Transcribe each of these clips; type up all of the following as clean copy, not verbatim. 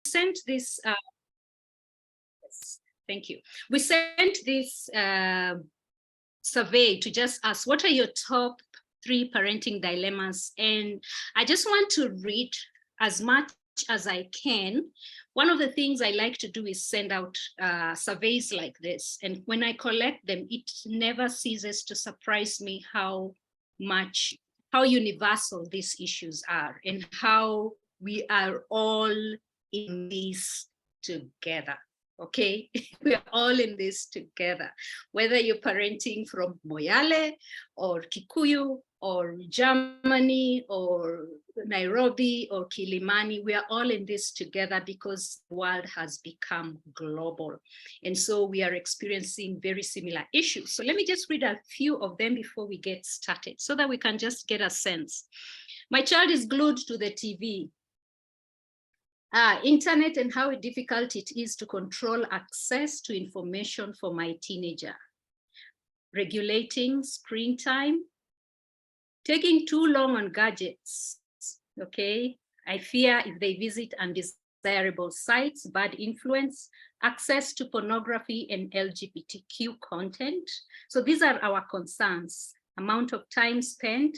sent this, yes, thank you. We sent this survey to just ask, what are your top 3 parenting dilemmas? And I just want to read as much as I can. One of the things I like to do is send out surveys like this. And when I collect them, it never ceases to surprise me how universal these issues are and how we are all in this together. Okay, we are all in this together, whether you're parenting from Moyale or Kikuyu or Germany or Nairobi or Kilimani, we are all in this together because the world has become global. And so we are experiencing very similar issues. So let me just read a few of them before we get started so that we can just get a sense. My child is glued to the TV. Internet and how difficult it is to control access to information for my teenager. Regulating screen time. Taking too long on gadgets, okay? I fear if they visit undesirable sites, bad influence, access to pornography and LGBTQ content. So these are our concerns. Amount of time spent,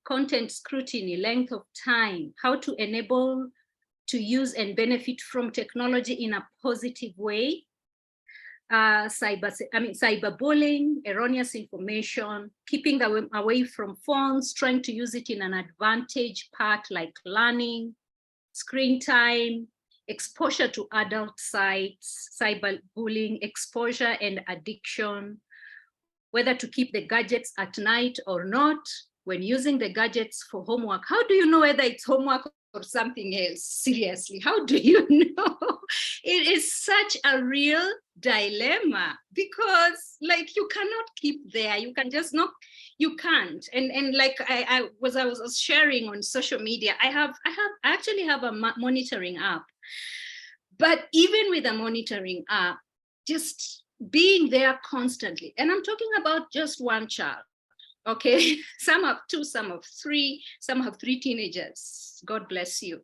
content scrutiny, length of time, how to enable to use and benefit from technology in a positive way. Cyberbullying, erroneous information, keeping them away from phones, trying to use it in an advantage part like learning, screen time, exposure to adult sites, cyberbullying, exposure and addiction, whether to keep the gadgets at night or not, when using the gadgets for homework. How do you know whether it's homework or something else? Seriously, how do you know? It is such a real dilemma because like you cannot keep there. You can just not, you can't. And like I was sharing on social media, I actually have a monitoring app. But even with a monitoring app, just being there constantly, and I'm talking about just one child. Okay, some have 2, some have 3, some have 3 teenagers. God bless you.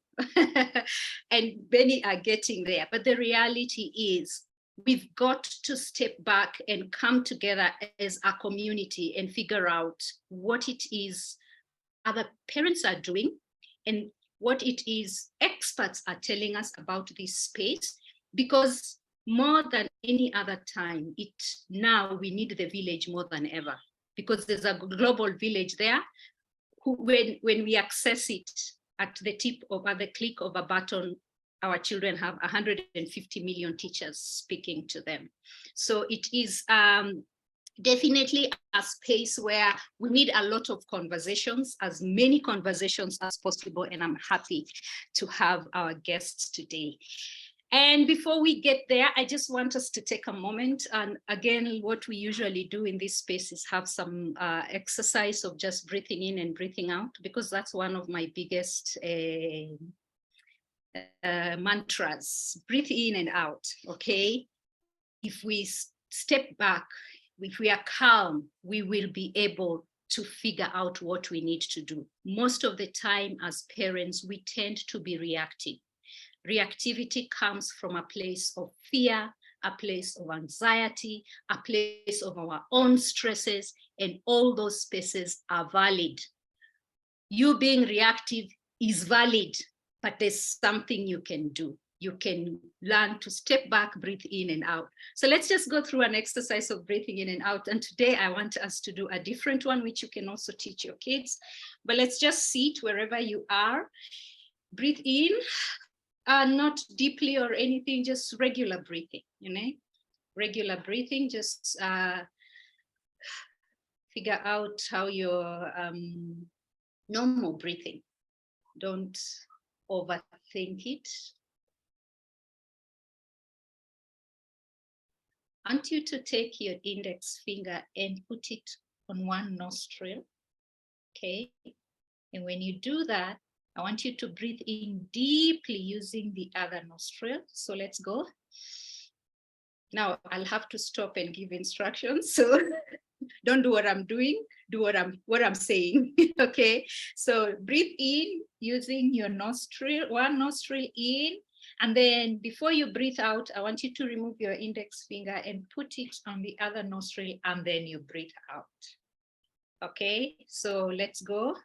And many are getting there. But the reality is we've got to step back and come together as a community and figure out what it is other parents are doing and what it is experts are telling us about this space, because more than any other time, now we need the village more than ever, because there's a global village there who, when we access it at the click of a button, our children have 150 million teachers speaking to them. So it is definitely a space where we need a lot of conversations, as many conversations as possible, and I'm happy to have our guests today. And before we get there, I just want us to take a moment. And again, what we usually do in this space is have some exercise of just breathing in and breathing out, because that's one of my biggest mantras. Breathe in and out, okay? If we step back, if we are calm, we will be able to figure out what we need to do. Most of the time as parents, we tend to be reactive. Reactivity comes from a place of fear, a place of anxiety, a place of our own stresses, and all those spaces are valid. You being reactive is valid, but there's something you can do. You can learn to step back, breathe in and out. So let's just go through an exercise of breathing in and out. And today I want us to do a different one, which you can also teach your kids. But let's just sit wherever you are. Breathe in. Not deeply or anything, just regular breathing, regular breathing. Just figure out how your normal breathing. Don't overthink it. I want you to take your index finger and put it on one nostril, okay? And when you do that, I want you to breathe in deeply using the other nostril. So let's go. Now I'll have to stop and give instructions. So don't do what I'm doing, do what I'm saying. Okay. So breathe in using your nostril, one nostril in, And then before you breathe out, I want you to remove your index finger and put it on the other nostril, and then you breathe out. Okay, so let's go.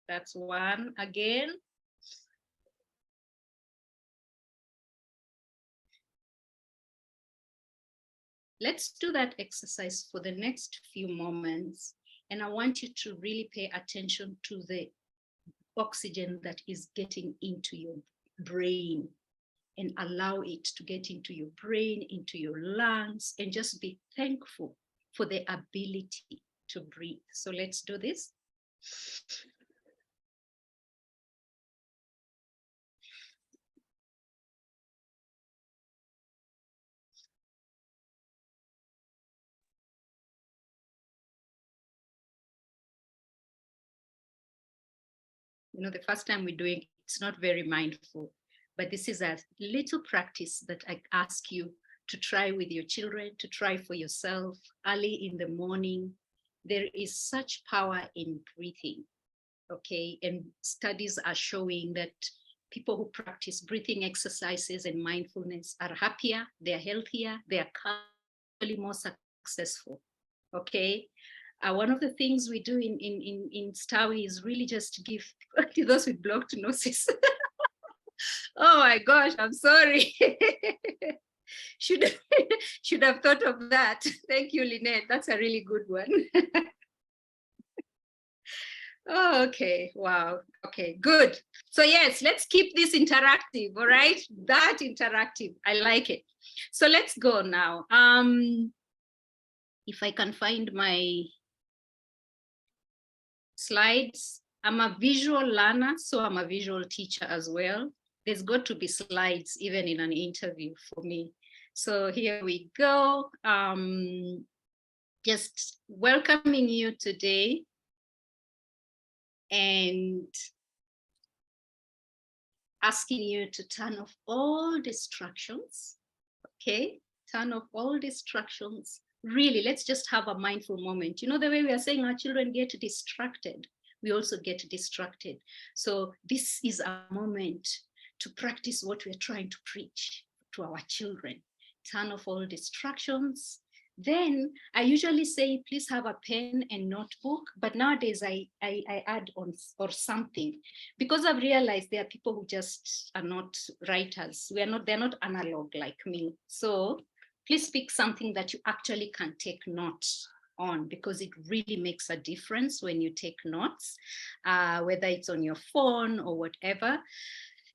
That's one again. Let's do that exercise for the next few moments. And I want you to really pay attention to the oxygen that is getting into your brain, and allow it to get into your brain, into your lungs, and just be thankful for the ability to breathe. So let's do this. You know, the first time we're doing it, it's not very mindful, but this is a little practice that I ask you to try with your children, to try for yourself early in the morning. There is such power in breathing, okay? And studies are showing that people who practice breathing exercises and mindfulness are happier, they're healthier, they're more successful, okay? One of the things we do in STAWI is really just to give to those with blocked noses. Oh my gosh, I'm sorry. should have thought of that. Thank you, Lynette. That's a really good one. Oh, okay, wow, okay, good. So yes, let's keep this interactive, all right? That interactive, I like it. So let's go now. If I can find my slides. I'm a visual learner, so I'm a visual teacher as well. There's got to be slides even in an interview for me. So here we go. Just welcoming you today and asking you to turn off all distractions, okay? Turn off all distractions. Really, let's just have a mindful moment. You know, the way we are saying our children get distracted, we also get distracted. So this is a moment to practice what we're trying to preach to our children. Turn off all distractions. Then I usually say, please have a pen and notebook, but nowadays I add on or something, because I've realized there are people who just are not writers. They're not analog like me. So please pick something that you actually can take notes on, because it really makes a difference when you take notes, whether it's on your phone or whatever.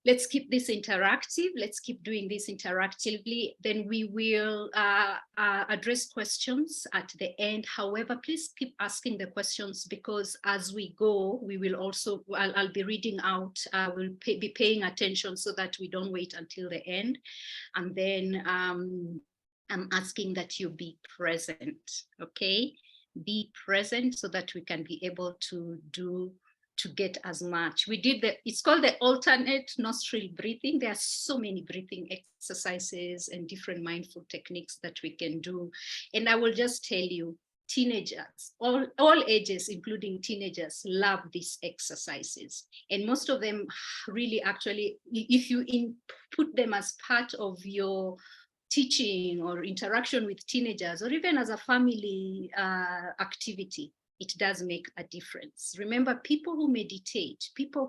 Let's keep this interactive. Let's keep doing this interactively. Then we will address questions at the end. However, please keep asking the questions, because as we go, we will also, I'll be reading out, we'll be paying attention so that we don't wait until the end. And then I'm asking that you be present, okay? Be present so that we can be able to get as much. We did it's called the alternate nostril breathing. There are so many breathing exercises and different mindful techniques that we can do. And I will just tell you, teenagers, all ages, including teenagers, love these exercises. And most of them really actually, if you put them as part of your teaching or interaction with teenagers, or even as a family activity, it does make a difference. Remember, people who meditate, people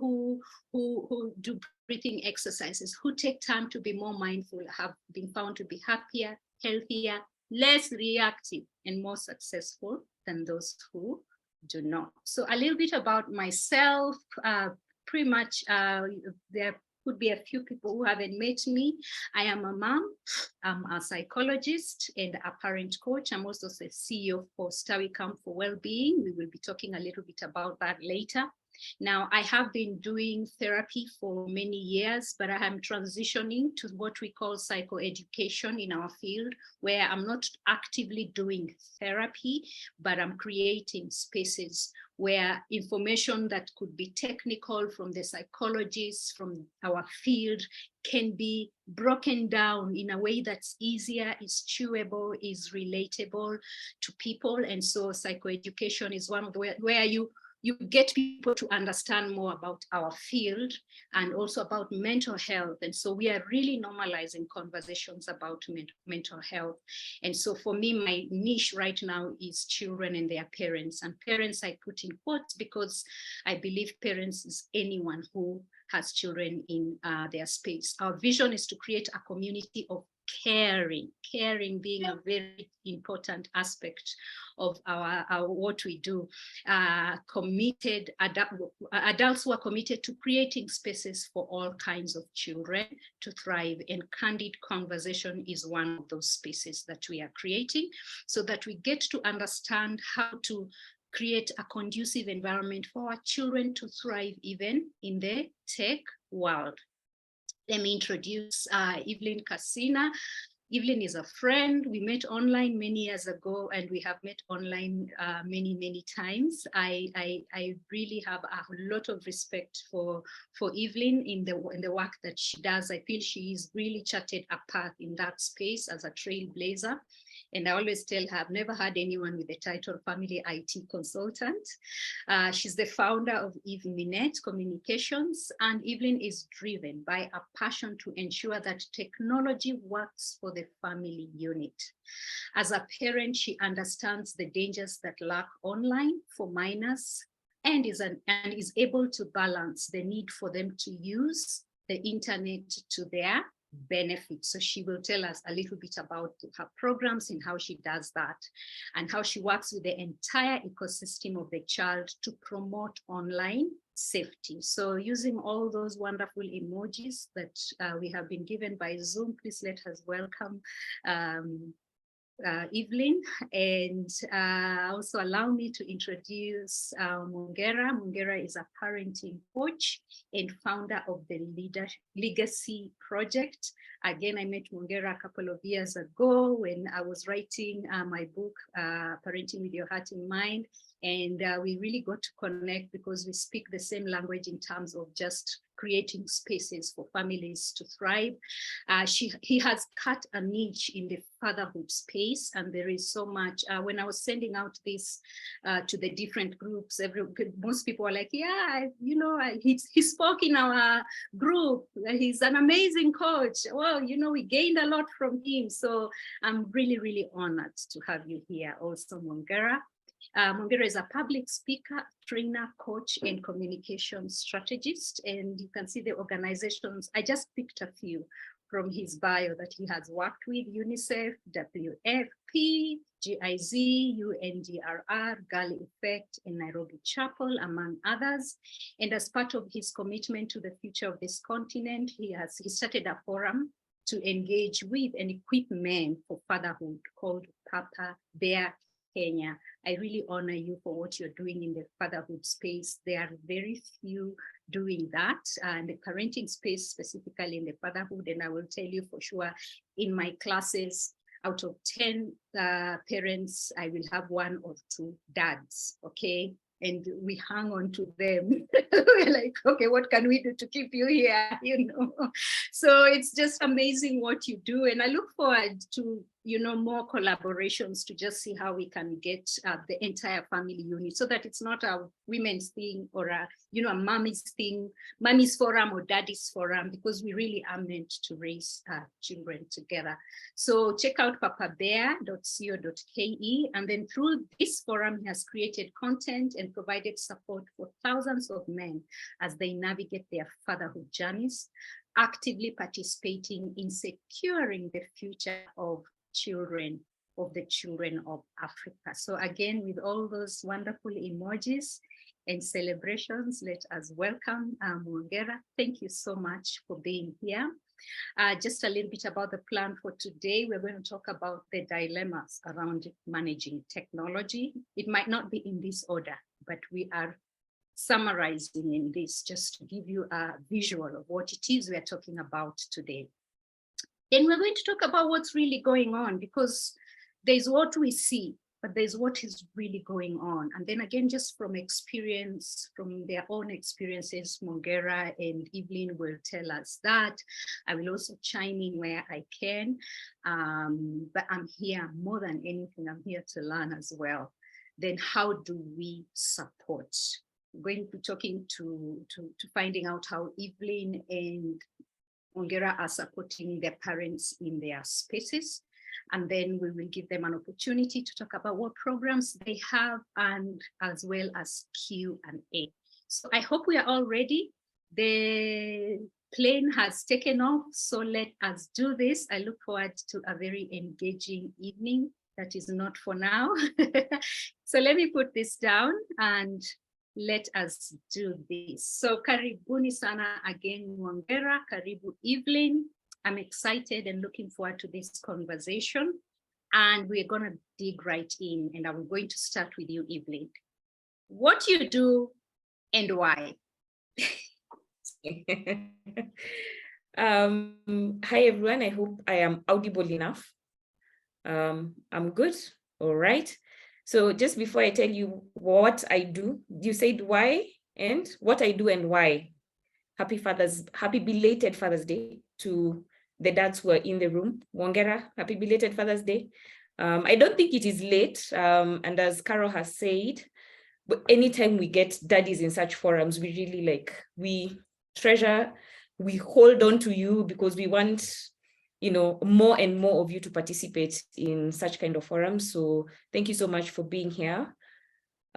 who do breathing exercises, who take time to be more mindful, have been found to be happier, healthier, less reactive, and more successful than those who do not. So a little bit about myself, pretty much there could be a few people who haven't met me. I am a mom, I'm a psychologist and a parent coach. I'm also the CEO for STAWI Camp for Wellbeing. We will be talking a little bit about that later. Now, I have been doing therapy for many years, but I am transitioning to what we call psychoeducation in our field, where I'm not actively doing therapy, but I'm creating spaces where information that could be technical from the psychologists, from our field, can be broken down in a way that's easier, is chewable, is relatable to people. And so psychoeducation is one of the where you you get people to understand more about our field and also about mental health. And so we are really normalizing conversations about mental health. And so for me, my niche right now is children and their parents. And parents I put in quotes because I believe parents is anyone who has children in their space. Our vision is to create a community of caring being a very important aspect of our what we do. Committed adults who are committed to creating spaces for all kinds of children to thrive, and Candid Conversation is one of those spaces that we are creating so that we get to understand how to create a conducive environment for our children to thrive even in the tech world. Let me introduce Evelyn Kasina. Evelyn is a friend. We met online many years ago, and we have met online many times. I really have a lot of respect for Evelyn in the work that she does. I feel she's really charted a path in that space as a trailblazer. And I always tell her, I've never had anyone with the title Family IT Consultant. She's the founder of Evelyn Communications, and Evelyn is driven by a passion to ensure that technology works for the family unit. As a parent, she understands the dangers that lurk online for minors and is able to balance the need for them to use the internet to their benefit. So she will tell us a little bit about her programs and how she does that, and how she works with the entire ecosystem of the child to promote online safety. So using all those wonderful emojis that we have been given by Zoom, please let us welcome Evelyn, and also allow me to introduce Mwongera. Mwongera is a parenting coach and founder of the Legacy Project. Again, I met Mwongera a couple of years ago when I was writing my book, Parenting with Your Heart in Mind. And we really got to connect because we speak the same language in terms of just creating spaces for families to thrive. He has cut a niche in the fatherhood space, and there is so much. When I was sending out this to the different groups, most people were like, yeah, you know, he spoke in our group. He's an amazing coach. Well, you know, we gained a lot from him. So I'm really honored to have you here also, Mwongera. Mwongera is a public speaker, trainer, coach, and communication strategist. And you can see the organizations. I just picked a few from his bio that he has worked with: UNICEF, WFP, GIZ, UNDRR, Gully Effect, and Nairobi Chapel, among others. And as part of his commitment to the future of this continent, he started a forum to engage with and equip men for fatherhood called Papa Bear Kenya. I really honor you for what you're doing in the fatherhood space. There are very few doing that, in the parenting space, specifically in the fatherhood. And I will tell you for sure, in my classes, out of 10 parents, I will have 1 or 2 dads, okay? And we hang on to them. We're like, okay, what can we do to keep you here? You know, so it's just amazing what you do. And I look forward to, you know, more collaborations to just see how we can get the entire family unit, so that it's not a women's thing or a, you know, a mommy's thing, mommy's forum or daddy's forum, because we really are meant to raise children together. So check out papabear.co.ke, and then through this forum, he has created content and provided support for thousands of men as they navigate their fatherhood journeys, actively participating in securing the future of the children of Africa. So again, with all those wonderful emojis and celebrations, let us welcome Mwongera. Thank you so much for being here. Just a little bit about the plan for today. We're going to talk about the dilemmas around managing technology. It might not be in this order, but we are summarizing in this just to give you a visual of what it is we are talking about today. Then we're going to talk about what's really going on, because there's what we see, but there's what is really going on. And then again, just from experience, from their own experiences, Mwongera and Evelyn will tell us that. I will also chime in where I can, but I'm here more than anything, I'm here to learn as well. Then how do we support going to be talking to finding out how Evelyn and Mwongera are supporting their parents in their spaces. And then we will give them an opportunity to talk about what programs they have, and as well as Q&A. So I hope we are all ready. The plane has taken off, so let us do this. I look forward to a very engaging evening. That is not for now. So let me put this down and let us do this. So karibuni sana again, Mwongera, karibu Evelyn. I'm excited and looking forward to this conversation. And we're going to dig right in. And I'm going to start with you, Evelyn. What you do and why? Hi, everyone. I hope I am audible enough. I'm good. All right. So just before I tell you what I do, you said why and what I do and why. Happy belated Father's Day to the dads who are in the room. Mwongera, happy belated Father's Day. I don't think it is late. And as Carol has said, but anytime we get daddies in such forums, we really we treasure, we hold on to you because we want, more and more of you to participate in such kind of forums. So thank you so much for being here.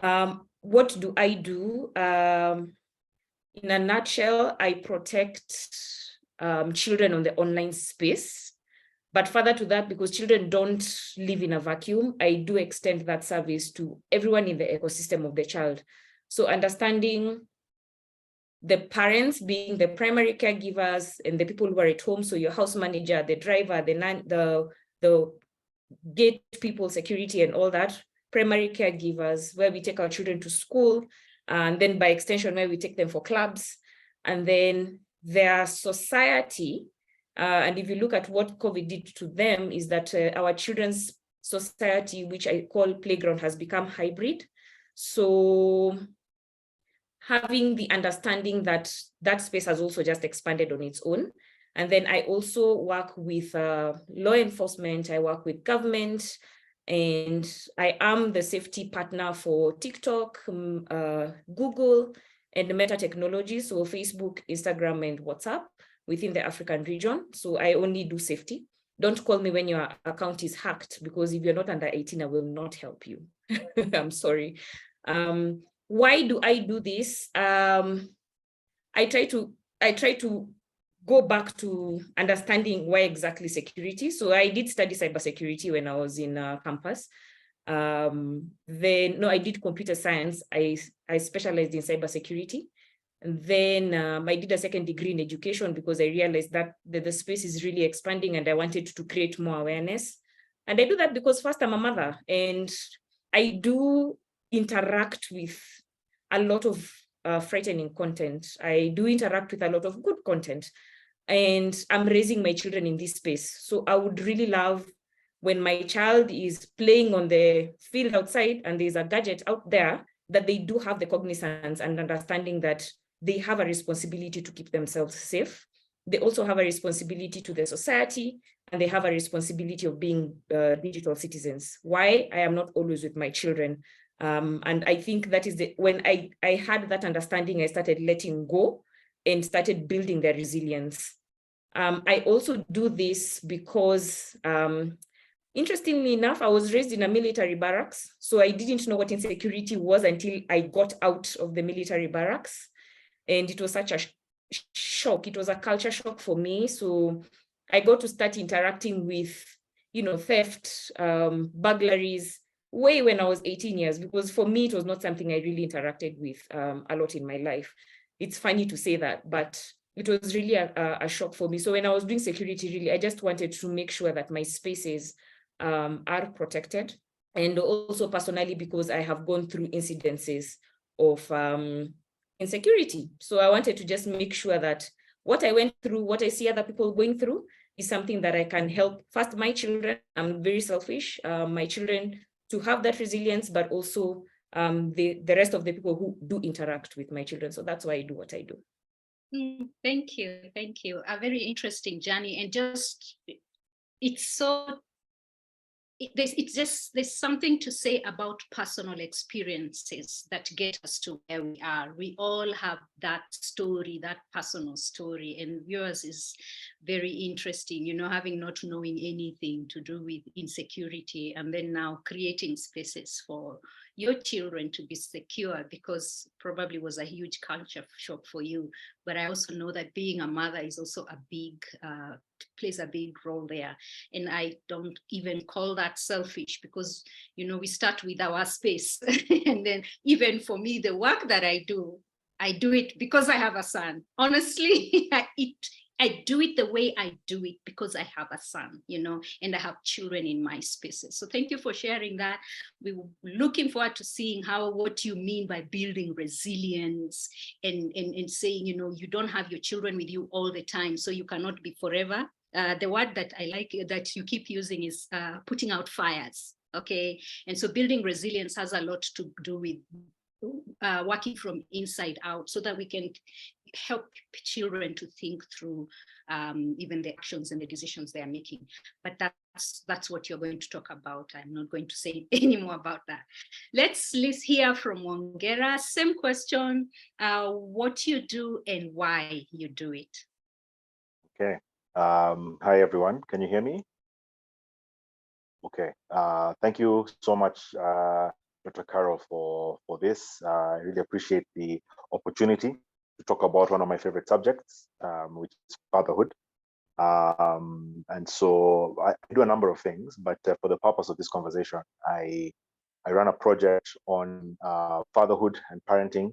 What do I do? In a nutshell, I protect children on the online space. But further to that, because children don't live in a vacuum, I do extend that service to everyone in the ecosystem of the child. So understanding the parents being the primary caregivers and the people who are at home, so your house manager, the driver, the gate people, security and all that, primary caregivers, where we take our children to school, and then by extension, where we take them for clubs, and then their society. And if you look at what COVID did to them, is that our children's society, which I call playground, has become hybrid. So having the understanding that that space has also just expanded on its own. And then I also work with law enforcement, I work with government, and I am the safety partner for TikTok, Google, and Meta Technology, so Facebook, Instagram, and WhatsApp within the African region. So I only do safety. Don't call me when your account is hacked, because if you're not under 18, I will not help you. I'm sorry. Why do I do this? I try to go back to understanding why exactly security. So I did study cybersecurity when I was in campus. Then I did computer science. I specialized in cybersecurity. And then I did a second degree in education because I realized that the space is really expanding and I wanted to create more awareness. And I do that because first, I'm a mother and I do interact with a lot of frightening content. I do interact with a lot of good content, and I'm raising my children in this space. So I would really love when my child is playing on the field outside and there's a gadget out there, that they do have the cognizance and understanding that they have a responsibility to keep themselves safe. They also have a responsibility to the society, and they have a responsibility of being digital citizens. Why? I am not always with my children. And I think that is when I had that understanding, I started letting go and started building their resilience. I also do this because, interestingly enough, I was raised in a military barracks. So I didn't know what insecurity was until I got out of the military barracks. And it was such a shock. It was a culture shock for me. So I got to start interacting with, theft, burglaries, way when I was 18 years, because for me, it was not something I really interacted with a lot in my life. It's funny to say that, but it was really a shock for me. So when I was doing security, really, I just wanted to make sure that my spaces are protected. And also personally, because I have gone through incidences of insecurity. So I wanted to just make sure that what I went through, what I see other people going through, is something that I can help first my children. I'm very selfish, my children to have that resilience, but also the rest of the people who do interact with my children. So that's why I do what I do. Thank you. Thank you. A very interesting journey. And just, it's so there's something to say about personal experiences that get us to where we are. We all have that story, that personal story, and yours is very interesting, having not knowing anything to do with insecurity, and then now creating spaces for your children to be secure, because probably was a huge culture shock for you. But I also know that being a mother is also plays a big role there. And I don't even call that selfish, because, we start with our space. And then even for me, the work that I do it because I have a son. Honestly, I do it the way I do it because I have a son, and I have children in my spaces. So thank you for sharing that. We were looking forward to seeing what you mean by building resilience and saying, you don't have your children with you all the time, so you cannot be forever. The word that I like that you keep using is putting out fires. Okay. And so building resilience has a lot to do with working from inside out, so that we can help children to think through even the actions and the decisions they are making. But that's what you're going to talk about. I'm not going to say any more about that. Let's hear from Mwongera. Same question, what you do and why you do it. Okay. Hi, everyone. Can you hear me? Okay. Thank you so much, Dr. Carol, for this. I really appreciate the opportunity to talk about one of my favorite subjects, which is fatherhood. And so I do a number of things, but for the purpose of this conversation, I run a project on fatherhood and parenting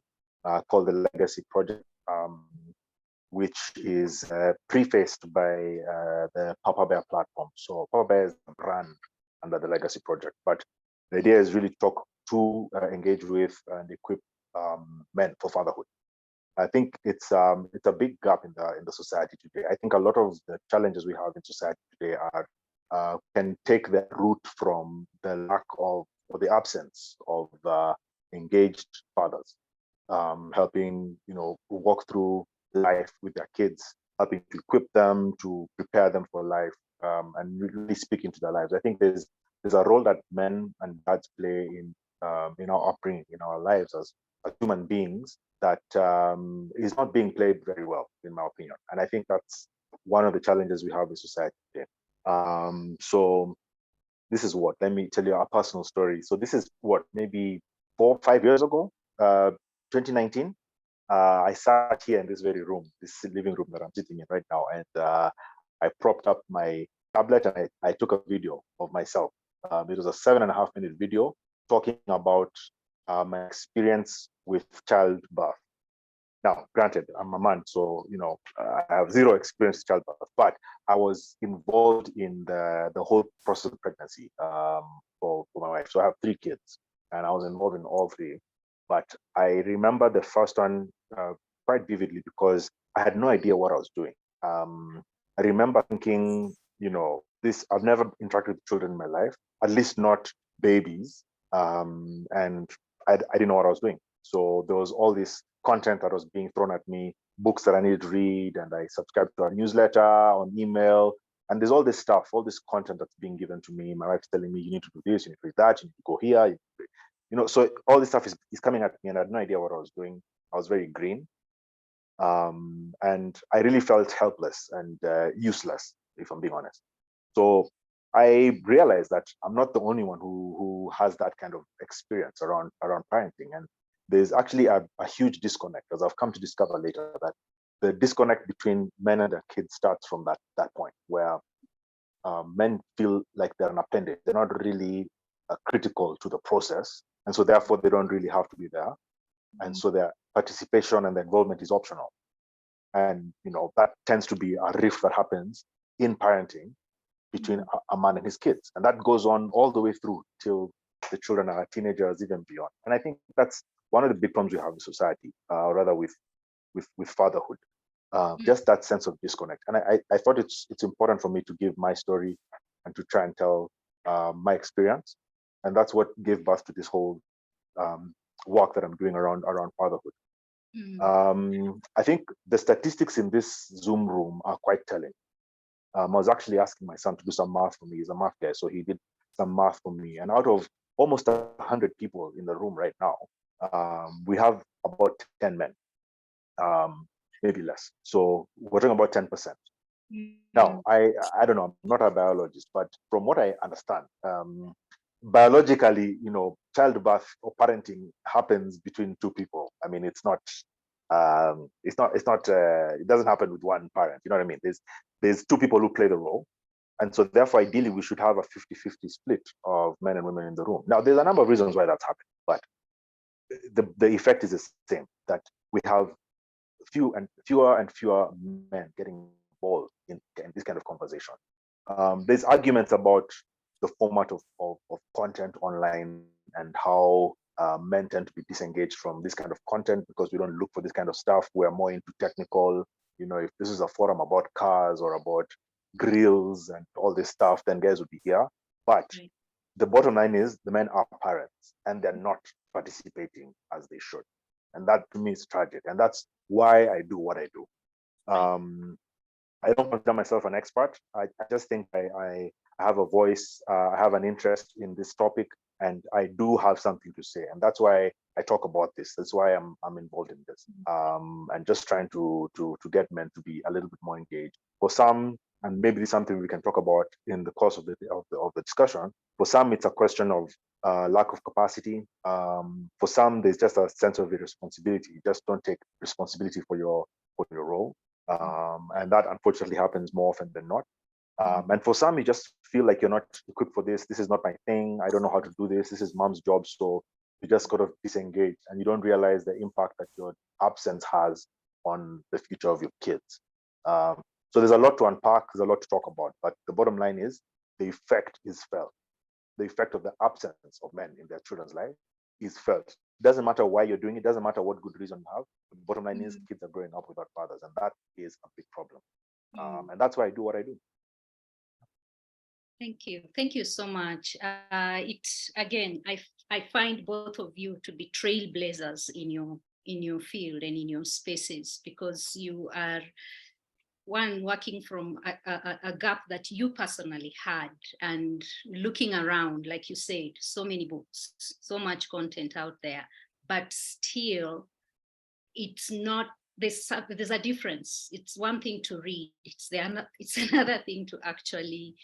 called the Legacy Project, which is prefaced by the Papa Bear platform. So Papa Bear is a brand under the Legacy Project, but the idea is really to engage with and equip men for fatherhood. I think it's a big gap in the society today. I think a lot of the challenges we have in society today can take their root from the lack of, or the absence of engaged fathers, helping walk through life with their kids, helping to equip them, to prepare them for life, and really speak into their lives. I think there's a role that men and dads play in our upbringing, in our lives as human beings, that is not being played very well, in my opinion. And I think that's one of the challenges we have in society today. So this is let me tell you a personal story. So this is maybe 4 or 5 years ago, 2019. I sat here in this very room, this living room that I'm sitting in right now, and I propped up my tablet and I took a video of myself. It was a 7.5 minute video talking about my experience with childbirth. Now, granted, I'm a man, so I have zero experience with childbirth, but I was involved in the whole process of pregnancy for my wife. So I have 3 kids, and I was involved in all 3. But I remember the first one quite vividly because I had no idea what I was doing. I remember thinking, I've never interacted with children in my life, at least not babies, and I didn't know what I was doing. So there was all this content that was being thrown at me, books that I needed to read, and I subscribed to a newsletter, on email, and there's all this stuff, all this content that's being given to me. My wife's telling me, you need to do this, you need to do that, you need to go here, so all this stuff is coming at me, and I had no idea what I was doing. I was very green. And I really felt helpless and useless, if I'm being honest. So I realized that I'm not the only one who has that kind of experience around parenting. And there's actually a huge disconnect, as I've come to discover later, that the disconnect between men and their kids starts from that point, where men feel like they're an appendage. They're not really critical to the process. And so therefore, they don't really have to be there. And so their participation and their involvement is optional. And, that tends to be a rift that happens in parenting between a man and his kids. And that goes on all the way through till the children are teenagers, even beyond. And I think that's one of the big problems we have in society, rather with fatherhood, just that sense of disconnect. And I thought it's important for me to give my story and to try and tell my experience. And that's what gave birth to this whole work that I'm doing around fatherhood. I think the statistics in this Zoom room are quite telling. I was actually asking my son to do some math for me. He's a math guy, so he did some math for me. And out of almost 100 people in the room right now, we have about 10 men, maybe less. So we're talking about 10%. Now, I don't know, I'm not a biologist, but from what I understand, biologically, childbirth or parenting happens between two people. I mean, it doesn't happen with one parent. You know what I mean? There's two people who play the role. And so therefore, ideally, we should have a 50-50 split of men and women in the room. Now, there's a number of reasons why that's happening, but the effect is the same, that we have fewer and fewer men getting involved in this kind of conversation. There's arguments about the format of content online and how men tend to be disengaged from this kind of content because we don't look for this kind of stuff. We're more into technical, if this is a forum about cars or about grills and all this stuff, then guys would be here. But the bottom line is the men are parents and they're not participating as they should. And that to me is tragic. And that's why I do what I do. I don't consider myself an expert. I just think I have a voice, I have an interest in this topic, and I do have something to say. And that's why I talk about this. That's why I'm involved in this. And just trying to get men to be a little bit more engaged. For some, and maybe this is something we can talk about in the course of the discussion. For some, it's a question of lack of capacity. For some, there's just a sense of irresponsibility. You just don't take responsibility for your role. And that unfortunately happens more often than not. And for some, you just feel like you're not equipped for this. This is not my thing. I don't know how to do this. This is mom's job. So you just sort of disengage and you don't realize the impact that your absence has on the future of your kids. So there's a lot to unpack. There's a lot to talk about. But the bottom line is the effect is felt. The effect of the absence of men in their children's life is felt. It doesn't matter why you're doing it. Doesn't matter what good reason you have. The bottom line is kids are growing up without fathers, and that is a big problem. And that's why I do what I do. Thank you so much. I find both of you to be trailblazers in your field and in your spaces, because you are one working from a gap that you personally had, and looking around, like you said, so many books, so much content out there, but still it's not, there's a difference. It's one thing to read, it's another thing to actually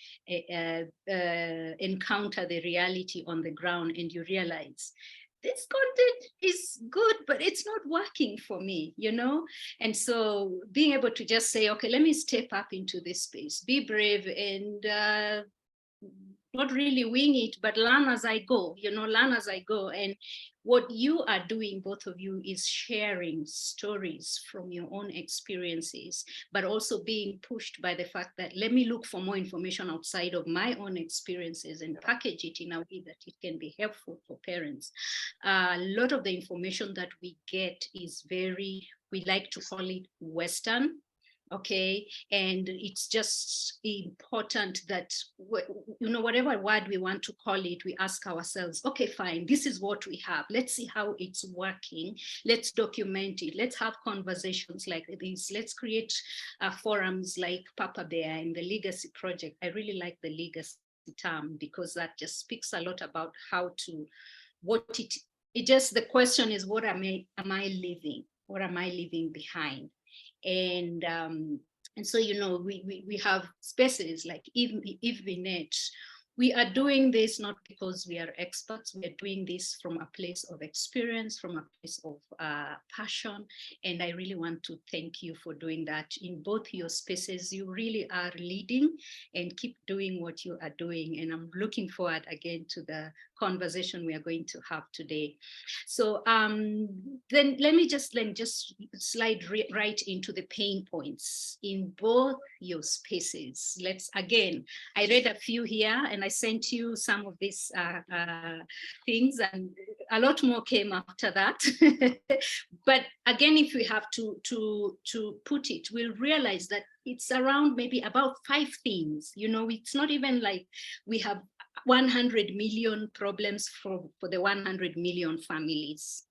encounter the reality on the ground, and you realize this content is good, but it's not working for me, And so being able to just say, okay, let me step up into this space, be brave, and not really wing it, but learn as I go, learn as I go. And what you are doing, both of you, is sharing stories from your own experiences, but also being pushed by the fact that let me look for more information outside of my own experiences and package it in a way that it can be helpful for parents. A lot of the information that we get is we like to call it Western. Okay, and it's just important that, whatever word we want to call it, we ask ourselves, okay, fine, this is what we have. Let's see how it's working. Let's document it. Let's have conversations like this. Let's create forums like Papa Bear and the Legacy Project. I really like the legacy term because that just speaks a lot about how to, the question is, what am I leaving? What am I leaving behind? And so, we have spaces like Evelyn. We are doing this not because we are experts. We are doing this from a place of experience, from a place of passion. And I really want to thank you for doing that in both your spaces. You really are leading, and keep doing what you are doing. And I'm looking forward again to the conversation we are going to have today. So then let me just slide right into the pain points in both your spaces. I read a few here, and I sent you some of these things, and a lot more came after that. But again, if we have to put it, we'll realize that it's around maybe about 5 things. It's not even like we have 100 million problems for the 100 million families.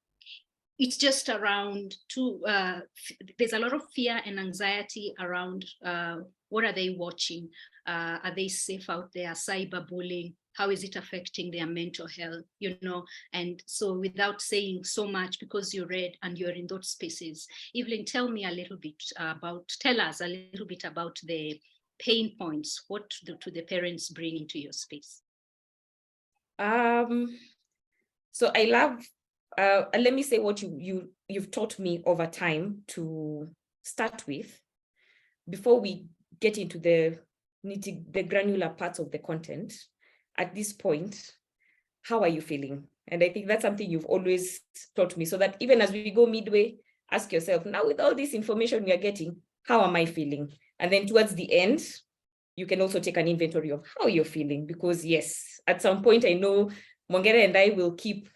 it's just around there's a lot of fear and anxiety around what are they watching? Are they safe out there? Cyberbullying, how is it affecting their mental health? And so without saying so much, because you read and you're in those spaces, Evelyn, tell us a little bit about the pain points. What do the parents bring into your space? So I love, let me say what you've taught me over time to start with, before we get into the granular parts of the content. At this point, how are you feeling? And I think that's something you've always taught me, so that even as we go midway, ask yourself, now with all this information we are getting, how am I feeling? And then towards the end, you can also take an inventory of how you're feeling, because yes, at some point I know Mwongera and I will keep,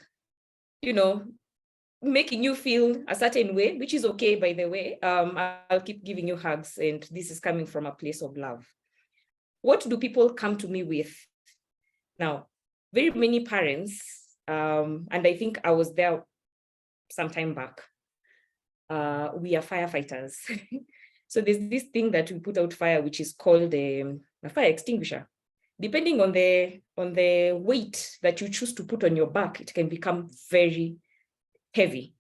making you feel a certain way, which is okay, by the way. I'll keep giving you hugs, and this is coming from a place of love. What do people come to me with? Now, very many parents, and I think I was there some time back, we are firefighters. So there's this thing that we put out fire, which is called a fire extinguisher. Depending on the weight that you choose to put on your back, it can become very heavy.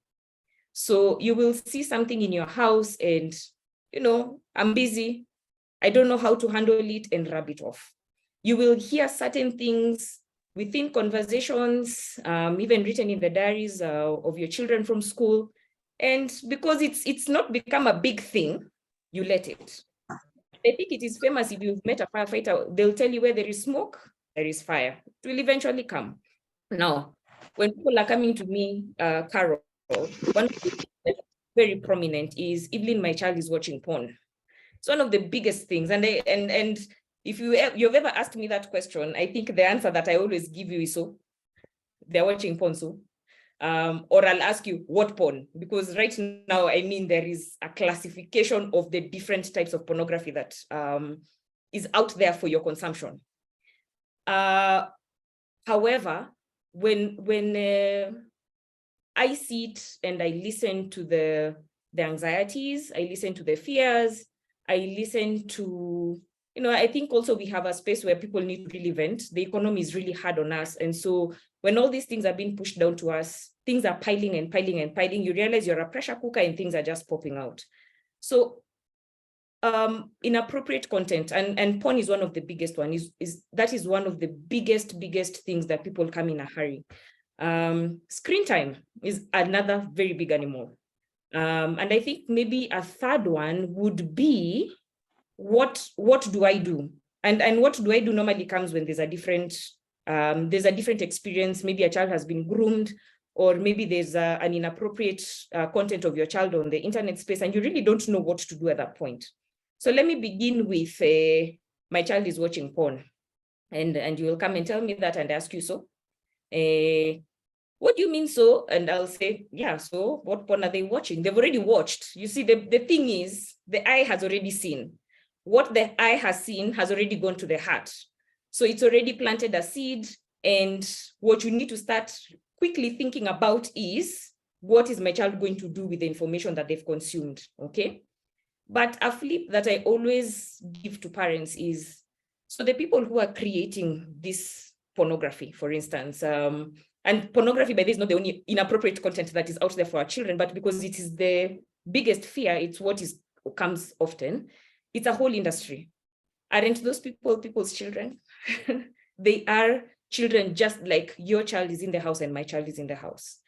So you will see something in your house and, I'm busy, I don't know how to handle it, and rub it off. You will hear certain things within conversations, even written in the diaries of your children from school. And because it's not become a big thing, you let it. I think it is famous, if you've met a firefighter, they'll tell you where there is smoke, there is fire. It will eventually come. Now, when people are coming to me, Carol, one of the things that's very prominent is, Evelyn, my child is watching porn. It's one of the biggest things. And if you've ever asked me that question, I think the answer that I always give you is, so they're watching porn, so. Or I'll ask you, what porn? Because right now, there is a classification of the different types of pornography that is out there for your consumption. However, when I sit and I listen to the anxieties, I listen to the fears, I listen to, I think also we have a space where people need to really vent. The economy is really hard on us. And so when all these things are being pushed down to us, things are piling and piling and piling, you realize you're a pressure cooker and things are just popping out. So inappropriate content, and porn is one of the biggest one, that is one of the biggest things that people come in a hurry. Screen time is another very big animal. And I think maybe a third one would be, what do I do? And what do I do normally comes when there's a different experience. Maybe a child has been groomed, or maybe there's an inappropriate content of your child on the internet space, and you really don't know what to do at that point. So let me begin with, my child is watching porn, and you will come and tell me that and ask you, so, what do you mean so? And I'll say, yeah, so what porn are they watching? They've already watched. You see, the thing is, the eye has already seen. What the eye has seen has already gone to the heart. So it's already planted a seed, and what you need to start quickly thinking about is, what is my child going to do with the information that they've consumed, okay? But a flip that I always give to parents is, so the people who are creating this pornography, for instance, and pornography, by this, is not the only inappropriate content that is out there for our children, but because it is the biggest fear, it's what comes often. It's a whole industry. Aren't those people people's children? They are children, just like your child is in the house and my child is in the house.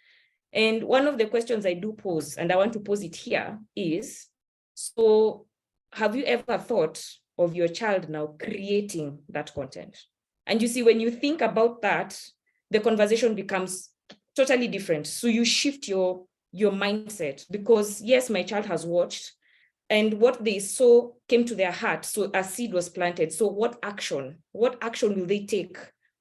And one of the questions I do pose, and I want to pose it here, is, so have you ever thought of your child now creating that content? And you see, when you think about that, the conversation becomes totally different. So you shift your mindset, because yes, my child has watched, and what they saw came to their heart. So a seed was planted. So what action will they take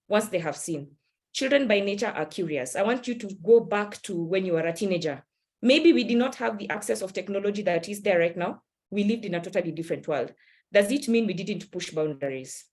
once they have seen? Children by nature are curious. I want you to go back to when you were a teenager. Maybe we did not have the access of technology that is there right now. We lived in a totally different world. Does it mean we didn't push boundaries?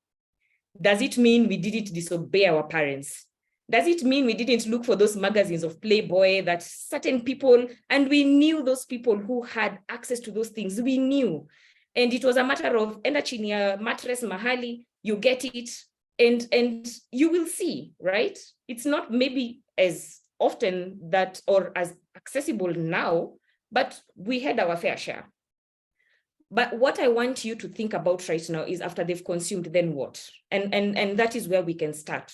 Does it mean we didn't disobey our parents? Does it mean we didn't look for those magazines of Playboy that certain people, and we knew those people who had access to those things, we knew. And it was a matter of enda chini ya mattress mahali, you get it, and you will see, right? It's not maybe as often that or as accessible now, but we had our fair share. But what I want you to think about right now is after they've consumed, then what? And that is where we can start.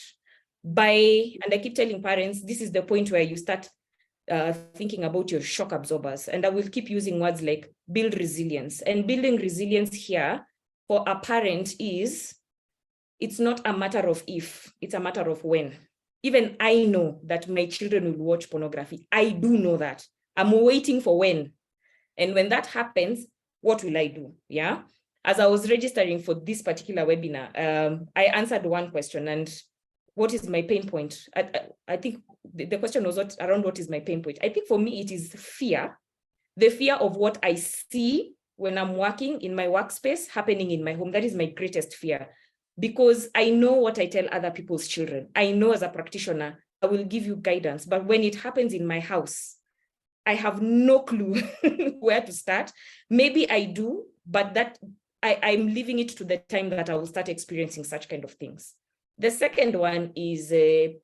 And I keep telling parents, this is the point where you start thinking about your shock absorbers. And I will keep using words like build resilience. And building resilience here for a parent is, it's not a matter of if, it's a matter of when. Even I know that my children will watch pornography. I do know that. I'm waiting for when. And when that happens, what will I do? Yeah. As I was registering for this particular webinar, I answered one question, and what is my pain point? I think the question was around what is my pain point. I think for me, it is fear, the fear of what I see when I'm working in my workspace happening in my home. That is my greatest fear, because I know what I tell other people's children. I know as a practitioner, I will give you guidance, but when it happens in my house, I have no clue where to start. Maybe I do, but that I'm leaving it to the time that I will start experiencing such kind of things. The second one is the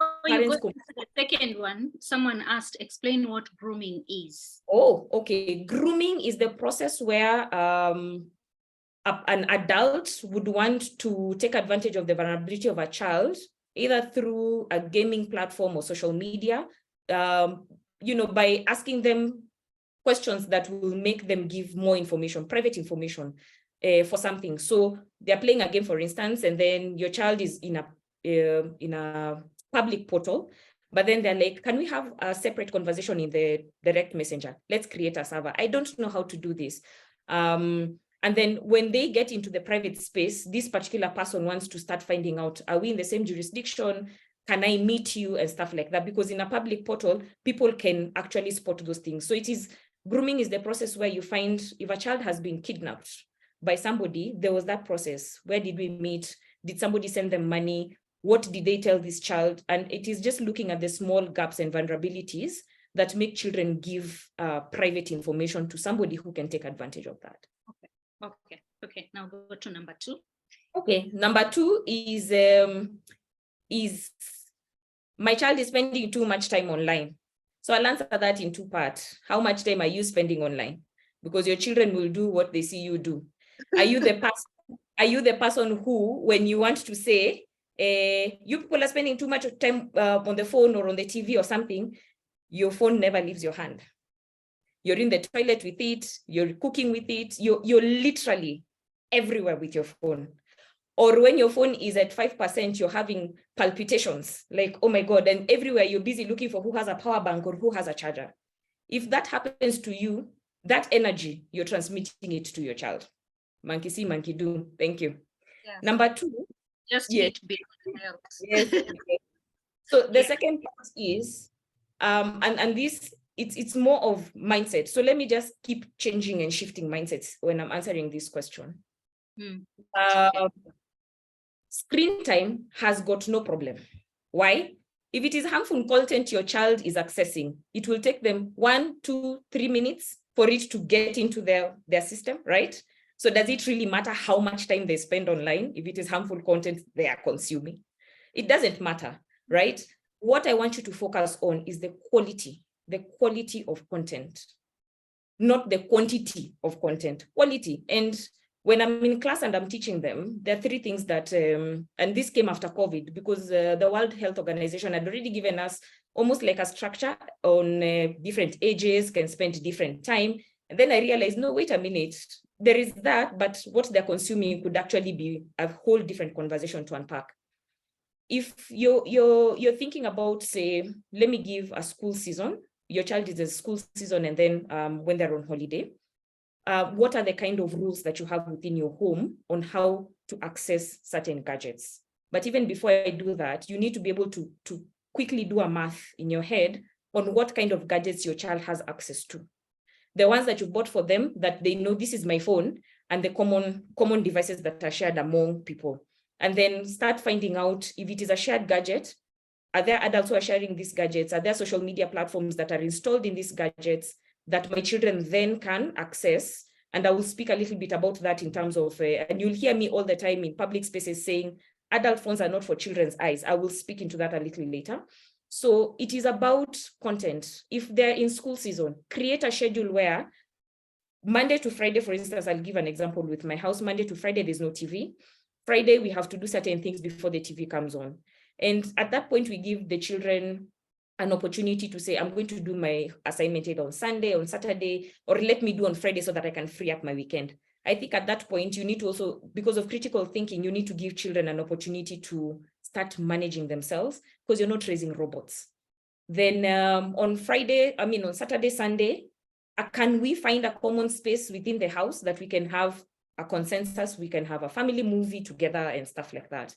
second one, someone asked, explain what grooming is. Oh, okay. Grooming is the process where an adult would want to take advantage of the vulnerability of a child, either through a gaming platform or social media, by asking them questions that will make them give more information, private information for something. So they're playing a game, for instance, and then your child is in a public portal, but then they're like, can we have a separate conversation in the direct messenger? Let's create a server. I don't know how to do this. And then when they get into the private space, this particular person wants to start finding out, are we in the same jurisdiction? Can I meet you and stuff like that? Because in a public portal, people can actually spot those things. So grooming is the process where you find if a child has been kidnapped by somebody, there was that process. Where did we meet? Did somebody send them money? What did they tell this child? And it is just looking at the small gaps and vulnerabilities that make children give private information to somebody who can take advantage of that. Okay. Now go to number 2. Okay, number 2 is my child is spending too much time online. So I'll answer that in 2 parts. How much time are you spending online? Because your children will do what they see you do. Are you the person who, when you want to say, you people are spending too much time on the phone or on the TV or something, your phone never leaves your hand. You're in the toilet with it, you're cooking with it, you're literally everywhere with your phone. Or when your phone is at 5%, you're having palpitations, like, oh my God, and everywhere you're busy looking for who has a power bank or who has a charger. If that happens to you, that energy, you're transmitting it to your child. Monkey see, monkey do. Thank you. Yes. Number 2. Just yes. eat big. Yes. So the second part is, and this, it's more of mindset. So let me just keep changing and shifting mindsets when I'm answering this question. Screen time has got no problem. Why? If it is harmful content your child is accessing, it will take them 1, 2, 3 minutes for it to get into their system, right? So does it really matter how much time they spend online if it is harmful content they are consuming? It doesn't matter, right? What I want you to focus on is the quality of content, not the quantity of content, quality. And when I'm in class and I'm teaching them, there are 3 things that, and this came after COVID, because the World Health Organization had already given us almost like a structure on different ages, can spend different time. And then I realized, no, wait a minute, there is that, but what they're consuming could actually be a whole different conversation to unpack. If you're thinking about, say, let me give a school season, your child is a school season, and then when they're on holiday, what are the kind of rules that you have within your home on how to access certain gadgets? But even before I do that, you need to be able to quickly do a math in your head on what kind of gadgets your child has access to. The ones that you bought for them, that they know this is my phone, and the common devices that are shared among people. And then start finding out if it is a shared gadget, are there adults who are sharing these gadgets? Are there social media platforms that are installed in these gadgets that my children then can access? And I will speak a little bit about that in terms of, and you'll hear me all the time in public spaces saying, adult phones are not for children's eyes. I will speak into that a little later. So it is about content. If they're in school season, create a schedule where Monday to Friday, for instance, I'll give an example with my house. Monday to Friday, there's no TV. Friday, we have to do certain things before the TV comes on. And at that point, we give the children an opportunity to say, I'm going to do my assignment either on Sunday, on Saturday, or let me do on Friday so that I can free up my weekend. I think at that point, you need to also, because of critical thinking, you need to give children an opportunity to start managing themselves because you're not raising robots. Then on Saturday, Sunday, can we find a common space within the house that we can have a consensus, we can have a family movie together and stuff like that.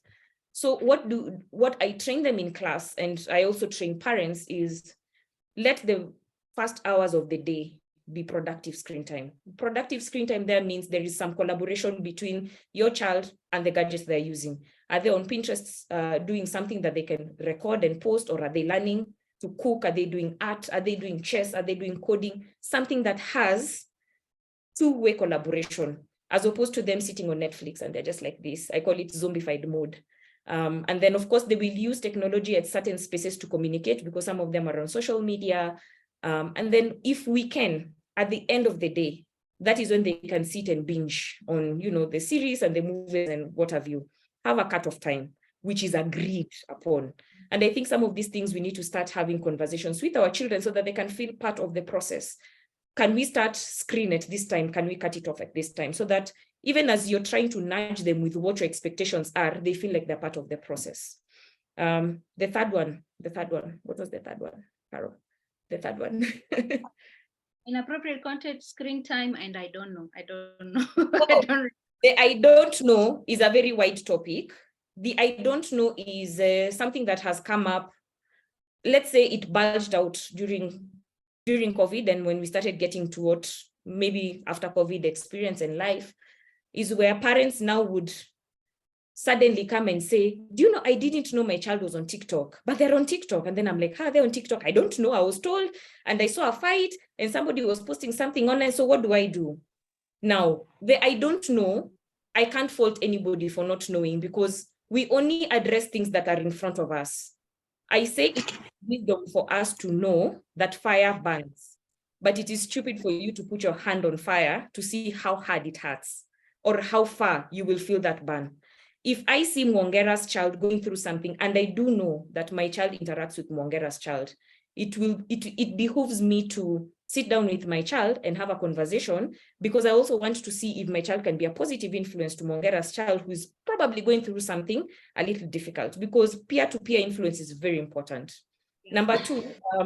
So what I train them in class, and I also train parents, is let the first hours of the day be productive screen time. Productive screen time there means there is some collaboration between your child and the gadgets they're using. Are they on Pinterest doing something that they can record and post, or are they learning to cook? Are they doing art? Are they doing chess? Are they doing coding? Something that has two-way collaboration, as opposed to them sitting on Netflix and they're just like this. I call it zombified mode. And then, of course, they will use technology at certain spaces to communicate because some of them are on social media. And then if we can, at the end of the day, that is when they can sit and binge on, the series and the movies and what have you. Have a cut-off time, which is agreed upon. And I think some of these things we need to start having conversations with our children so that they can feel part of the process. Can we start screen at this time? Can we cut it off at this time? So that even as you're trying to nudge them with what your expectations are, they feel like they're part of the process. The third one, what was the third one, Carol? The third one. Inappropriate content, screen time, and I don't know. The I don't know is a very wide topic. The I don't know is something that has come up. Let's say it bulged out during COVID, and when we started getting to what maybe after COVID experience in life, is where parents now would suddenly come and say, do you know, I didn't know my child was on TikTok, but they're on TikTok. And then I'm like, they're on TikTok. I don't know. I was told, and I saw a fight and somebody was posting something online. So what do I do? Now, I don't know. I can't fault anybody for not knowing because we only address things that are in front of us. I say it's wisdom for us to know that fire burns, but it is stupid for you to put your hand on fire to see how hard it hurts or how far you will feel that burn. If I see Mwongera's child going through something, and I do know that my child interacts with Mwongera's child, it behooves me to sit down with my child and have a conversation, because I also want to see if my child can be a positive influence to Mwongera's child, who is probably going through something a little difficult, because peer-to-peer influence is very important. Number two,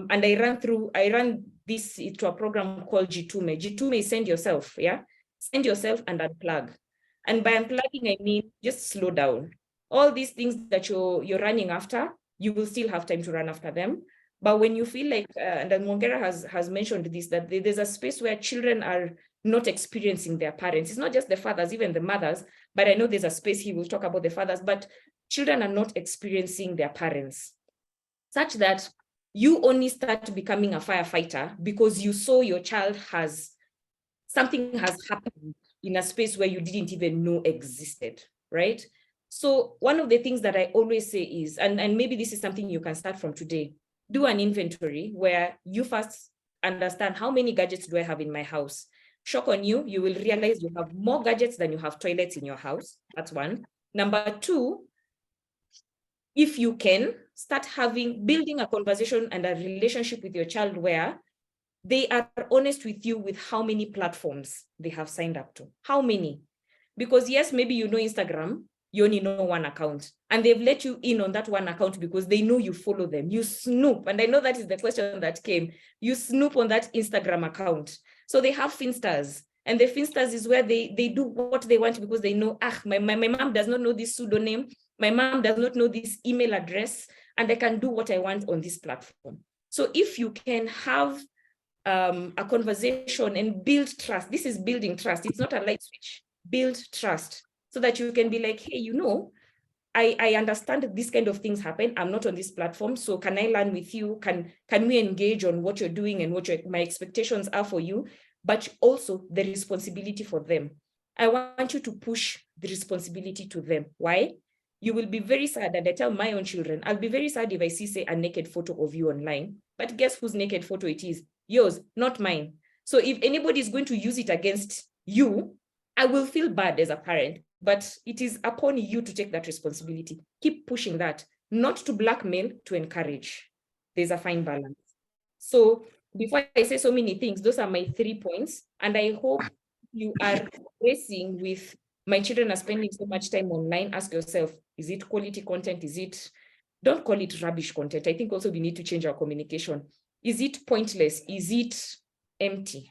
and I ran this to a program called Jitume. Jitume is send yourself, Send yourself and unplug. And by unplugging, I mean just slow down. All these things that you're running after, you will still have time to run after them. But when you feel like, and Mwongera has mentioned this, that there's a space where children are not experiencing their parents. It's not just the fathers, even the mothers, but I know there's a space he will talk about the fathers, but children are not experiencing their parents, such that you only start becoming a firefighter because you saw your child something has happened in a space where you didn't even know existed, right? So one of the things that I always say is, and maybe this is something you can start from today, do an inventory where you first understand how many gadgets do I have in my house. Shock on you, you will realize you have more gadgets than you have toilets in your house. That's one. Number two, if you can, start building a conversation and a relationship with your child where they are honest with you with how many platforms they have signed up to. How many? Because yes, maybe you know Instagram, you only know one account, and they've let you in on that one account because they know you follow them. You snoop, and I know that is the question that came. You snoop on that Instagram account. So they have Finsters, and the Finsters is where they do what they want because they know, my mom does not know this pseudonym, my mom does not know this email address, and I can do what I want on this platform. So if you can have a conversation and build trust. This is building trust. It's not a light switch. Build trust so that you can be like, hey, I understand that these kind of things happen. I'm not on this platform. So can I learn with you? Can we engage on what you're doing and what my expectations are for you? But also the responsibility for them. I want you to push the responsibility to them. Why? You will be very sad, and I tell my own children, I'll be very sad if I see, say, a naked photo of you online, but guess whose naked photo it is? Yours, not mine. So if anybody is going to use it against you, I will feel bad as a parent, but it is upon you to take that responsibility. Keep pushing that, not to blackmail, to encourage. There's a fine balance. So before I say so many things, those are my 3 points. And I hope you are racing with my children are spending so much time online. Ask yourself, is it quality content? Don't call it rubbish content. I think also we need to change our communication. Is it pointless? Is it empty?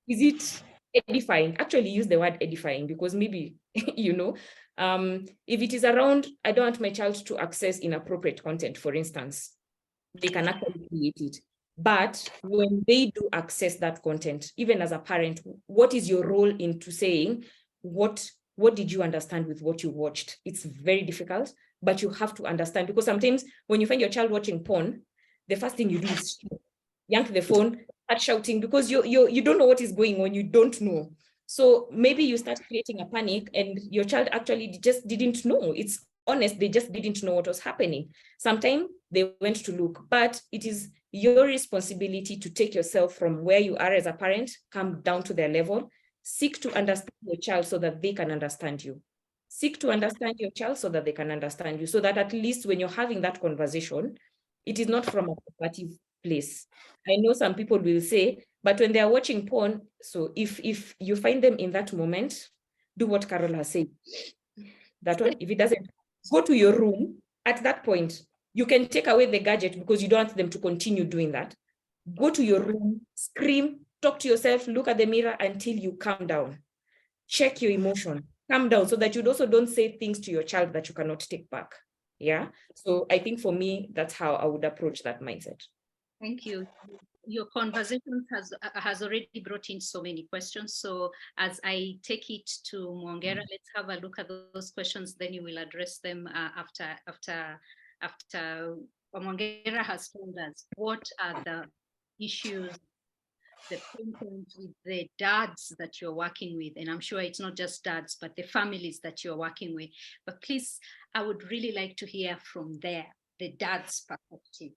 Is it edifying? Actually use the word edifying, because maybe, if it is around, I don't want my child to access inappropriate content, for instance, they can actually create it. But when they do access that content, even as a parent, what is your role into saying, what did you understand with what you watched? It's very difficult, but you have to understand, because sometimes when you find your child watching porn, the first thing you do is yank the phone, start shouting, because you don't know what is going on, you don't know. So maybe you start creating a panic and your child actually just didn't know. It's honest, they just didn't know what was happening. Sometimes they went to look, but it is your responsibility to take yourself from where you are as a parent, come down to their level, seek to understand your child so that they can understand you. Seek to understand your child so that they can understand you, so that at least when you're having that conversation, it is not from a combative place. I know some people will say, but when they are watching porn, so if you find them in that moment, do what Carol has said. That one, if it doesn't, go to your room. At that point, you can take away the gadget because you don't want them to continue doing that. Go to your room, scream, talk to yourself, look at the mirror until you calm down. Check your emotion, calm down, so that you also don't say things to your child that you cannot take back. Yeah. So I think for me, that's how I would approach that mindset. Thank you. Your conversation has already brought in so many questions. So as I take it to Mwongera, let's have a look at those questions. Then you will address them after Mwongera has told us what are the issues, the pain points with the dads that you're working with. And I'm sure it's not just dads, but the families that you're working with. But please, I would really like to hear from there, the dad's perspective.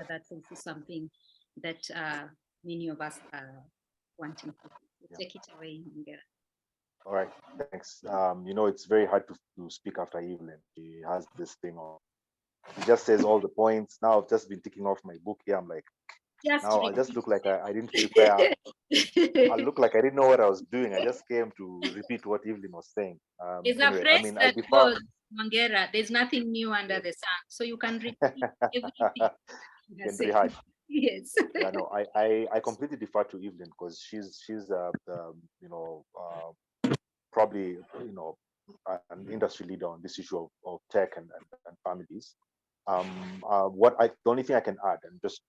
That's also something that many of us are wanting to take it away. All right, thanks. It's very hard to speak after Evelyn. She has this thing on. She just says all the points. Now I've just been ticking off my book here. I'm like, now I just look like I didn't prepare. I look like I didn't know what I was doing. I just came to repeat what Evelyn was saying. It's a phrase that goes, Mwongera, there's nothing new under the sun. So you can repeat everything. Can rehash. Yes. Yeah, no, I completely defer to Evelyn because she's probably an industry leader on this issue of tech and families. The only thing I can add, and just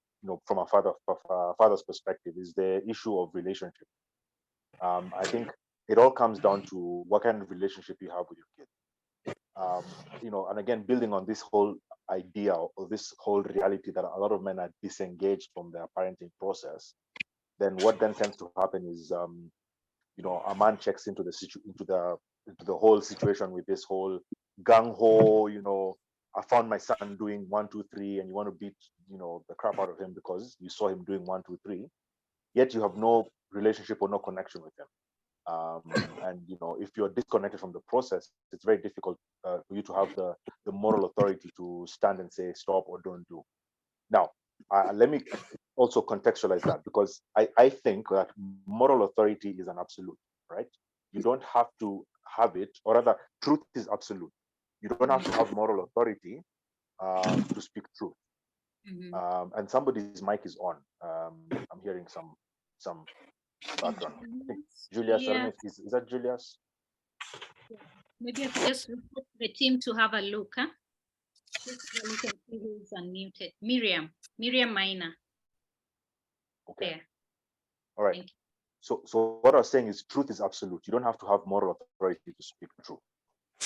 from a father's perspective, is the issue of relationship. I think it all comes down to what kind of relationship you have with your kid. And again, building on this whole idea or this whole reality that a lot of men are disengaged from their parenting process, then what then tends to happen is, a man checks into the whole situation with this whole gung ho, I found my son doing 1, 2, 3, and you want to beat, the crap out of him because you saw him doing 1, 2, 3, yet you have no relationship or no connection with him. And if you're disconnected from the process, it's very difficult for you to have the moral authority to stand and say stop or don't do. Now, let me also contextualize that, because I think that moral authority is an absolute, right? You don't have to have it, or rather, truth is absolute. You don't have to have moral authority to speak truth. And somebody's mic is on. I'm hearing some background. I think Julius, I don't know is that Julius? Maybe I could just request the team to have a look, huh? Just so we can see who's unmuted. Miriam Maina. Okay. There. All right. So what I was saying is truth is absolute. You don't have to have moral authority to speak truth.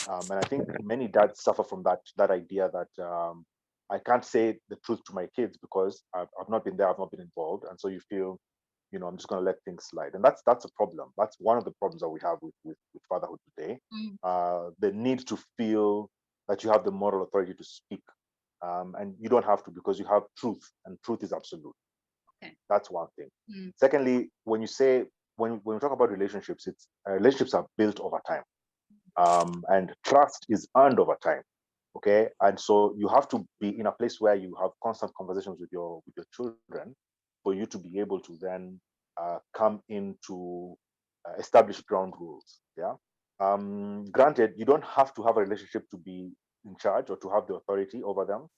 And I think many dads suffer from that idea that I can't say the truth to my kids because I've not been there, I've not been involved, and so you feel, I'm just going to let things slide, and that's a problem. That's one of the problems that we have with fatherhood today. The need to feel that you have the moral authority to speak, and you don't have to because you have truth, and truth is absolute. Okay. That's one thing. Secondly, when we talk about relationships, relationships are built over time, and trust is earned over time. Okay, and so you have to be in a place where you have constant conversations with your children for you to be able to then come into established ground rules. Yeah. Granted, you don't have to have a relationship to be in charge or to have the authority over them,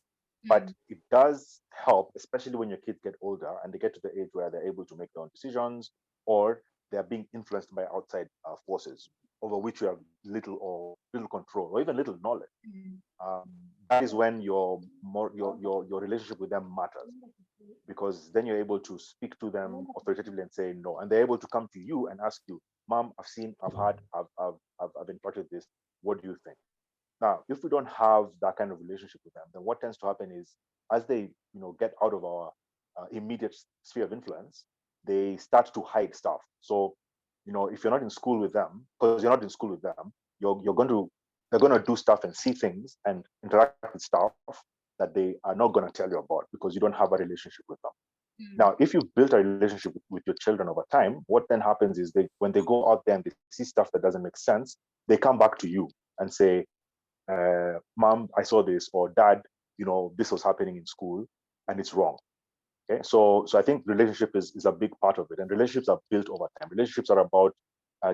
but it does help, especially when your kids get older and they get to the age where they're able to make their own decisions, or they're being influenced by outside forces over which you have little control or even little knowledge. That is when your relationship with them matters, because then you're able to speak to them authoritatively and say no, and they're able to come to you and ask you, "Mom, I've seen, I've heard, I've interacted with this. What do you think?" Now, if we don't have that kind of relationship with them, then what tends to happen is, as they get out of our immediate sphere of influence, they start to hide stuff. So, if you're not in school with them, because you're not in school with them, they're going to do stuff and see things and interact with stuff that they are not going to tell you about because you don't have a relationship with them. Now, if you've built a relationship with your children over time, what then happens is when they go out there and they see stuff that doesn't make sense, they come back to you and say, "Mom, I saw this," or "Dad, this was happening in school and it's wrong." Okay, so I think relationship is a big part of it, and relationships are built over time. Relationships are about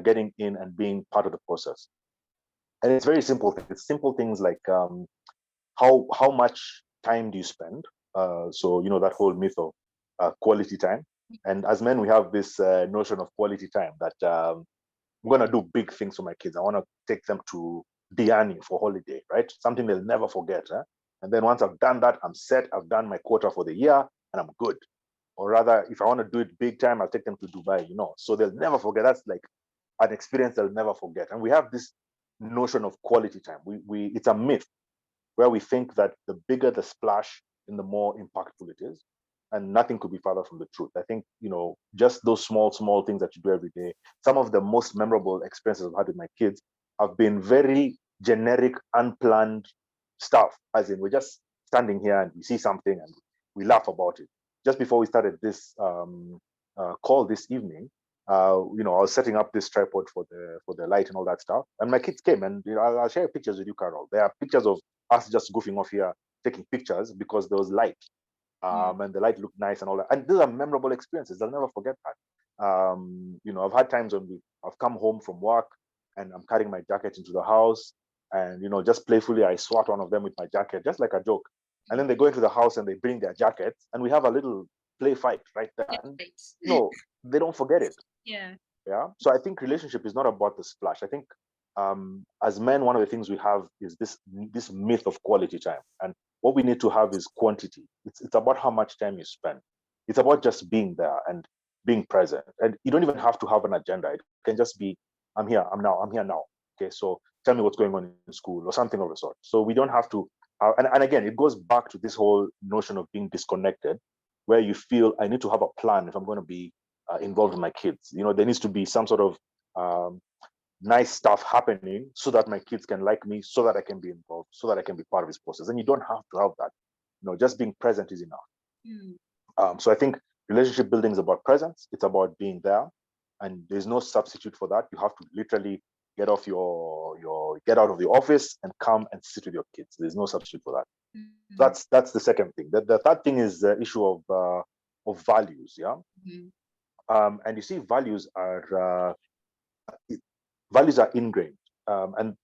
getting in and being part of the process, and it's very simple. It's simple things like how much time do you spend? So that whole myth of quality time, and as men we have this notion of quality time that I'm gonna do big things for my kids. I want to take them to Diani for holiday, right? Something they'll never forget. And then once I've done that, I'm set. I've done my quota for the year, and I'm good. Or rather, if I want to do it big time, I'll take them to Dubai. So they'll never forget. That's like an experience they'll never forget. And we have this notion of quality time. It's a myth where we think that the bigger the splash, and the more impactful it is. And nothing could be farther from the truth. I think, just those small things that you do every day. Some of the most memorable experiences I've had with my kids have been very generic, unplanned stuff. As in, we're just standing here and we see something and we laugh about it. Just before we started this call this evening, I was setting up this tripod for the light and all that stuff. And my kids came, and I'll share pictures with you, Carol. There are pictures of us just goofing off here, taking pictures because there was light. And the light looked nice and all that. And these are memorable experiences. I'll never forget that. I've had times when I've come home from work and I'm carrying my jacket into the house, and just playfully I swat one of them with my jacket, just like a joke. And then they go into the house and they bring their jackets, and we have a little play fight right there. And, they don't forget it. Yeah. Yeah. So I think relationship is not about the splash. I think as men, one of the things we have is this myth of quality time, and what we need to have is quantity. It's about how much time you spend. It's about just being there and being present. And you don't even have to have an agenda. It can just be, I'm here now. Okay, so tell me what's going on in school or something of the sort. So we don't have to. And again, it goes back to this whole notion of being disconnected, where you feel I need to have a plan if I'm going to be involved with my kids. There needs to be some sort of nice stuff happening so that my kids can like me, so that I can be involved, so that I can be part of this process. And you don't have to have that. Just being present is enough. So I think relationship building is about presence. It's about being there, and there's no substitute for that. You have to literally get off get out of the office and come and sit with your kids. There's no substitute for that. That's the second thing. The third thing is the issue of values. Yeah. And you see, values are ingrained, and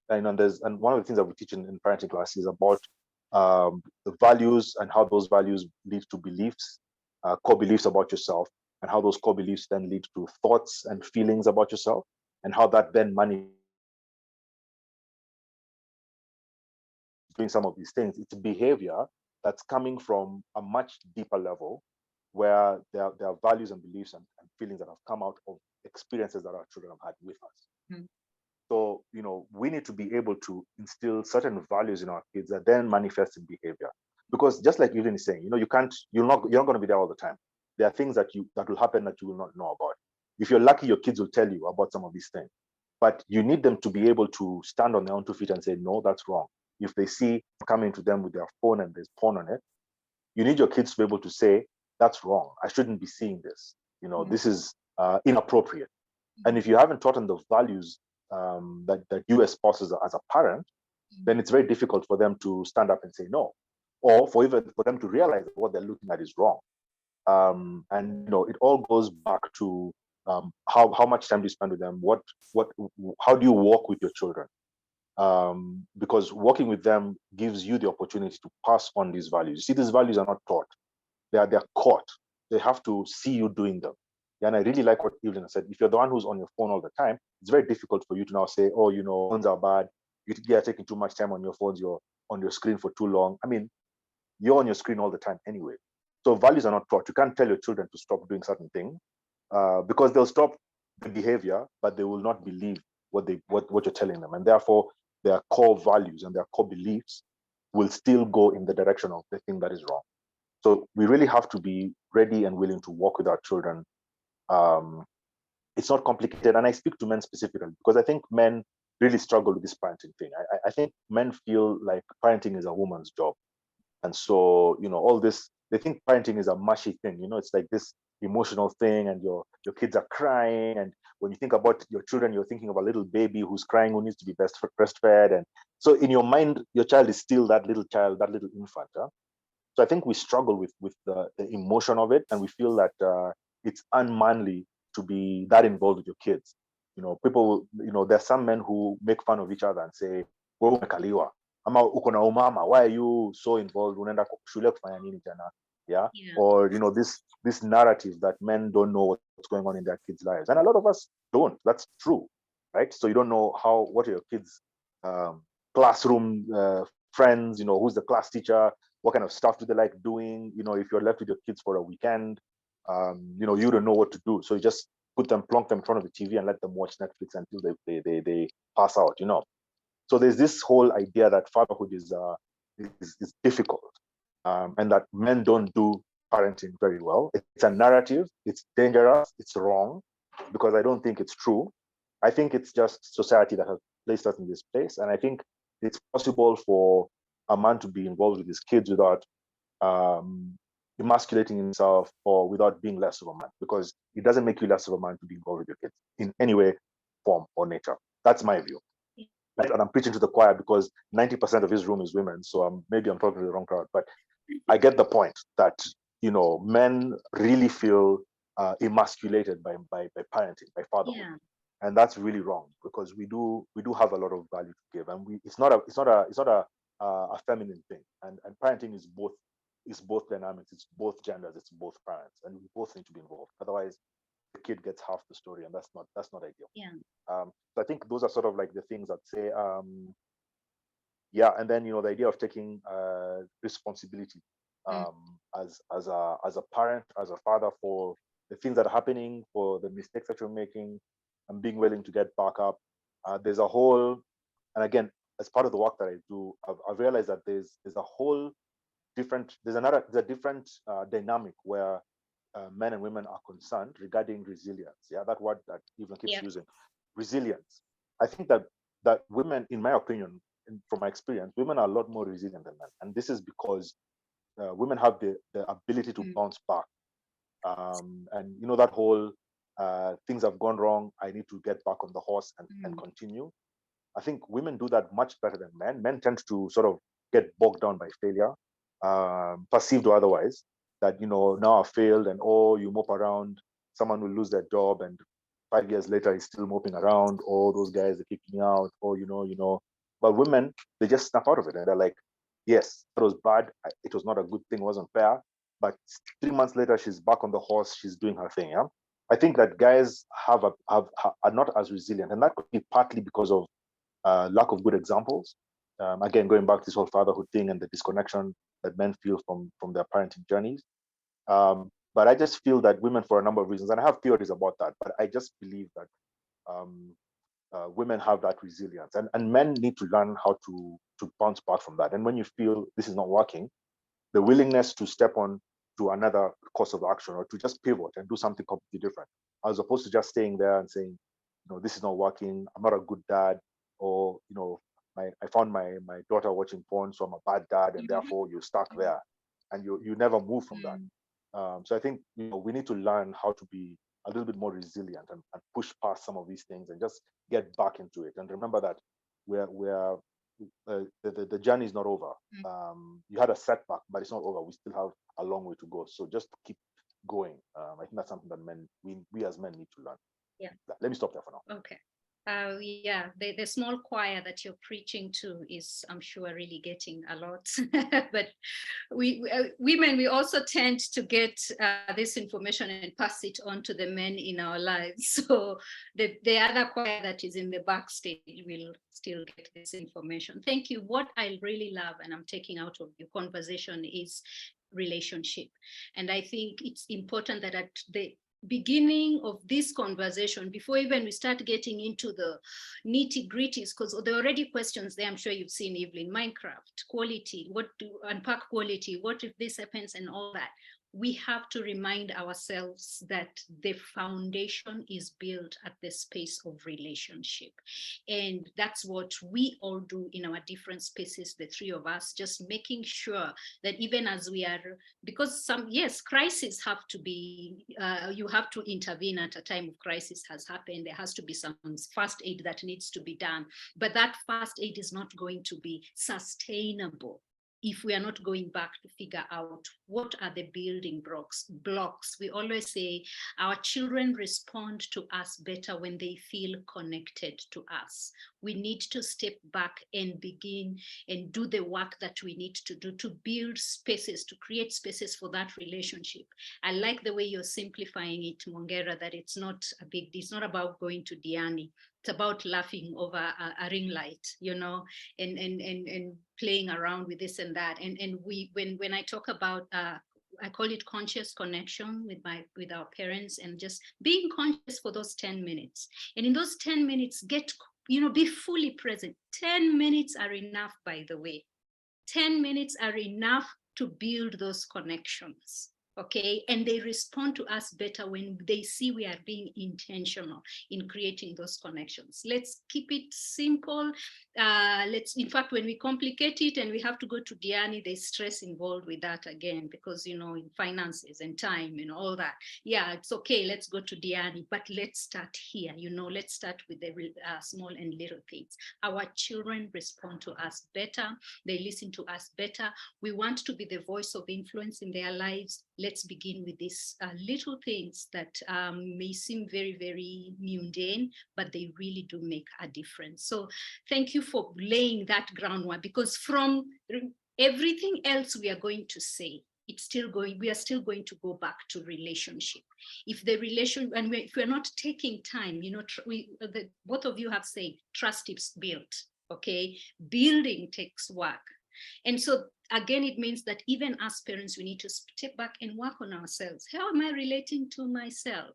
one of the things that we teach in parenting class is about the values and how those values lead to beliefs, core beliefs about yourself, and how those core beliefs then lead to thoughts and feelings about yourself, and how that then doing some of these things. It's behavior that's coming from a much deeper level, where there are values and beliefs and feelings that have come out of experiences that our children have had with us. So, we need to be able to instill certain values in our kids that then manifest in behavior. Because just like Evelyn is saying, you're not going to be there all the time. There are things that will happen that you will not know about. If you're lucky, your kids will tell you about some of these things. But you need them to be able to stand on their own 2 feet and say, no, that's wrong. If they see coming to them with their phone and there's porn on it, you need your kids to be able to say, that's wrong. I shouldn't be seeing this. This is inappropriate. And if you haven't taught them the values that you espouse as a parent, then it's very difficult for them to stand up and say no, or for them to realize that what they're looking at is wrong. And it all goes back to how much time do you spend with them? How do you walk with your children? Because walking with them gives you the opportunity to pass on these values. You see, these values are not taught; they're caught. They have to see you doing them. And I really like what Evelyn said. If you're the one who's on your phone all the time, it's very difficult for you to now say, "Oh, phones are bad. You're taking too much time on your phones. You're on your screen for too long." I mean, you're on your screen all the time anyway. So values are not taught. You can't tell your children to stop doing certain things because they'll stop the behavior, but they will not believe what you're telling them, and therefore their core values and their core beliefs will still go in the direction of the thing that is wrong. So we really have to be ready and willing to work with our children. It's not complicated, and I speak to men specifically because I think men really struggle with this parenting thing. I think men feel like parenting is a woman's job, and so all this, they think parenting is a mushy thing. It's like this emotional thing, and your kids are crying, and when you think about your children, you're thinking of a little baby who's crying, who needs to be breastfed, and so in your mind, your child is still that little child, that little infant. Huh? So I think we struggle with the emotion of it, and we feel that it's unmanly to be that involved with your kids. People, there's some men who make fun of each other and say, "Wewe umekaliwa. Ama uko na umama. Why are you so involved? Unaenda shule kufanya nini tena?" Yeah. Or this narrative that men don't know what's going on in their kids' lives, and a lot of us don't. That's true, right? So you don't know what are your kids' classroom friends. Who's the class teacher? What kind of stuff do they like doing? If you're left with your kids for a weekend, you don't know what to do. So you just plonk them in front of the TV and let them watch Netflix until they pass out. So there's this whole idea that fatherhood is difficult, and that men don't do parenting very well. It's a narrative. It's dangerous. It's wrong, because I don't think it's true. I think it's just society that has placed us in this place, and I think it's possible for a man to be involved with his kids without emasculating himself or without being less of a man, because it doesn't make you less of a man to be involved with your kids in any way, form, or nature. That's my view. Right? And I'm preaching to the choir because 90% of his room is women, so maybe I'm talking to the wrong crowd, but I get the point that men really feel emasculated by parenting, by fatherhood. Yeah. And that's really wrong, because we do have a lot of value to give, and it's not a feminine thing, and parenting is both dynamics, it's both genders, it's both parents, and we both need to be involved. Otherwise, the kid gets half the story, and that's not ideal. Yeah. So I think those are sort of like the things that say, yeah, and then the idea of taking responsibility as a parent, as a father, for the things that are happening, for the mistakes that you're making, and being willing to get back up. There's a whole, and again, as part of the work that I do, I've realized that there's a whole different, there's a different dynamic where men and women are concerned regarding resilience. Yeah, that word that Evelyn keeps using, resilience. I think that women, in my opinion, from my experience, women are a lot more resilient than men, and this is because women have the ability to bounce back. And that whole things have gone wrong, I need to get back on the horse and continue. I think women do that much better than men. Men tend to sort of get bogged down by failure, perceived or otherwise, that now I failed, and you mope around, someone will lose their job, and 5 years later he's still moping around, those guys, they kicked me out, but women, they just snap out of it, and they're like, yes, it was bad, it was not a good thing, it wasn't fair, but 3 months later she's back on the horse, she's doing her thing. Yeah, I think that guys are not as resilient, and that could be partly because of lack of good examples. Again, going back to this whole fatherhood thing and the disconnection that men feel from their parenting journeys. But I just feel that women, for a number of reasons, and I have theories about that, but I just believe that women have that resilience, and men need to learn how to bounce back from that. And when you feel this is not working, the willingness to step on to another course of action, or to just pivot and do something completely different, as opposed to just staying there and saying, this is not working, I'm not a good dad, or I found my daughter watching porn, so I'm a bad dad, and therefore you're stuck there, and you never move from that. So I think we need to learn how to be a little bit more resilient and push past some of these things and just get back into it. And remember that the journey is not over. You had a setback, but it's not over. We still have a long way to go. So just keep going. I think that's something that we as men need to learn. Yeah. Let me stop there for now. Okay. Yeah, the small choir that you're preaching to is, I'm sure, really getting a lot. But women, we also tend to get this information and pass it on to the men in our lives. So the other choir that is in the backstage will still get this information. Thank you. What I really love, and I'm taking out of your conversation, is relationship. And I think it's important that at the beginning of this conversation, before even we start getting into the nitty-gritties, because there are already questions there, I'm sure you've seen, Evelyn, Minecraft, quality, what to unpack quality, what if this happens, and all that. We have to remind ourselves that the foundation is built at the space of relationship. And that's what we all do in our different spaces, the three of us, just making sure that even as we are, because crises have to be, you have to intervene at a time of crisis has happened. There has to be some first aid that needs to be done. But that first aid is not going to be sustainable if we are not going back to figure out what are the building blocks. We always say our children respond to us better when they feel connected to us. We need to step back and begin and do the work that we need to do to build spaces, to create spaces for that relationship. I like the way you're simplifying it, Mwongera, that it's not about going to Diani. It's about laughing over a ring light, and playing around with this and that. And when I talk about, I call it conscious connection with our parents, and just being conscious for those 10 minutes. And in those 10 minutes, be fully present. 10 minutes are enough, by the way. 10 minutes are enough to build those connections. Okay, and they respond to us better when they see we are being intentional in creating those connections. Let's keep it simple. In fact, when we complicate it and we have to go to Diani, there's stress involved with that again, because, in finances and time and all that. Yeah, it's okay, let's go to Diani, but let's start here. Let's start with the small and little things. Our children respond to us better. They listen to us better. We want to be the voice of influence in their lives. Let's begin with these little things that may seem very, very mundane, but they really do make a difference. So thank you for laying that groundwork, because from everything else we are going to say, we are still going to go back to relationship. If we're not taking time, both of you have said trust is built, okay? Building takes work. And so again, it means that even as parents, we need to step back and work on ourselves. How am I relating to myself?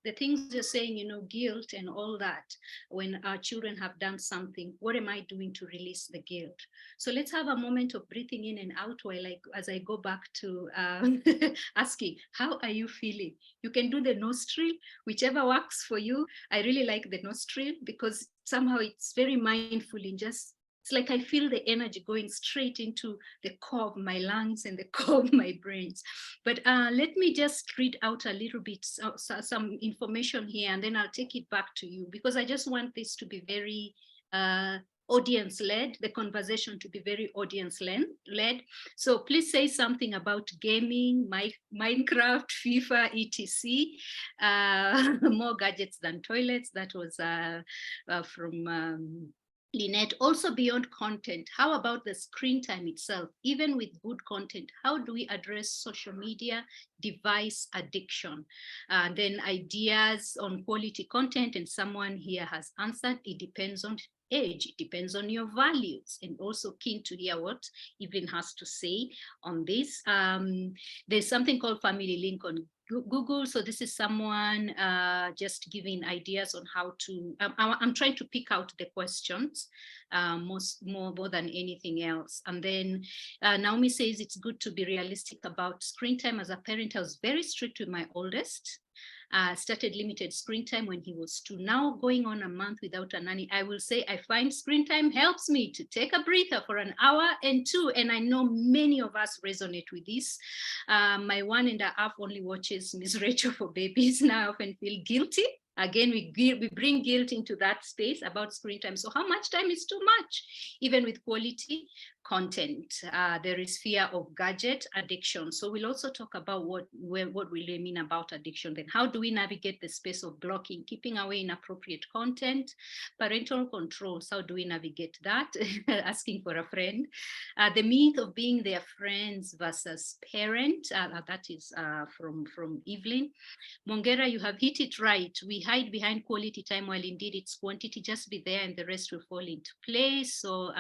The things you're saying, guilt and all that, when our children have done something, what am I doing to release the guilt? So let's have a moment of breathing in and out as I go back to asking, how are you feeling? You can do the nostril, whichever works for you. I really like the nostril because somehow it's very mindful in just, it's like I feel the energy going straight into the core of my lungs and the core of my brains. But let me just read out a little bit, some information here, and then I'll take it back to you, because I just want this to be very audience-led, the conversation to be very audience-led. So please say something about gaming, Minecraft, FIFA, etc. More gadgets than toilets. That was from Lynette. Also beyond content, how about the screen time itself? Even with good content, how do we address social media device addiction? Then ideas on quality content, and someone here has answered, it depends on age, it depends on your values, and also keen to hear what Evelyn has to say on this. There's something called Family Link on Google. So this is someone just giving ideas on how to, I'm trying to pick out the questions more than anything else. And then Naomi says it's good to be realistic about screen time. As a parent, I was very strict with my oldest. Started limited screen time when he was 2. Now going on a month without a nanny, I will say I find screen time helps me to take a breather for an hour and 2. And I know many of us resonate with this. My 1.5 only watches Miss Rachel for babies. Now I often feel guilty. Again, we bring guilt into that space about screen time. So how much time is too much? Even with quality content, there is fear of gadget addiction. So we'll also talk about what we really mean about addiction. Then how do we navigate the space of blocking, keeping away inappropriate content, parental controls? How do we navigate that? Asking for a friend. The myth of being their friends versus parent. That is from Evelyn. Mwongera, you have hit it right. We hide behind quality time while indeed it's quantity. Just be there and the rest will fall into place. So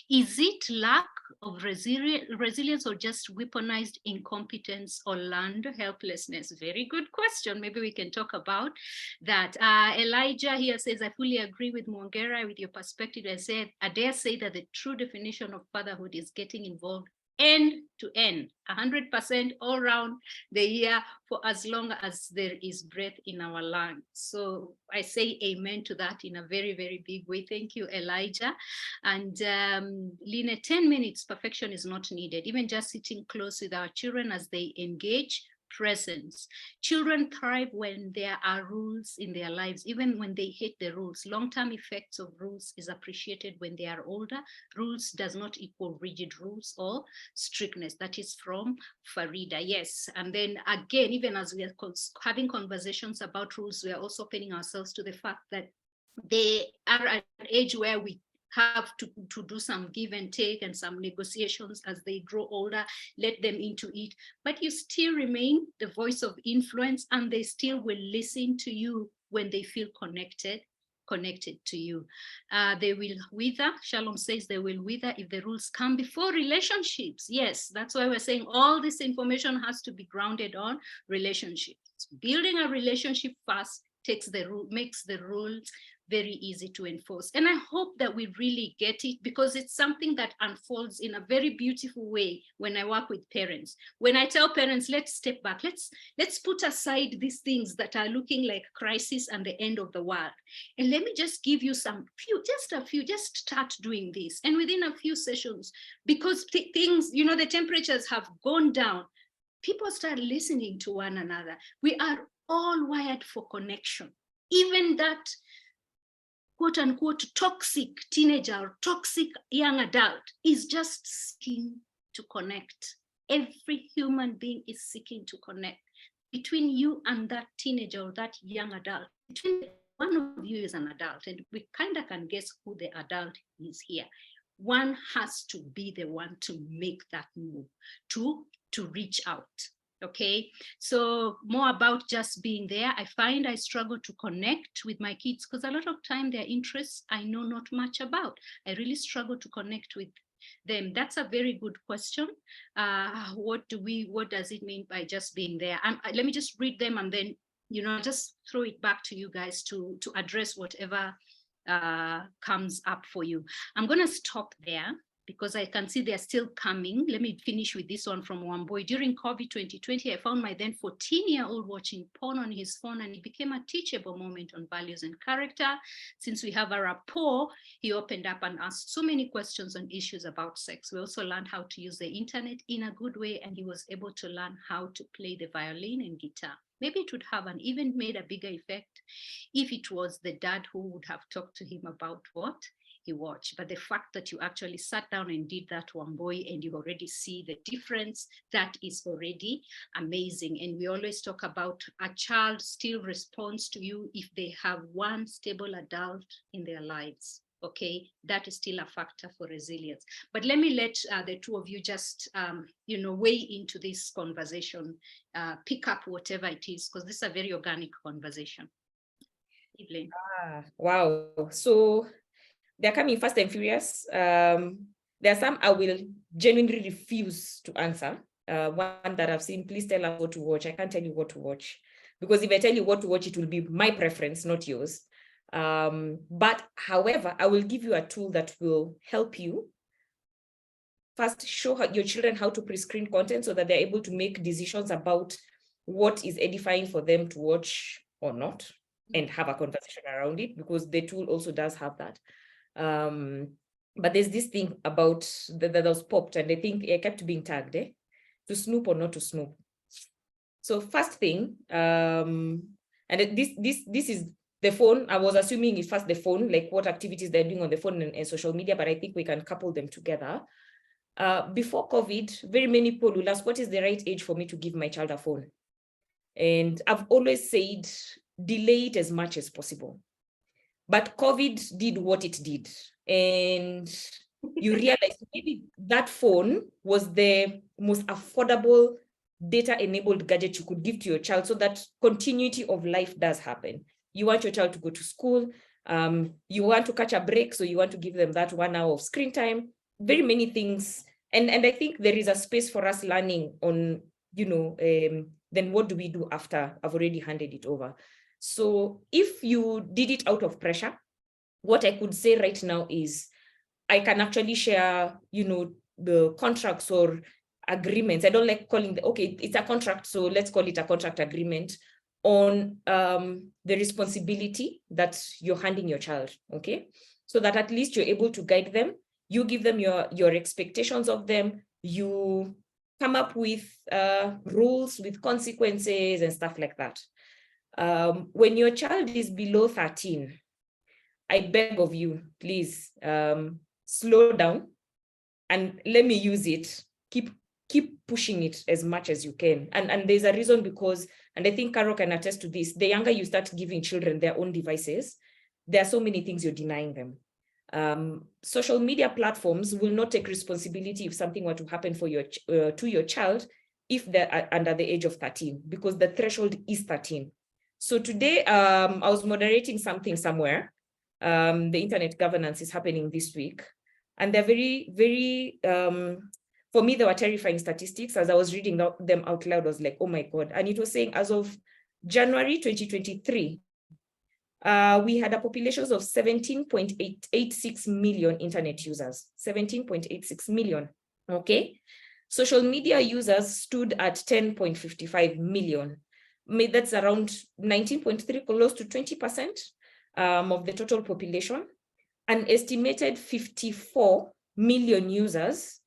is it lack of resilience or just weaponized incompetence or learned helplessness? Very good question. Maybe we can talk about that. Elijah here says, I fully agree with Mwongera with your perspective. I dare say that the true definition of fatherhood is getting involved end to end, 100% all round the year for as long as there is breath in our lungs. So I say amen to that in a very, very big way. Thank you, Elijah. And Lina, 10 minutes, perfection is not needed. Even just sitting close with our children as they engage, presence. Children thrive when there are rules in their lives, even when they hate the rules. Long-term effects of rules is appreciated when they are older. Rules does not equal rigid rules or strictness. That is from Farida. Yes. And then again, even as we are having conversations about rules, we are also opening ourselves to the fact that they are at an age where we have to do some give and take and some negotiations as they grow older. Let them into it, but you still remain the voice of influence, and they still will listen to you when they feel connected to you. They will wither. Shalom says they will wither if the rules come before relationships. Yes, that's why we're saying all this information has to be grounded on relationships. Building a relationship first makes the rules very easy to enforce. And I hope that we really get it, because it's something that unfolds in a very beautiful way when I work with parents. When I tell parents, let's step back, let's put aside these things that are looking like crisis and the end of the world. And let me just give you just start doing this. And within a few sessions, because things, the temperatures have gone down, people start listening to one another. We are all wired for connection. Even that quote unquote toxic teenager or toxic young adult is just seeking to connect. Every human being is seeking to connect. Between you and that teenager or that young adult, between one of you is an adult, and we kind of can guess who the adult is here. One has to be the one to make that move, to reach out. Okay, so more about just being there. I find I struggle to connect with my kids because a lot of time their interests I know not much about. I really struggle to connect with them. That's a very good question. What does it mean by just being there? Let me just read them and then just throw it back to you guys to address whatever comes up for you. I'm going to stop there, because I can see they're still coming. Let me finish with this one from one boy. During COVID 2020, I found my then 14-year-old watching porn on his phone, and it became a teachable moment on values and character. Since we have a rapport, he opened up and asked so many questions on issues about sex. We also learned how to use the internet in a good way, and he was able to learn how to play the violin and guitar. Maybe it would have even made a bigger effect if it was the dad who would have talked to him about what he watched. But the fact that you actually sat down and did that, one boy, and you already see the difference, that is already amazing. And we always talk about a child still responds to you if they have one stable adult in their lives. Okay, that is still a factor for resilience. But let me let the two of you just weigh into this conversation, pick up whatever it is, because this is a very organic conversation. Evelyn. Wow. So they're coming fast and furious. There are some I will genuinely refuse to answer. one that I've seen, please tell us what to watch. I can't tell you what to watch, because if I tell you what to watch, it will be my preference, not yours. But however, I will give you a tool that will help you first show your children how to pre-screen content so that they're able to make decisions about what is edifying for them to watch or not, and have a conversation around it, because the tool also does have that. But there's this thing about that was popped, and I think I kept being tagged, to snoop or not to snoop. So first thing, and this is the phone. I was assuming it's first the phone, like what activities they're doing on the phone and social media, but I think we can couple them together. Before COVID, very many people will ask, what is the right age for me to give my child a phone? And I've always said, delay it as much as possible. But COVID did what it did. And you realize maybe that phone was the most affordable data-enabled gadget you could give to your child, so that continuity of life does happen. You want your child to go to school, you want to catch a break, so you want to give them that 1 hour of screen time, very many things. And I think there is a space for us learning on, then what do we do after I've already handed it over? So if you did it out of pressure, what I could say right now is I can actually share, the contracts or agreements. I don't like calling it's a contract, so let's call it a contract agreement on the responsibility that you're handing your child, okay? So that at least you're able to guide them. You give them your expectations of them. You come up with rules with consequences and stuff like that. When your child is below 13, I beg of you, please slow down and let me use it. Keep pushing it as much as you can. And there's a reason, because, and I think Carol can attest to this, the younger you start giving children their own devices, there are so many things you're denying them. Social media platforms will not take responsibility if something were to happen to your child if they're under the age of 13, because the threshold is 13. So today, I was moderating something somewhere. The internet governance is happening this week. And they're very, very, for me, they were terrifying statistics. As I was reading them out loud, I was like, oh my God. And it was saying as of January 2023, we had a population of 17.86 million internet users, 17.86 million, okay? Social media users stood at 10.55 million. That's around 19.3, close to 20% of the total population. An estimated 54 million users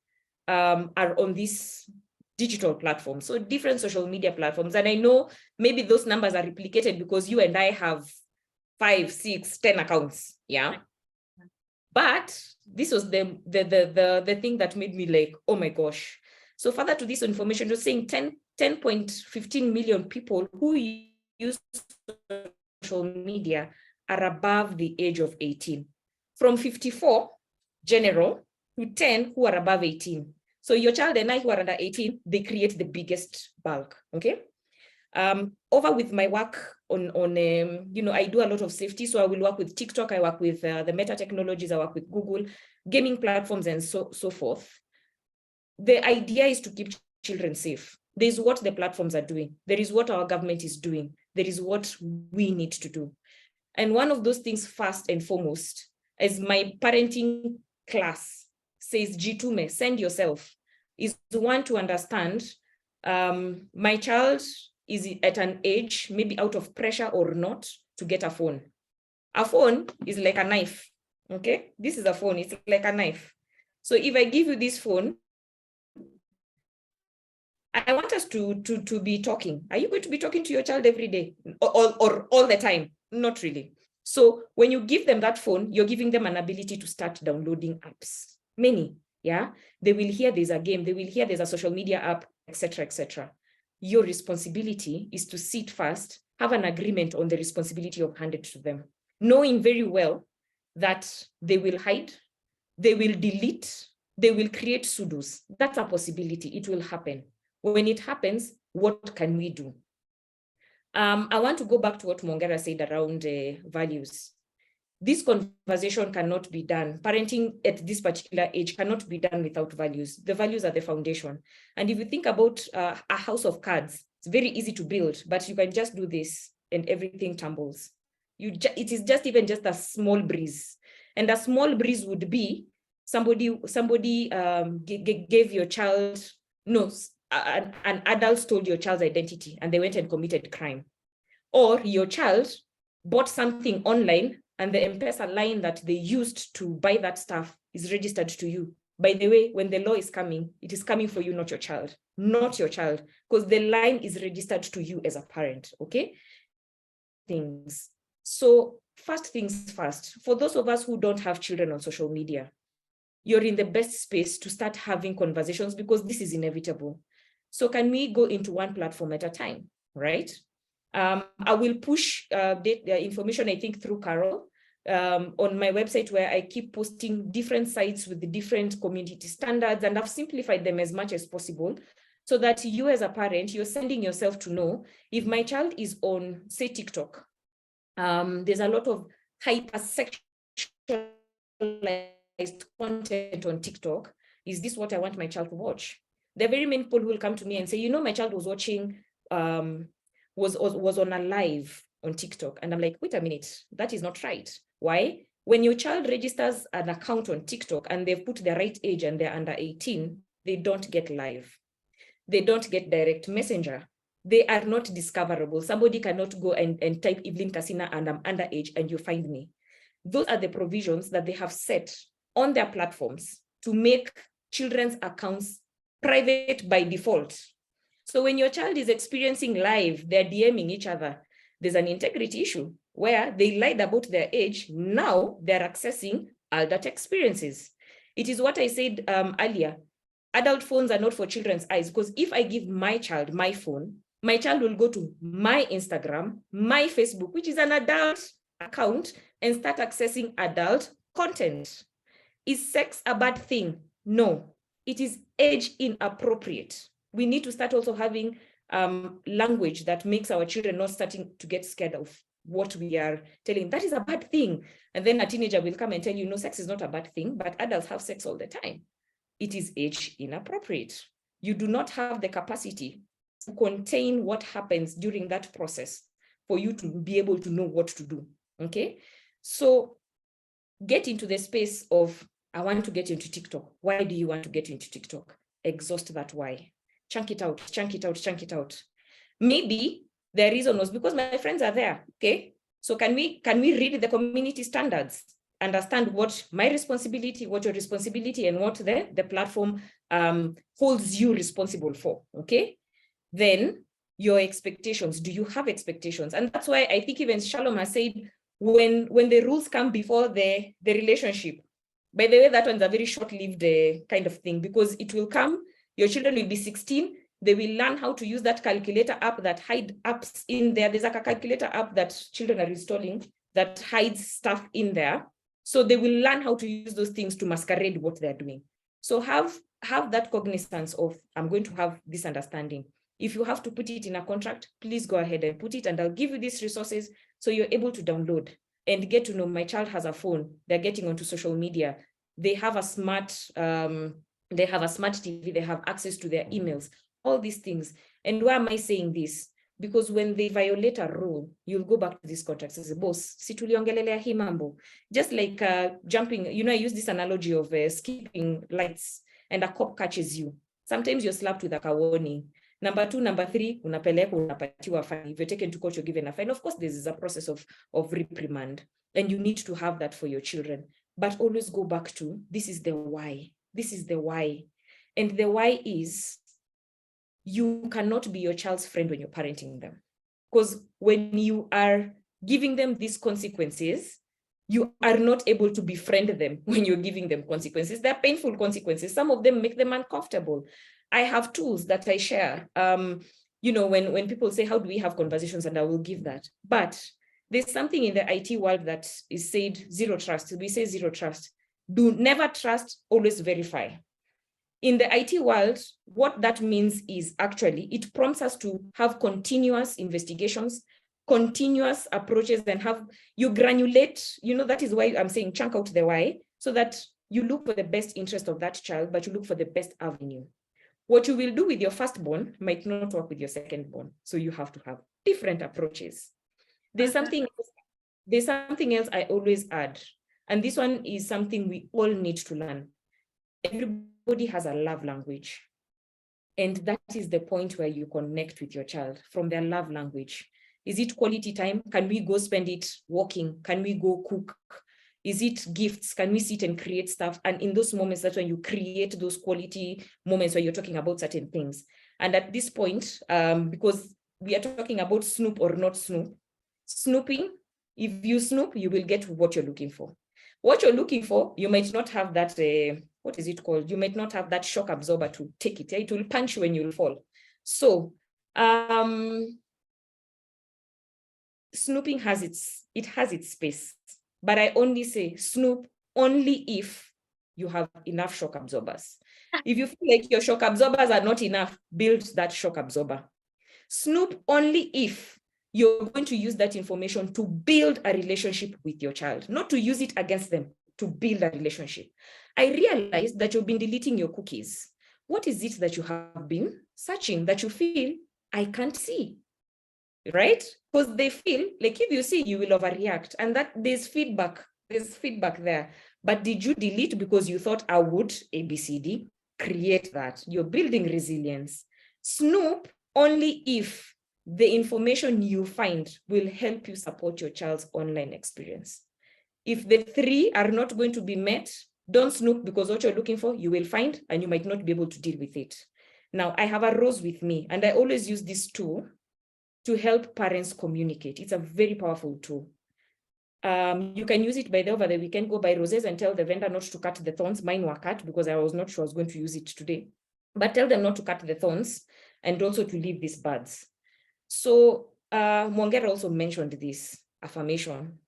are on this digital platform, so different social media platforms. And I know maybe those numbers are replicated because you and I have 5, 6, 10 accounts, yeah. But this was the thing that made me like, oh my gosh. So further to this information, you're saying 10.15 million people who use social media are above the age of 18. From 54 general to 10 who are above 18. So your child and I who are under 18, they create the biggest bulk, okay? Over with my work on I do a lot of safety. So I will work with TikTok, I work with the meta technologies, I work with Google, gaming platforms, and so forth. The idea is to keep children safe. There's what the platforms are doing. There is what our government is doing. There is what we need to do. And one of those things, first and foremost, as my parenting class says, Jitume, send yourself, is the one to understand my child is at an age, maybe out of pressure or not, to get a phone. A phone is like a knife, okay? This is a phone, it's like a knife. So if I give you this phone, I want us to be talking. Are you going to be talking to your child every day or all the time? Not really. So when you give them that phone, you're giving them an ability to start downloading apps. Many, yeah? They will hear there's a game, they will hear there's a social media app, etc., etc. Your responsibility is to sit first, have an agreement on the responsibility of handed to them, knowing very well that they will hide, they will delete, they will create sudos. That's a possibility. It will happen. When it happens, what can we do? I want to go back to what Mwongera said around values. this conversation cannot be done. Parenting at this particular age cannot be done without values. The values are the foundation. And if you think about a house of cards, it's very easy to build, but you can just do this and everything tumbles. It is just even just a small breeze. And a small breeze would be somebody gave your child, an adult stole your child's identity and they went and committed crime. Or your child bought something online and the M-Pesa line that they used to buy that stuff is registered to you. By the way, when the law is coming, it is coming for you, not your child, because the line is registered to you as a parent, okay? Things. So first things first, for those of us who don't have children on social media, you're in the best space to start having conversations because this is inevitable. So can we go into one platform at a time, right? I will push the information, I think, through Carol on my website, where I keep posting different sites with the different community standards, and I've simplified them as much as possible so that you as a parent, you're sending yourself to know if my child is on, say, TikTok. There's a lot of hypersexualized content on TikTok. Is this what I want my child to watch? There are very many people who will come to me and say, my child was watching, was on a live on TikTok. And I'm like, wait a minute, that is not right. Why? When your child registers an account on TikTok and they've put their right age and they're under 18, they don't get live. They don't get direct messenger. They are not discoverable. Somebody cannot go and type Evelyn Kasina and I'm underage and you find me. Those are the provisions that they have set on their platforms to make children's accounts private by default. So when your child is experiencing live, they're DMing each other, there's an integrity issue where they lied about their age. Now they're accessing adult experiences. It is what I said earlier. Adult phones are not for children's eyes, because if I give my child my phone, my child will go to my Instagram, my Facebook, which is an adult account, and start accessing adult content. Is sex a bad thing? No, it is age inappropriate. We need to start also having language that makes our children not starting to get scared of what we are telling. That is a bad thing. And then a teenager will come and tell you, no, sex is not a bad thing, but adults have sex all the time. It is age inappropriate. You do not have the capacity to contain what happens during that process for you to be able to know what to do, okay? So get into the space of, I want to get into TikTok. Why do you want to get into TikTok? Exhaust that why. Chunk it out, chunk it out, chunk it out. Maybe the reason was because my friends are there, okay? So can we read the community standards, understand what my responsibility, what your responsibility, and what the platform holds you responsible for, okay? Then your expectations, do you have expectations? And that's why I think even Shalom has said, when the rules come before the relationship, by the way, that one's a very short-lived kind of thing, because it will come, your children will be 16, they will learn how to use that calculator app that hide apps in there. There's like a calculator app that children are installing that hides stuff in there. So they will learn how to use those things to masquerade what they're doing. So have that cognizance of, I'm going to have this understanding. If you have to put it in a contract, please go ahead and put it, and I'll give you these resources so you're able to download and get to know, my child has a phone, they're getting onto social media, they have a smart TV, they have access to their emails, all these things. And why am I saying this? Because when they violate a rule, you'll go back to this contract as a boss. Si tuliongelelea hii mambo. Just like jumping, I use this analogy of skipping lights and a cop catches you. Sometimes you're slapped with a warning. Number 2, number 3, unapatiwa fine. If you're taken to court, you're given a fine. Of course, this is a process of reprimand, and you need to have that for your children. But always go back to, this is the why. This is the why. And the why is, you cannot be your child's friend when you're parenting them. Because when you are giving them these consequences, you are not able to befriend them when you're giving them consequences. They're painful consequences. Some of them make them uncomfortable. I have tools that I share. When people say, how do we have conversations? And I will give that. But there's something in the IT world that is said, zero trust. We say zero trust. Do never trust, always verify. In the IT world, what that means is actually, it prompts us to have continuous investigations, continuous approaches and you granulate, that is why I'm saying chunk out the why, so that you look for the best interest of that child, but you look for the best avenue. What you will do with your firstborn might not work with your secondborn. So you have to have different approaches. There's something else I always add. And this one is something we all need to learn. Everybody has a love language. And that is the point where you connect with your child from their love language. Is it quality time? Can we go spend it walking? Can we go cook? Is it gifts? Can we sit and create stuff? And in those moments, that's when you create those quality moments where you're talking about certain things. And at this point, because we are talking about snoop or not snoop, snooping, if you snoop, you will get what you're looking for. What you're looking for, you might not have that, what is it called? You might not have that shock absorber to take it. It will punch you when you'll fall. So snooping has its space, but I only say snoop only if you have enough shock absorbers. If you feel like your shock absorbers are not enough, build that shock absorber. Snoop only if you're going to use that information to build a relationship with your child, not to use it against them, to build a relationship. I realized that you've been deleting your cookies. What is it that you have been searching that you feel I can't see? Right? Because they feel like if you see, you will overreact. And that there's feedback there. But did you delete because you thought I would ABCD? Create that. You're building resilience. Snoop only if the information you find will help you support your child's online experience. If the three are not going to be met, don't snoop, because what you're looking for, you will find, and you might not be able to deal with it. Now, I have a rose with me, and I always use this tool to help parents communicate. It's a very powerful tool. You can use it over the weekend, go buy roses and tell the vendor not to cut the thorns. Mine were cut because I was not sure I was going to use it today. But tell them not to cut the thorns and also to leave these buds. So Mwongera also mentioned this affirmation.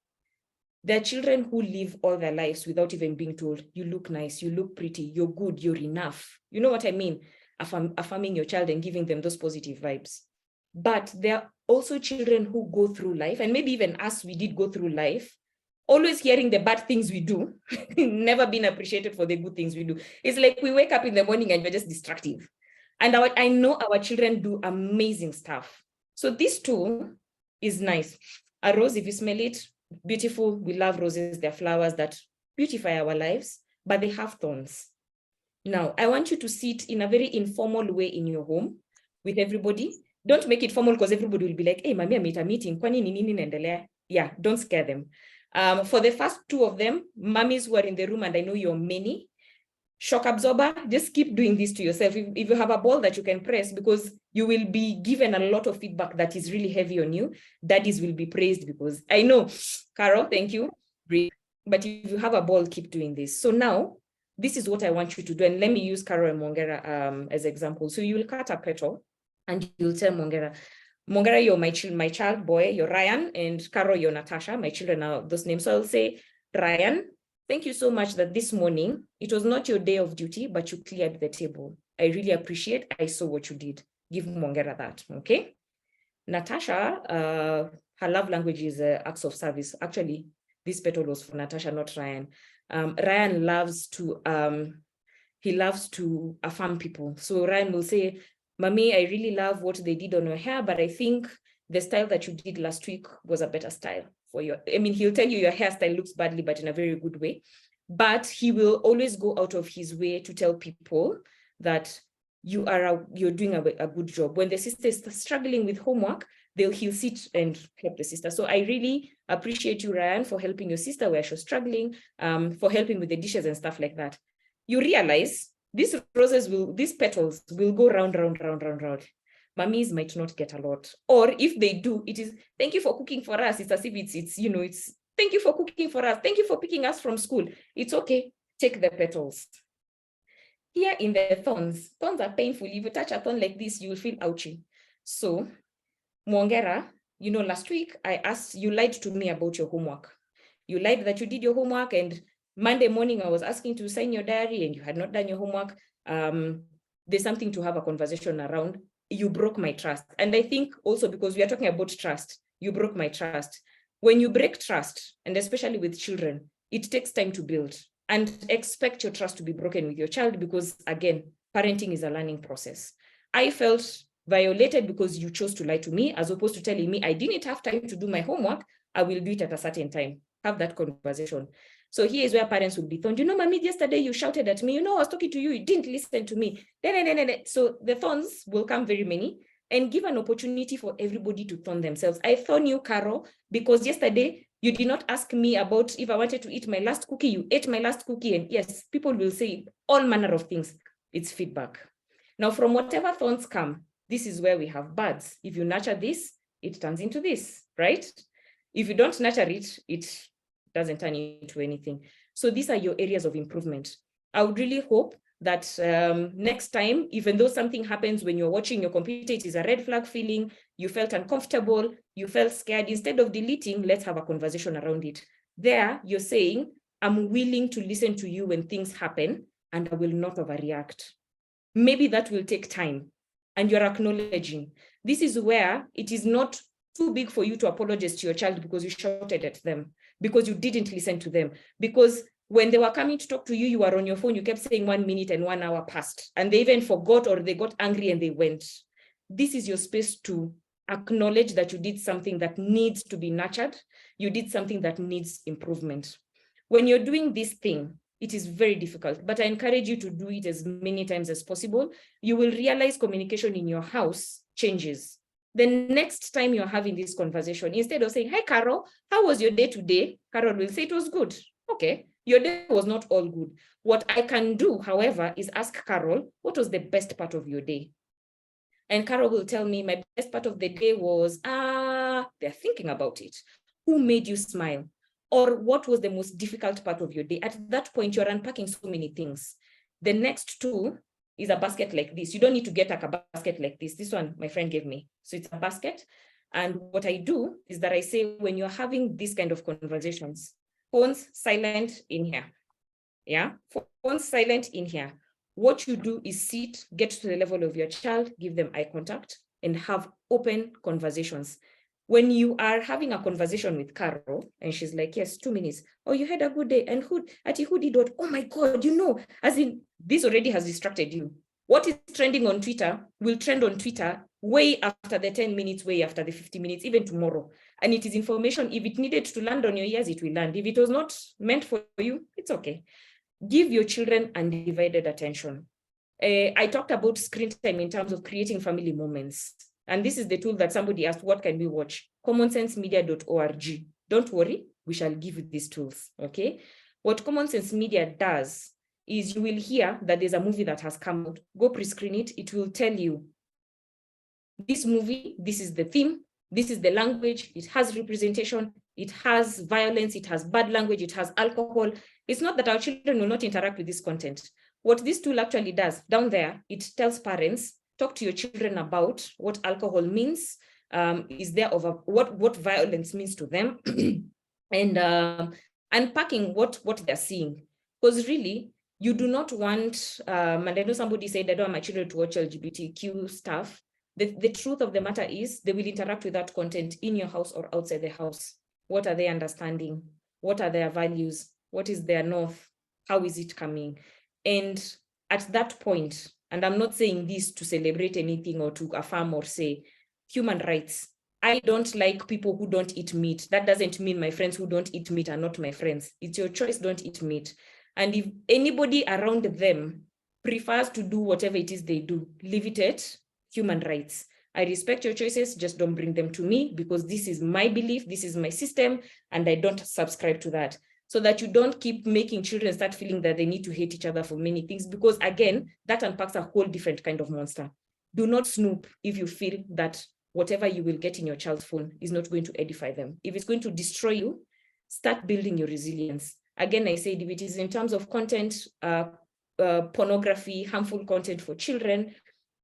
There are children who live all their lives without even being told, you look nice, you look pretty, you're good, you're enough. You know what I mean? Affirming your child and giving them those positive vibes. But there are also children who go through life, and maybe even us, we did go through life, always hearing the bad things we do, never been appreciated for the good things we do. It's like we wake up in the morning and we're just destructive. And I know our children do amazing stuff. So this tool is nice. A rose, if you smell it, beautiful. We love roses. They're flowers that beautify our lives, but they have thorns. Now, I want you to sit in a very informal way in your home with everybody. Don't make it formal because everybody will be like, hey, mami, I'm at a meeting. Yeah, don't scare them. For the first two of them, mummies who are in the room, and I know you're many, shock absorber, just keep doing this to yourself. If you have a ball that you can press, because you will be given a lot of feedback that is really heavy on you, daddies will be praised because I know, Carol, thank you. But if you have a ball, keep doing this. So now, this is what I want you to do. And let me use Carol and Mwongera as example. So you will cut a petal and you'll tell Mwongera, you're my child boy, you're Ryan, and Carol, you're Natasha. My children are those names. So I'll say, Ryan, thank you so much that this morning, it was not your day of duty, but you cleared the table. I really appreciate, I saw what you did. Give Mwongera that, okay? Natasha, her love language is acts of service. Actually, this petal was for Natasha, not Ryan. Ryan loves to affirm people. So Ryan will say, Mommy, I really love what they did on your hair, but I think the style that you did last week was a better style for you. I mean, he'll tell you your hairstyle looks badly, but in a very good way. But he will always go out of his way to tell people that you're doing a good job. When the sister is struggling with homework, he'll sit and help the sister. So I really appreciate you, Ryan, for helping your sister where she was struggling, for helping with the dishes and stuff like that. You realize these petals will go round. Mummies might not get a lot. Or if they do, it is, thank you for cooking for us. It's as if it's thank you for cooking for us. Thank you for picking us from school. It's okay. Take the petals. Here in the thorns are painful. If you touch a thorn like this, you will feel ouchy. So Mwongera, last week I asked, you lied to me about your homework. You lied that you did your homework, and Monday morning I was asking to sign your diary and you had not done your homework. There's something to have a conversation around. You broke my trust. And I think also because we are talking about trust, You broke my trust. When you break trust, and especially with children, it takes time to build, and expect your trust to be broken with your child because, again, parenting is a learning process. I felt violated because you chose to lie to me, as opposed to telling me I didn't have time to do my homework. I will do it at a certain time. Have that conversation. So here is where parents will be thorned. You know, mommy, yesterday you shouted at me. You know, I was talking to you. You didn't listen to me. So the thorns will come very many, and give an opportunity for everybody to thorn themselves. I thorn you, Carol, because yesterday you did not ask me about if I wanted to eat my last cookie. You ate my last cookie. And yes, people will say all manner of things. It's feedback. Now, from whatever thorns come, this is where we have buds. If you nurture this, it turns into this, right? If you don't nurture it, it doesn't turn into anything. So these are your areas of improvement. I would really hope that next time, even though something happens when you're watching your computer, it is a red flag feeling, you felt uncomfortable, you felt scared, instead of deleting, let's have a conversation around it. There, you're saying, I'm willing to listen to you when things happen, and I will not overreact. Maybe that will take time, and you're acknowledging. This is where it is not too big for you to apologize to your child because you shouted at them, because you didn't listen to them, because when they were coming to talk to you, you were on your phone, you kept saying 1 minute and 1 hour passed, and they even forgot, or they got angry and they went. This is your space to acknowledge that you did something that needs to be nurtured. You did something that needs improvement. When you're doing this thing, it is very difficult, but I encourage you to do it as many times as possible. You will realize communication in your house changes. The next time you're having this conversation, instead of saying, "Hi, Carol, how was your day today?" Carol will say, "It was good." Okay, your day was not all good. What I can do, however, is ask Carol, what was the best part of your day? And Carol will tell me, my best part of the day was, they're thinking about it. Who made you smile? Or what was the most difficult part of your day? At that point, you're unpacking so many things. The next tool is a basket like this. You don't need to get a basket like this. This one my friend gave me. So it's a basket. And what I do is that I say, when you're having this kind of conversations, phones silent in here. Yeah, phones silent in here. What you do is sit, get to the level of your child, give them eye contact, and have open conversations. When you are having a conversation with Carol, and she's like, yes, 2 minutes. Oh, you had a good day. And who did what? Oh my God, you know, as in, this already has distracted you. What is trending on Twitter will trend on Twitter way after the 10 minutes, way after the 50 minutes, even tomorrow. And it is information. If it needed to land on your ears, it will land. If it was not meant for you, it's okay. Give your children undivided attention. I talked about screen time in terms of creating family moments. And this is the tool that somebody asked, what can we watch? commonsensemedia.org. Don't worry, we shall give you these tools, okay? What Common Sense Media does is you will hear that there's a movie that has come out. Go pre-screen it. It will tell you, this movie, this is the theme, this is the language, it has representation, it has violence, it has bad language, it has alcohol. It's not that our children will not interact with this content. What this tool actually does down there, it tells parents, talk to your children about what alcohol means, is there over what violence means to them, and unpacking what they're seeing. Because really, you do not want, and I know somebody said, I don't want my children to watch LGBTQ stuff. The truth of the matter is they will interact with that content in your house or outside the house. What are they understanding? What are their values? What is their north? How is it coming? And at that point, and I'm not saying this to celebrate anything or to affirm or say, human rights. I don't like people who don't eat meat. That doesn't mean my friends who don't eat meat are not my friends. It's your choice, don't eat meat. And if anybody around them prefers to do whatever it is they do, leave it at human rights. I respect your choices, just don't bring them to me because this is my belief, this is my system, and I don't subscribe to that. So that you don't keep making children start feeling that they need to hate each other for many things, because again, that unpacks a whole different kind of monster. Do not snoop if you feel that whatever you will get in your child's phone is not going to edify them. If it's going to destroy you, start building your resilience. Again, I said, if it is in terms of content, pornography, harmful content for children,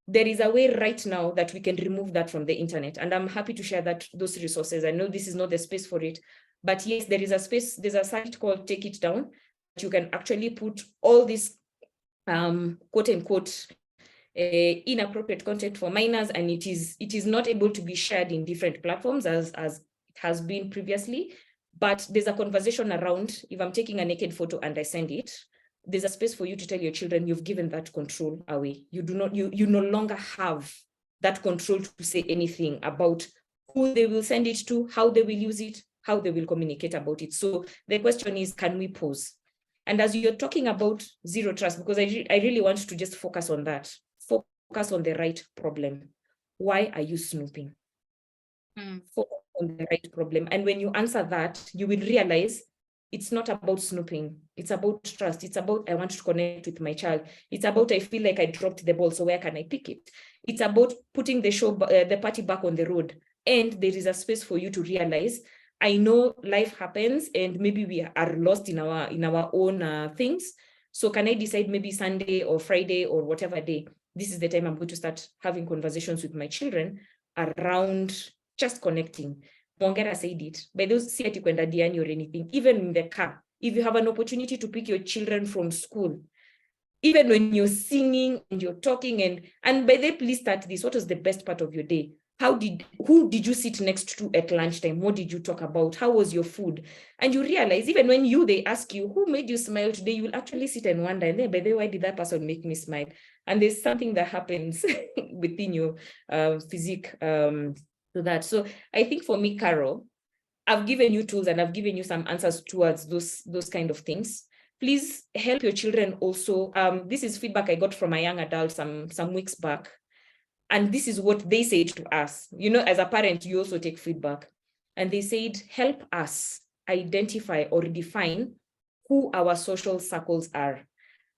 there is a way right now that we can remove that from the internet. And I'm happy to share those resources. I know this is not the space for it, but yes, there is a space, there's a site called Take It Down. You can actually put all these quote unquote inappropriate content for minors, and it is not able to be shared in different platforms as it has been previously. But there's a conversation around, if I'm taking a naked photo and I send it, there's a space for you to tell your children you've given that control away. You no longer have that control to say anything about who they will send it to, how they will use it, how they will communicate about it. So the question is, can we pause? And as you're talking about zero trust, because I really want to just focus on that, focus on the right problem. Why are you snooping? Focus on the right problem. And when you answer that, you will realize it's not about snooping. It's about trust. It's about, I want to connect with my child. It's about, I feel like I dropped the ball, so where can I pick it? It's about putting the party back on the road. And there is a space for you to realize, I know life happens and maybe we are lost in our own things. So can I decide maybe Sunday or Friday or whatever day, this is the time I'm going to start having conversations with my children around just connecting. Mwongera said it, by those see ati kwenda diani or anything, even in the car, if you have an opportunity to pick your children from school, even when you're singing and you're talking and by the way, please start this. What was the best part of your day? Who did you sit next to at lunchtime? What did you talk about? How was your food? And you realize, even when they ask you, who made you smile today? You will actually sit and wonder, and then, by the way, why did that person make me smile? And there's something that happens within your physique to that. So I think for me, Carol, I've given you tools and I've given you some answers towards those kind of things. Please help your children also. This is feedback I got from a young adult some weeks back. And this is what they said to us. You know, as a parent, you also take feedback. And they said, help us identify or define who our social circles are.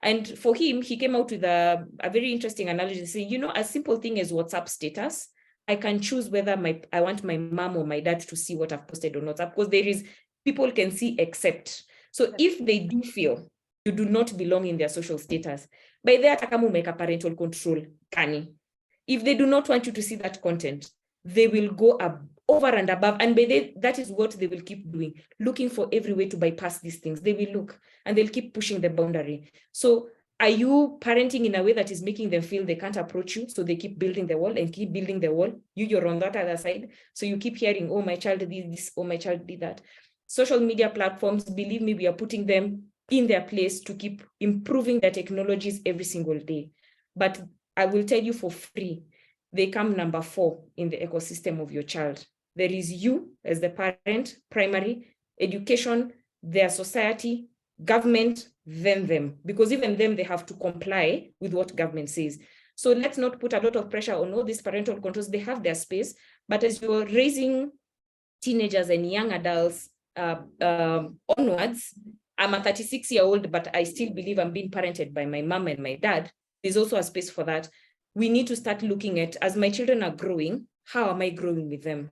And for him, he came out with a very interesting analogy, saying, you know, a simple thing as WhatsApp status, I can choose whether I want my mom or my dad to see what I've posted on WhatsApp, because people can see except. So if they do feel you do not belong in their social status, by that, you make a parental control, Kani. If they do not want you to see that content, they will go over and above. And that is what they will keep doing, looking for every way to bypass these things. They will look and they'll keep pushing the boundary. So are you parenting in a way that is making them feel they can't approach you? So they keep building the wall and keep building the wall. You're on that other side. So you keep hearing, oh, my child did this, oh, my child did that. Social media platforms, believe me, we are putting them in their place to keep improving their technologies every single day. But I will tell you for free, they come number 4 in the ecosystem of your child. There is you as the parent, primary, education, their society, government, then them. Because even them, they have to comply with what government says. So let's not put a lot of pressure on all these parental controls. They have their space. But as you're raising teenagers and young adults onwards, I'm a 36-year-old, but I still believe I'm being parented by my mom and my dad. There's also a space for that. We need to start looking at, as my children are growing, how am I growing with them?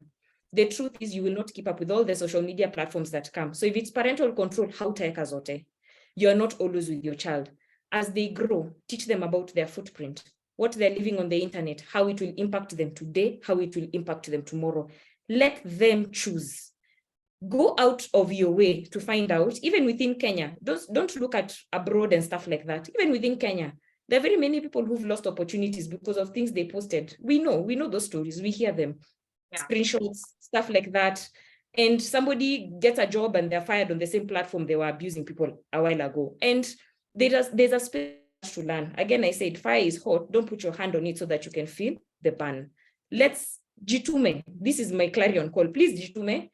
The truth is you will not keep up with all the social media platforms that come. So if it's parental control, how teka zote? You're not always with your child. As they grow, teach them about their footprint, what they're living on the internet, how it will impact them today, how it will impact them tomorrow. Let them choose. Go out of your way to find out, even within Kenya, don't look at abroad and stuff like that. Even within Kenya, there are very many people who've lost opportunities because of things they posted. We know those stories, we hear them, screenshots, stuff like that. And somebody gets a job and they're fired on the same platform they were abusing people a while ago. And there's a space to learn. Again, I said, fire is hot. Don't put your hand on it so that you can feel the burn. Let's, Jitume, this is my clarion call. Please, Jitume,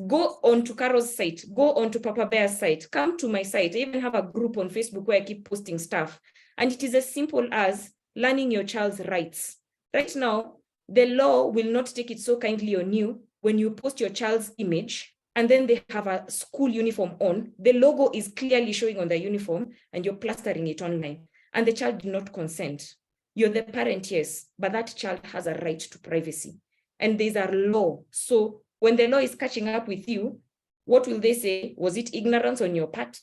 go on to Carol's site, go on to Papa Bear's site, come to my site. I even have a group on Facebook where I keep posting stuff. And it is as simple as learning your child's rights. Right now, the law will not take it so kindly on you when you post your child's image and then they have a school uniform on. The logo is clearly showing on the uniform and you're plastering it online. And the child did not consent. You're the parent, yes, but that child has a right to privacy. And there's a law. So when the law is catching up with you, what will they say? Was it ignorance on your part?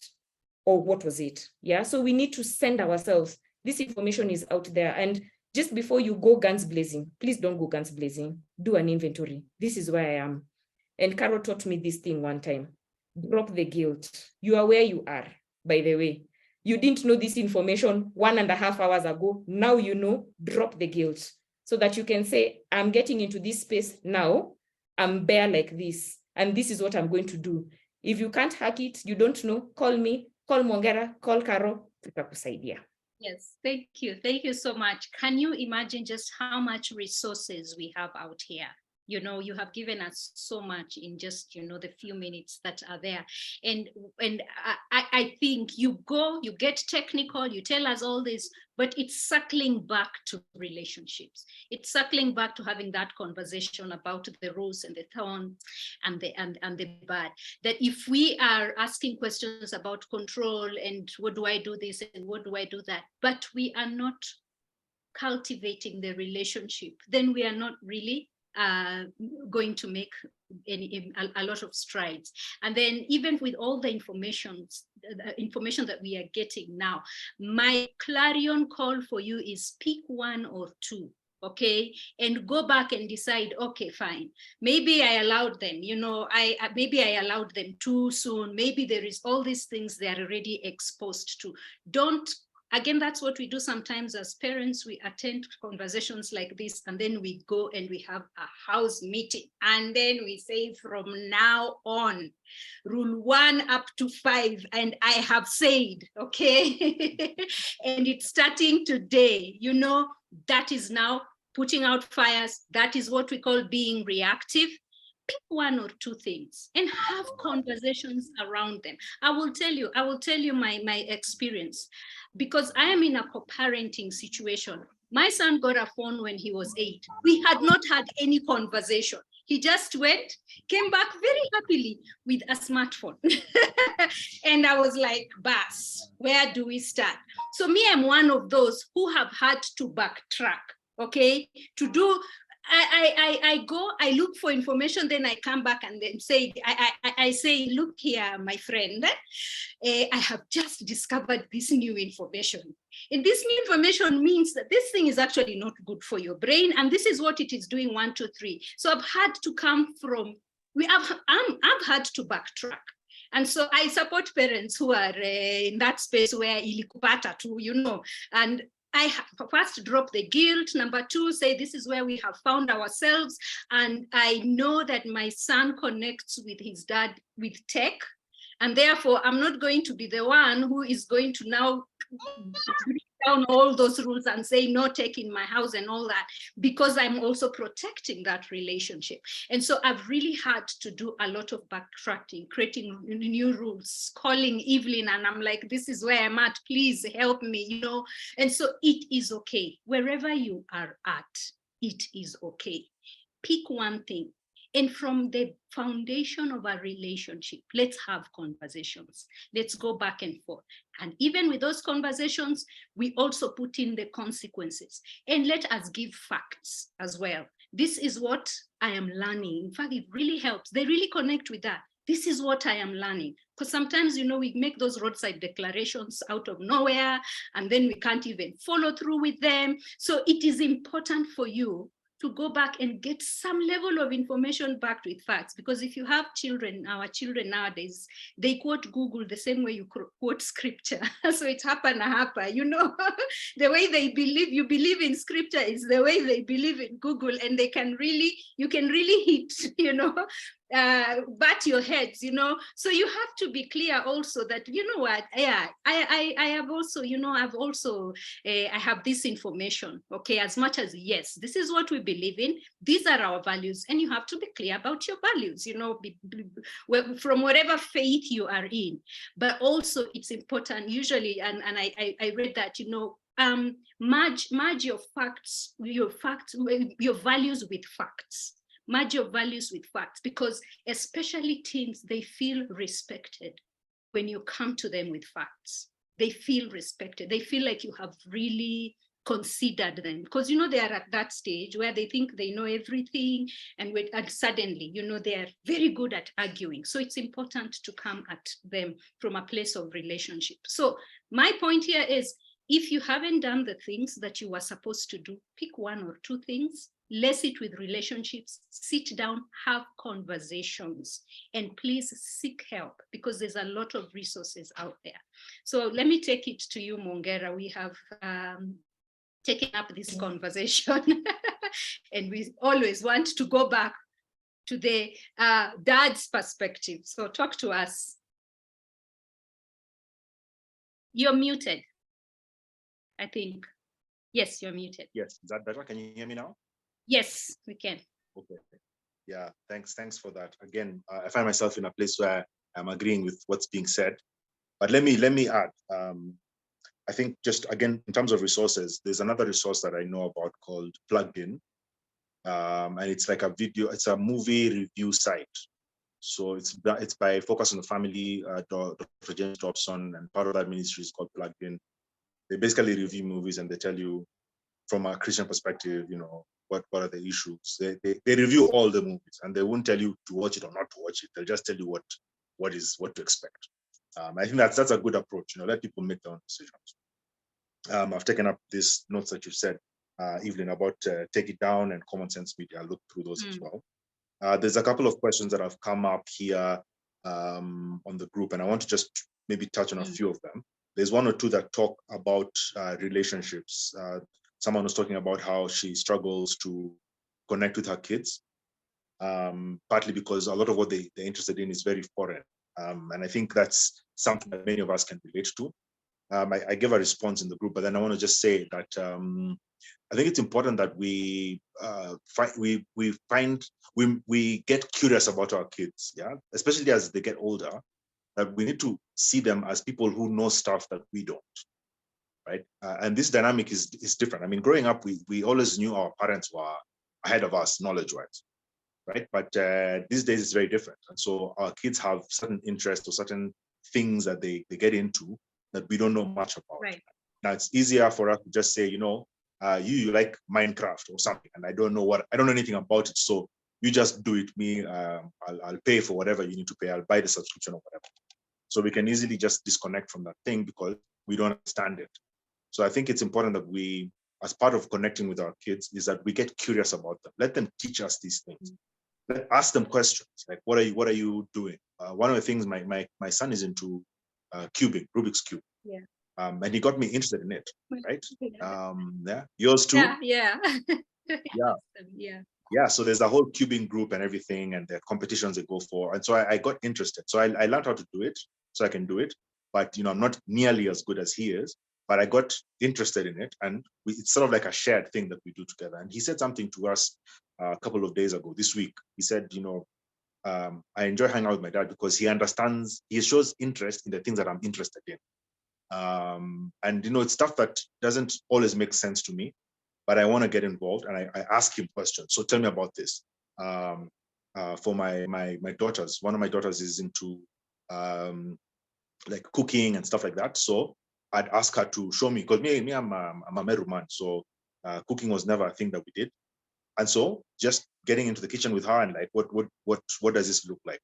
Or what was it? Yeah, so we need to send ourselves. This information is out there. And just before you go guns blazing, please don't go guns blazing. Do an inventory. This is where I am. And Carol taught me this thing one time. Drop the guilt. You are where you are, by the way. You didn't know this information 1.5 hours ago. Now you know, drop the guilt so that you can say, I'm getting into this space now. I'm bare like this, and this is what I'm going to do. If you can't hack it, you don't know, call me, call Mwongera, call Caro, tutakusaidia. Yes, thank you. Thank you so much. Can you imagine just how much resources we have out here? You know, you have given us so much in just, you know, the few minutes that are there. And I think you get technical, you tell us all this, but it's circling back to relationships. It's circling back to having that conversation about the rose and the thorn and the bud. That if we are asking questions about control and what do I do this and what do I do that, but we are not cultivating the relationship, then we are not really going to make a lot of strides. And then even with all the information that we are getting now, my clarion call for you is pick one or two, okay, and go back and decide, okay, fine, maybe I allowed them, you know, maybe I allowed them too soon, maybe there is all these things they are already exposed to. Again, that's what we do sometimes as parents. We attend conversations like this, and then we go and we have a house meeting. And then we say, from now on, rule 1 up to 5, and I have said, okay? And it's starting today, you know, that is now putting out fires. That is what we call being reactive. Pick one or two things and have conversations around them. I will tell you my experience, because I am in a co-parenting situation. My son got a phone when he was 8. We had not had any conversation. He just went, came back very happily with a smartphone. And I was like, Bas, where do we start? So me, I'm one of those who have had to backtrack, okay, to do. I go, I look for information, then I come back and then say, I say, look here, my friend, I have just discovered this new information. And this new information means that this thing is actually not good for your brain. And this is what it is doing 1, 2, 3. So I've had to come from, I've had to backtrack. And so I support parents who are in that space where ilikupata tu, you know, and I first drop the guilt. Number 2, say this is where we have found ourselves. And I know that my son connects with his dad with tech. And therefore, I'm not going to be the one who is going to now break down all those rules and say no tech in my house and all that, because I'm also protecting that relationship. And so I've really had to do a lot of backtracking, creating new rules, calling Evelyn, and I'm like, this is where I'm at, please help me, you know. And so it is okay. Wherever you are at, it is okay. Pick one thing. And from the foundation of our relationship, let's have conversations. Let's go back and forth. And even with those conversations, we also put in the consequences. And let us give facts as well. This is what I am learning. In fact, it really helps. They really connect with that. This is what I am learning. Because sometimes, you know, we make those roadside declarations out of nowhere, and then we can't even follow through with them. So it is important for you to go back and get some level of information backed with facts. Because if you have children, our children nowadays, they quote Google the same way you quote scripture. So it's hapa, you know, the way they believe, you believe in scripture is the way they believe in Google, and they can really, you can really hit, you know, bat your heads, you know. So you have to be clear also that, you know what, yeah, I have also, you know, I've also, I have this information, okay, as much as, yes, this is what we believe in, these are our values, and you have to be clear about your values, you know, from whatever faith you are in. But also it's important usually, and I read that, you know, merge your values with facts. Merge your values with facts, because especially teens, they feel respected when you come to them with facts. They feel respected. They feel like you have really considered them, because, you know, they are at that stage where they think they know everything, and suddenly, you know, they are very good at arguing. So it's important to come at them from a place of relationship. So my point here is, if you haven't done the things that you were supposed to do, pick one or two things. lace it with relationships, sit down, have conversations, and please seek help because there's a lot of resources out there. So let me take it to you, Mwongera. We have taken up this conversation and we always want to go back to the dad's perspective. So talk to us. You're muted, I think. Yes, you're muted. Yes, is that better? Can you hear me now? Yes, we can. Okay. Yeah, thanks for that. Again, I find myself in a place where I'm agreeing with what's being said. But let me add, I think just again, in terms of resources, there's another resource that I know about called Plugged In. And it's like a movie review site. So it's by Focus on the Family, Dr. James Dobson, and part of that ministry is called Plugged In. They basically review movies and they tell you from a Christian perspective, what are the issues. They review all the movies and they won't tell you to watch it or not to watch it. They'll just tell you what to expect. I think that's a good approach. Let people make their own decisions. I've taken up these notes that you said, Evelyn, about Take It Down and Common Sense Media. I looked through those as well. There's a couple of questions that have come up here on the group, and I want to just maybe touch on a few of them. There's one or two that talk about relationships. Someone was talking about how she struggles to connect with her kids, partly because a lot of what they're interested in is very foreign. And I think that's something that many of us can relate to. I gave a response in the group, but then I want to just say that I think it's important that we get curious about our kids, yeah, especially as they get older. That we need to see them as people who know stuff that we don't, right? And this dynamic is different. I mean, growing up, we always knew our parents were ahead of us knowledge-wise, right? But these days it's very different, and so our kids have certain interests or certain things that they get into that we don't know much about. Right. Now it's easier for us to just say, you like Minecraft or something, and I don't know anything about it, so you just do it. I'll pay for whatever you need to pay. I'll buy the subscription or whatever. So we can easily just disconnect from that thing because we don't understand it. So I think it's important that we, as part of connecting with our kids, is that we get curious about them. Let them teach us these things. Ask them questions like, what are you doing? One of the things my son is into cubing, Rubik's Cube. Yeah. And he got me interested in it, right? Yeah. Yours too? Yeah. Yeah, so there's a whole cubing group and everything, and the competitions they go for. And so I got interested. So I learned how to do it, so I can do it. But I'm not nearly as good as he is. But I got interested in it, and it's sort of like a shared thing that we do together. And he said something to us a couple of days ago, this week. He said, I enjoy hanging out with my dad because he shows interest in the things that I'm interested in. And it's stuff that doesn't always make sense to me, but I want to get involved, and I ask him questions. So tell me about this. For my daughters, one of my daughters is into like cooking and stuff like that. So I'd ask her to show me, because I'm a Meru man, so cooking was never a thing that we did. And so just getting into the kitchen with her and like, what does this look like?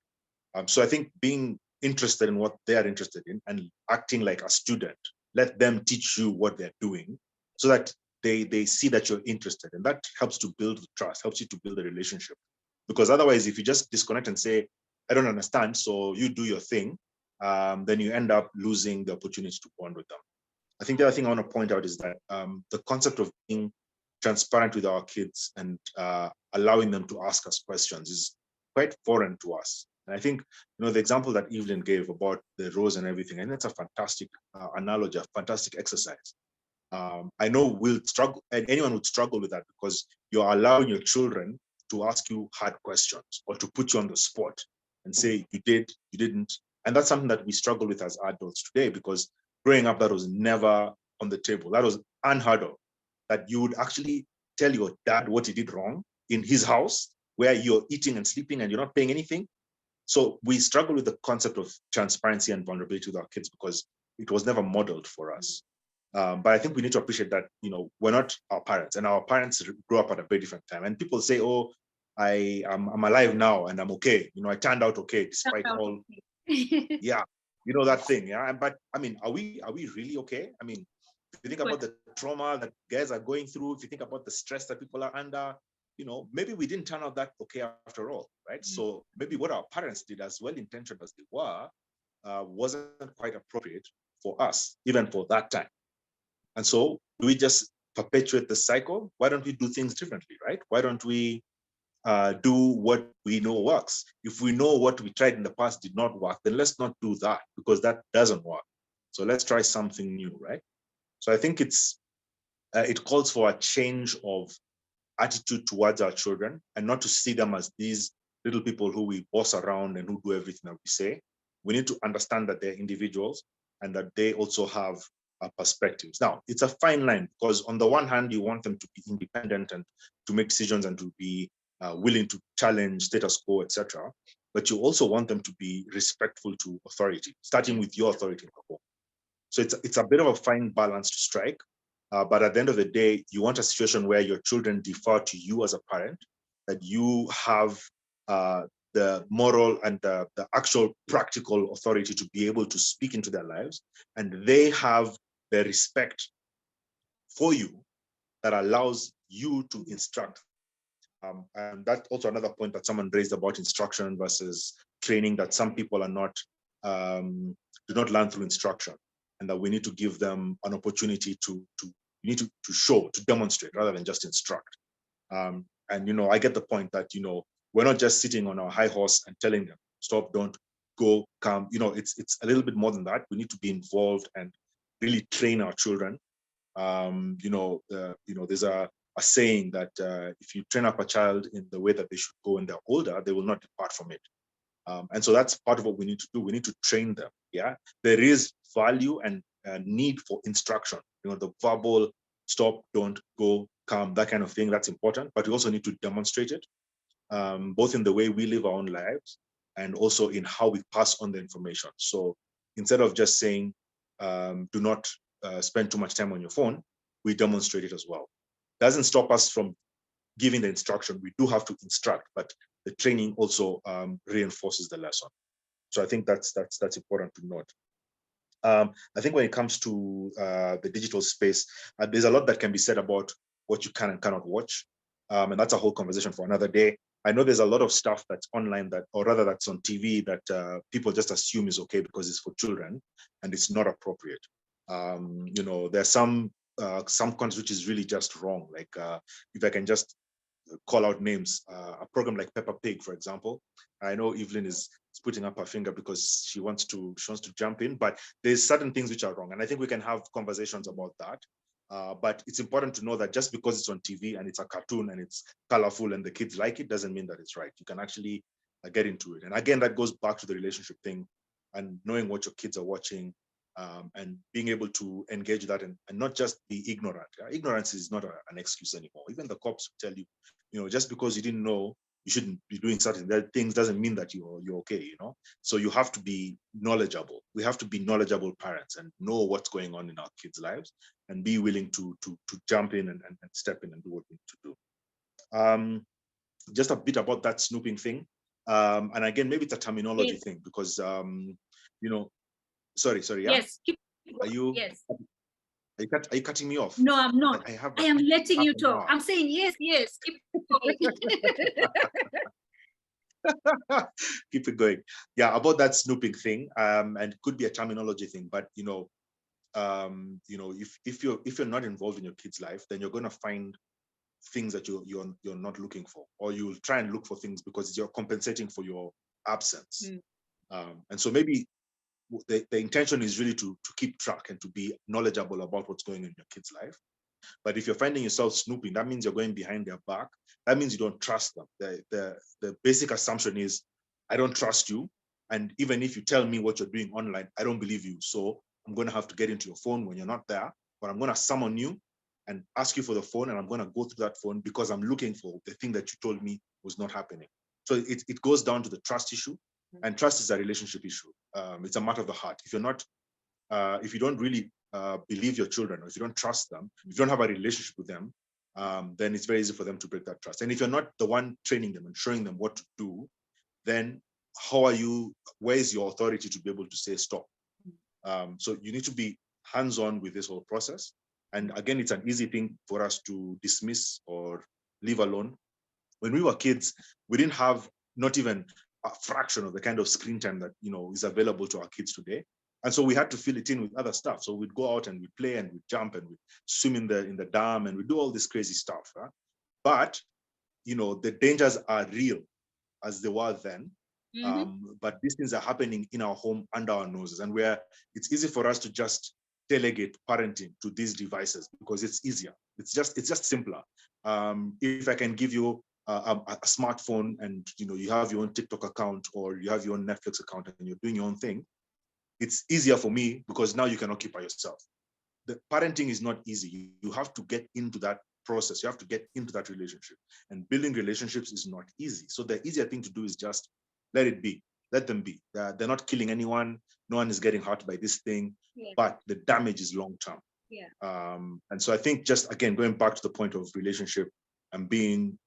So I think being interested in what they are interested in and acting like a student, let them teach you what they're doing so that they see that you're interested, and that helps to build trust, helps you to build a relationship. Because otherwise, if you just disconnect and say, I don't understand, so you do your thing, then you end up losing the opportunity to bond with them. I think the other thing I want to point out is that the concept of being transparent with our kids and allowing them to ask us questions is quite foreign to us. And I think, the example that Evelyn gave about the rose and everything, and that's a fantastic analogy, a fantastic exercise. I know we'll struggle, and anyone would struggle with that, because you're allowing your children to ask you hard questions or to put you on the spot and say, you did, you didn't. And that's something that we struggle with as adults today, because growing up, that was never on the table. That was unheard of, that you would actually tell your dad what he did wrong in his house where you're eating and sleeping and you're not paying anything. So we struggle with the concept of transparency and vulnerability with our kids because it was never modeled for us. But I think we need to appreciate that, we're not our parents, and our parents grew up at a very different time. And people say, oh, I'm alive now and I'm okay. I turned out okay despite all. Yeah, that thing. Yeah, but I mean, are we really okay? I mean, if you think about the trauma that guys are going through, if you think about the stress that people are under, maybe we didn't turn out that okay after all, right? So maybe what our parents did, as well-intentioned as they were, wasn't quite appropriate for us, even for that time. And so do we just perpetuate the cycle? Why don't we do things differently, right? Why don't we do what we know works? If we know what we tried in the past did not work, then let's not do that, because that doesn't work. So let's try something new, right? So I think it calls for a change of attitude towards our children, and not to see them as these little people who we boss around and who do everything that we say. We need to understand that they're individuals and that they also have perspectives. Now, it's a fine line, because on the one hand, you want them to be independent and to make decisions and to be willing to challenge status quo, etc. But you also want them to be respectful to authority, starting with your authority in the home. So it's a bit of a fine balance to strike. But at the end of the day, you want a situation where your children defer to you as a parent, that you have the moral and the actual practical authority to be able to speak into their lives, and they have the respect for you that allows you to instruct. And that's also another point that someone raised about instruction versus training, that some people are not, do not learn through instruction, and that we need to give them an opportunity to show, to demonstrate, rather than just instruct. And I get the point that we're not just sitting on our high horse and telling them stop, don't, go, come. It's a little bit more than that. We need to be involved and really train our children. There's a saying that if you train up a child in the way that they should go when they're older, they will not depart from it. And so that's part of what we need to do. We need to train them. Yeah, there is value and need for instruction. The verbal stop, don't, go, come, that kind of thing. That's important. But we also need to demonstrate it, both in the way we live our own lives and also in how we pass on the information. So instead of just saying, do not spend too much time on your phone, we demonstrate it as well. Doesn't stop us from giving the instruction. We do have to instruct, but the training also reinforces the lesson. So I think that's important to note. I think when it comes to the digital space, there's a lot that can be said about what you can and cannot watch. And that's a whole conversation for another day. I know there's a lot of stuff that's online or rather that's on TV that people just assume is okay because it's for children, and it's not appropriate. There's some content which is really just wrong. Like if I can just call out names, a program like Peppa Pig, for example. I know Evelyn is putting up her finger because she wants to jump in, but there's certain things which are wrong, and I think we can have conversations about that. But it's important to know that just because it's on TV and it's a cartoon and it's colorful and the kids like it, doesn't mean that it's right. You can actually get into it. And again, that goes back to the relationship thing and knowing what your kids are watching, and being able to engage that and not just be ignorant. Ignorance is not an excuse anymore. Even the cops tell you, just because you didn't know you shouldn't be doing certain things doesn't mean that you're okay, So you have to be knowledgeable. We have to be knowledgeable parents and know what's going on in our kids' lives and be willing to jump in and step in and do what we need to do. Just a bit about that snooping thing. And again, maybe it's a terminology thing because, sorry, yeah? Yes. Are you? Yes. Are you cutting me off? No, I'm not. I am letting you talk. I'm saying yes. Keep going. Keep it going. Yeah, about that snooping thing, and it could be a terminology thing, but if you're not involved in your kid's life, then you're going to find things that you're not looking for, or you'll try and look for things because you're compensating for your absence. And so maybe the intention is really to keep track and to be knowledgeable about what's going on in your kid's life. But if you're finding yourself snooping, that means you're going behind their back. That means you don't trust them. The basic assumption is, I don't trust you. And even if you tell me what you're doing online, I don't believe you. So I'm going to have to get into your phone when you're not there, but I'm going to summon you and ask you for the phone. And I'm going to go through that phone because I'm looking for the thing that you told me was not happening. So it goes down to the trust issue. And trust is a relationship issue. It's a matter of the heart. If you don't really believe your children, or if you don't trust them, if you don't have a relationship with them, then it's very easy for them to break that trust. And if you're not the one training them and showing them what to do, then where is your authority to be able to say stop? So you need to be hands-on with this whole process. And again, it's an easy thing for us to dismiss or leave alone. When we were kids, we didn't have not even a fraction of the kind of screen time that is available to our kids today. And so we had to fill it in with other stuff. So we'd go out and we'd play and we'd jump and we'd swim in the dam and we'd do all this crazy stuff. Huh? But the dangers are real as they were then. But these things are happening in our home under our noses, and it's easy for us to just delegate parenting to these devices because it's easier. It's just simpler. If I can give you a smartphone and you have your own TikTok account or you have your own Netflix account and you're doing your own thing, it's easier for me because now you can occupy yourself. The parenting is not easy. You have to get into that process. You have to get into that relationship, and building relationships is not easy. So the easier thing to do is just let it be. Let them be. They're not killing anyone. No one is getting hurt by this thing, but the damage is long-term. And so I think just, again, going back to the point of relationship and being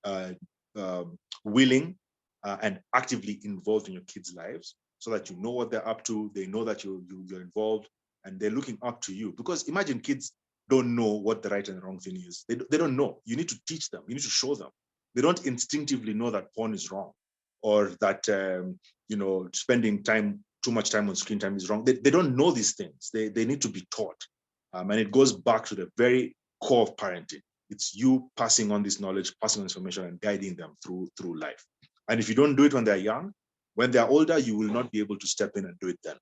willing and actively involved in your kids' lives so that you know what they're up to, they know that you're involved, and they're looking up to you. Because imagine kids don't know what the right and the wrong thing is. They don't know. You need to teach them. You need to show them. They don't instinctively know that porn is wrong, or that spending too much time on screen time is wrong. They don't know these things. They need to be taught. And it goes back to the very core of parenting. It's you passing on this knowledge, passing on information, and guiding them through life. And if you don't do it when they're young, when they're older, you will not be able to step in and do it then.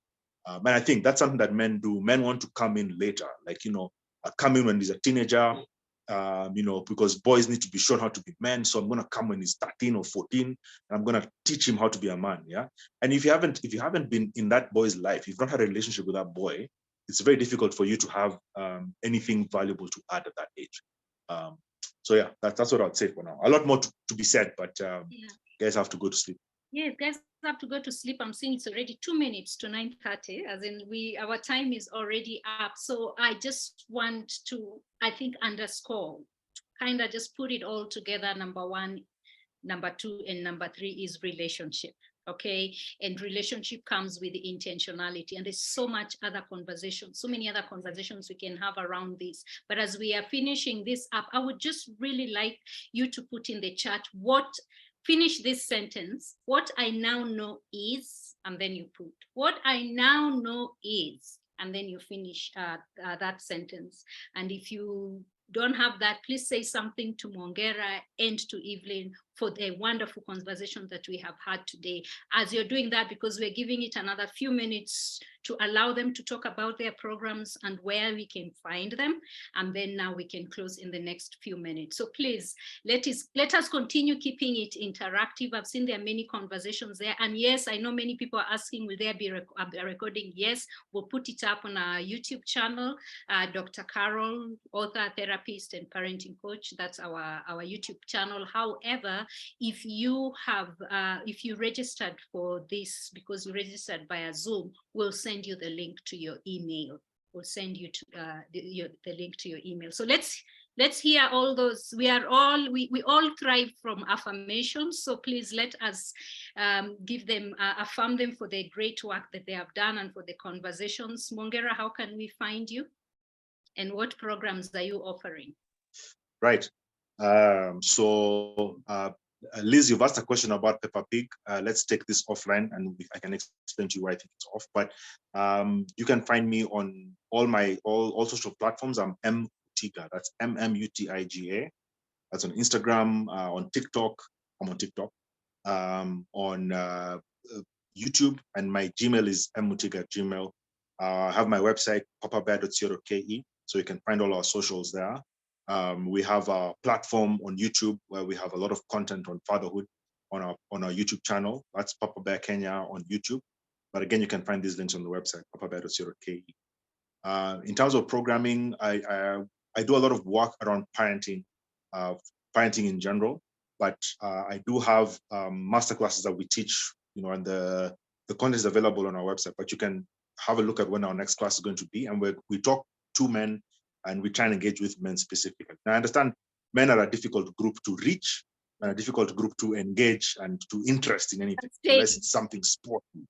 And I think that's something that men do. Men want to come in later, come in when he's a teenager, because boys need to be shown how to be men. So I'm going to come when he's 13 or 14, and I'm going to teach him how to be a man. Yeah. And if you haven't been in that boy's life, you've not had a relationship with that boy, it's very difficult for you to have anything valuable to add at that age. So yeah, that's what I'd say for now. A lot more to be said, but guys have to go to sleep. Yes, guys have to go to sleep. I'm seeing it's already 2 minutes to 9:30, as in our time is already up. So I just want to, I think, underscore, kind of just put it all together. Number 1, number 2, and number 3 is relationship. Okay, and relationship comes with intentionality, and there's so many other conversations we can have around this. But as we are finishing this up, I would just really like you to put in the chat finish this sentence. What I now know is, and then you put what I now know is, and then you finish that sentence. And if you don't have that, please say something to Mwongera and to Evelyn for the wonderful conversation that we have had today. As you're doing that, because we're giving it another few minutes to allow them to talk about their programs and where we can find them. And then now we can close in the next few minutes. So please, let us continue keeping it interactive. I've seen there are many conversations there. And yes, I know many people are asking, will there be a recording? Yes, we'll put it up on our YouTube channel. Dr. Carol, author, therapist, and parenting coach. That's our YouTube channel. However, if you registered for this because you registered via Zoom, we'll send you the link to your email. We'll send you to the link to your email. So let's hear all those. We all thrive from affirmations. So please let us affirm them for the great work that they have done and for the conversations. Mwongera, how can we find you? And what programs are you offering? Right. Liz, you've asked a question about Peppa Pig. Let's take this offline and I can explain to you why I think it's off. But you can find me on all social platforms. I'm Mutiga. That's MMUTIGA. That's on Instagram, on TikTok. I'm on TikTok. On YouTube, and my Gmail is mmutiga@gmail. I have my website, papabear.co.ke, so you can find all our socials there. We have a platform on YouTube where we have a lot of content on fatherhood on our YouTube channel. That's Papa Bear Kenya on YouTube. But again, you can find these links on the website, papabear.co.ke. In terms of programming, I do a lot of work around parenting in general. But I do have masterclasses that we teach, and the content is available on our website. But you can have a look at when our next class is going to be, and we talk to men. And we try and engage with men specifically. Now, I understand men are a difficult group to reach, and a difficult group to engage and to interest in anything, unless it's something sporty.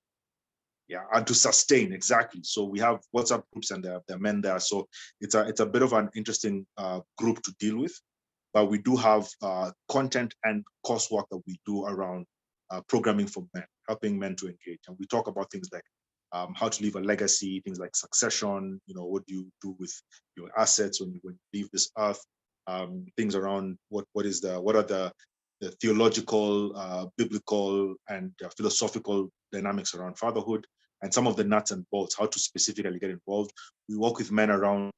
Yeah, and to sustain, exactly. So we have WhatsApp groups and there are men there. So it's a bit of an interesting group to deal with. but we do have content and coursework that we do around programming for men, helping men to engage. And we talk about things like how to leave a legacy, things like succession, what do you do with your assets when you leave this earth, things around what are the theological, biblical, and philosophical dynamics around fatherhood, and some of the nuts and bolts, how to specifically get involved. We work with men around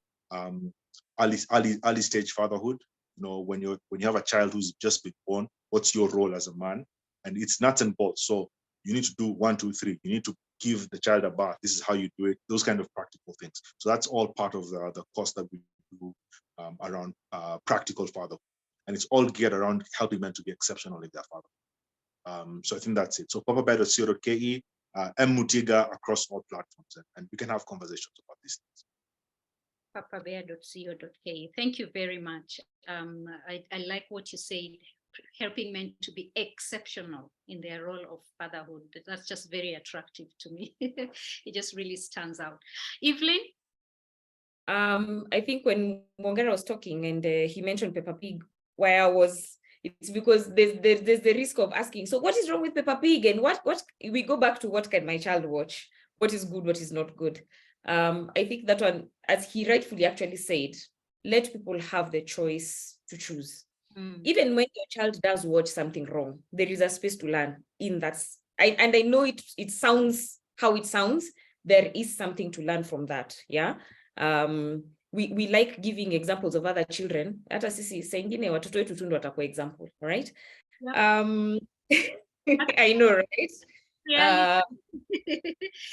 early stage fatherhood. When you have a child who's just been born, what's your role as a man? And it's nuts and bolts. So you need to do 1, 2, 3. You need to give the child a bath. This is how you do it. Those kind of practical things. So that's all part of the course that we do around practical fatherhood. And it's all geared around helping men to be exceptional in their fatherhood. So I think that's it. So papabear.co.ke, Mwongera across all platforms, and we can have conversations about these things. papabear.co.ke. Thank you very much. I like what you said, helping men to be exceptional in their role of fatherhood. That's just very attractive to me. It just really stands out. Evelyn? I think when Mwongera was talking and he mentioned Peppa Pig, it's because there's the risk of asking, so what is wrong with Peppa Pig? And what we go back to, what can my child watch? What is good, what is not good? I think that one, as he rightfully actually said, let people have the choice to choose. Even when your child does watch something wrong, there is a space to learn in that. And I know it sounds how it sounds. There is something to learn from that. Yeah. We like giving examples of other children. Hata sisi sengine watoto wetu tu ndo watakuwa example, right? Yeah. I know, right? Yeah.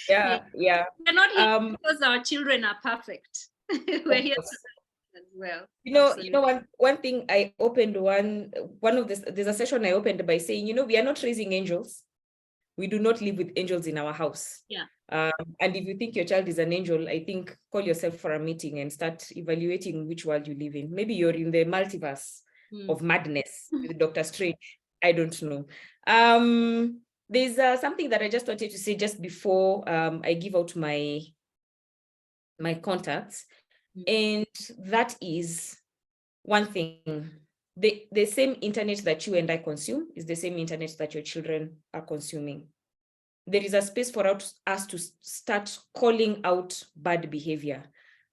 Yeah. We're not here because our children are perfect. We're here as well. One thing I opened there's a session I opened by saying, we are not raising angels. We do not live with angels in our house. Yeah. And if you think your child is an angel, I think call yourself for a meeting and start evaluating which world you live in. Maybe you're in the multiverse of madness with Dr. Strange. I don't know. There's something that I just wanted to say just before I give out my contacts. And that is one thing. The same internet that you and I consume is the same internet that your children are consuming. There is a space for us to start calling out bad behavior.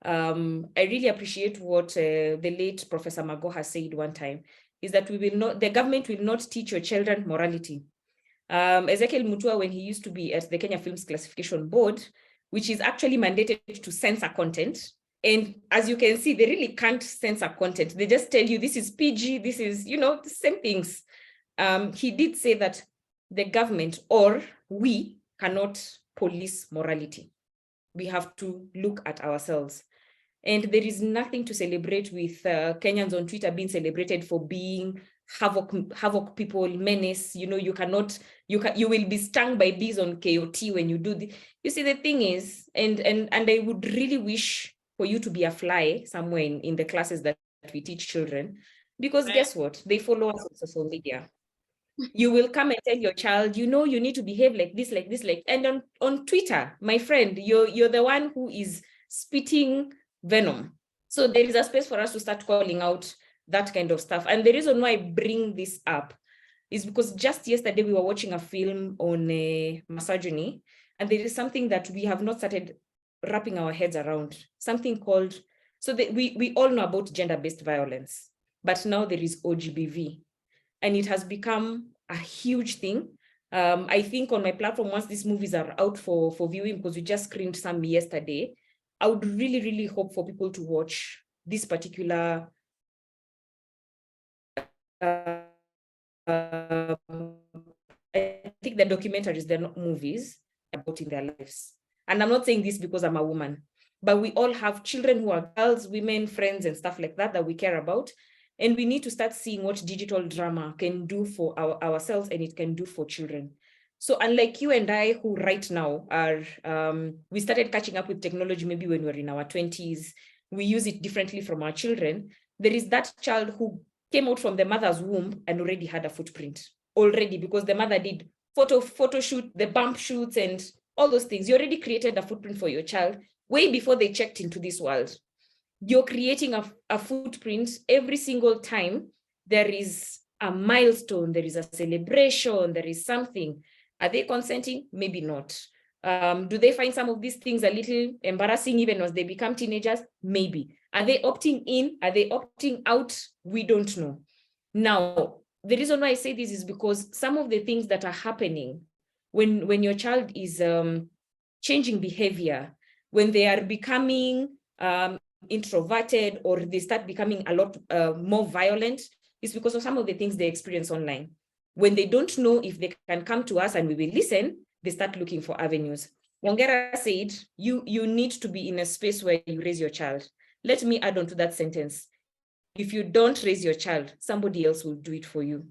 I really appreciate what the late Professor Magoha said one time, is that the government will not teach your children morality. Ezekiel Mutua, when he used to be at the Kenya Films Classification Board, which is actually mandated to censor content. And as you can see, they really can't censor content. They just tell you this is PG, this is, the same things. He did say that the government or we cannot police morality. We have to look at ourselves. And there is nothing to celebrate with Kenyans on Twitter being celebrated for being havoc people, menace. You will be stung by bees on KOT when you do this. You see, the thing is, and I would really wish for you to be a fly somewhere in the classes that we teach children, because guess what? They follow us on social media. You will come and tell your child, you need to behave like this, and on Twitter, my friend, you're the one who is spitting venom. So there is a space for us to start calling out that kind of stuff. And the reason why I bring this up is because just yesterday we were watching a film on misogyny, and there is something that we have not started wrapping our heads around, something called, we all know about gender-based violence, but now there is OGBV, and it has become a huge thing. I think on my platform, once these movies are out for viewing, because we just screened some yesterday, I would really, really hope for people to watch this particular I think the documentaries, they're not movies about in their lives. And I'm not saying this because I'm a woman, but we all have children who are girls, women, friends, and stuff like that we care about. And we need to start seeing what digital drama can do for ourselves and it can do for children. So unlike you and I, who right now are, we started catching up with technology maybe when we were in our 20s, we use it differently from our children. There is that child who came out from the mother's womb and already had a footprint because the mother did photo shoot, the bump shoots and all those things. You already created a footprint for your child way before they checked into this world. You're creating a footprint every single time there is a milestone, there is a celebration, there is something. Are they consenting? Maybe not. Do they find some of these things a little embarrassing even as they become teenagers? Maybe. Are they opting in? Are they opting out? We don't know. Now, the reason why I say this is because some of the things that are happening when your child is changing behavior, when they are becoming introverted, or they start becoming a lot more violent, is because of some of the things they experience online. When they don't know if they can come to us and we will listen, they start looking for avenues. Mwongera said, you need to be in a space where you raise your child. Let me add on to that sentence. If you don't raise your child, somebody else will do it for you.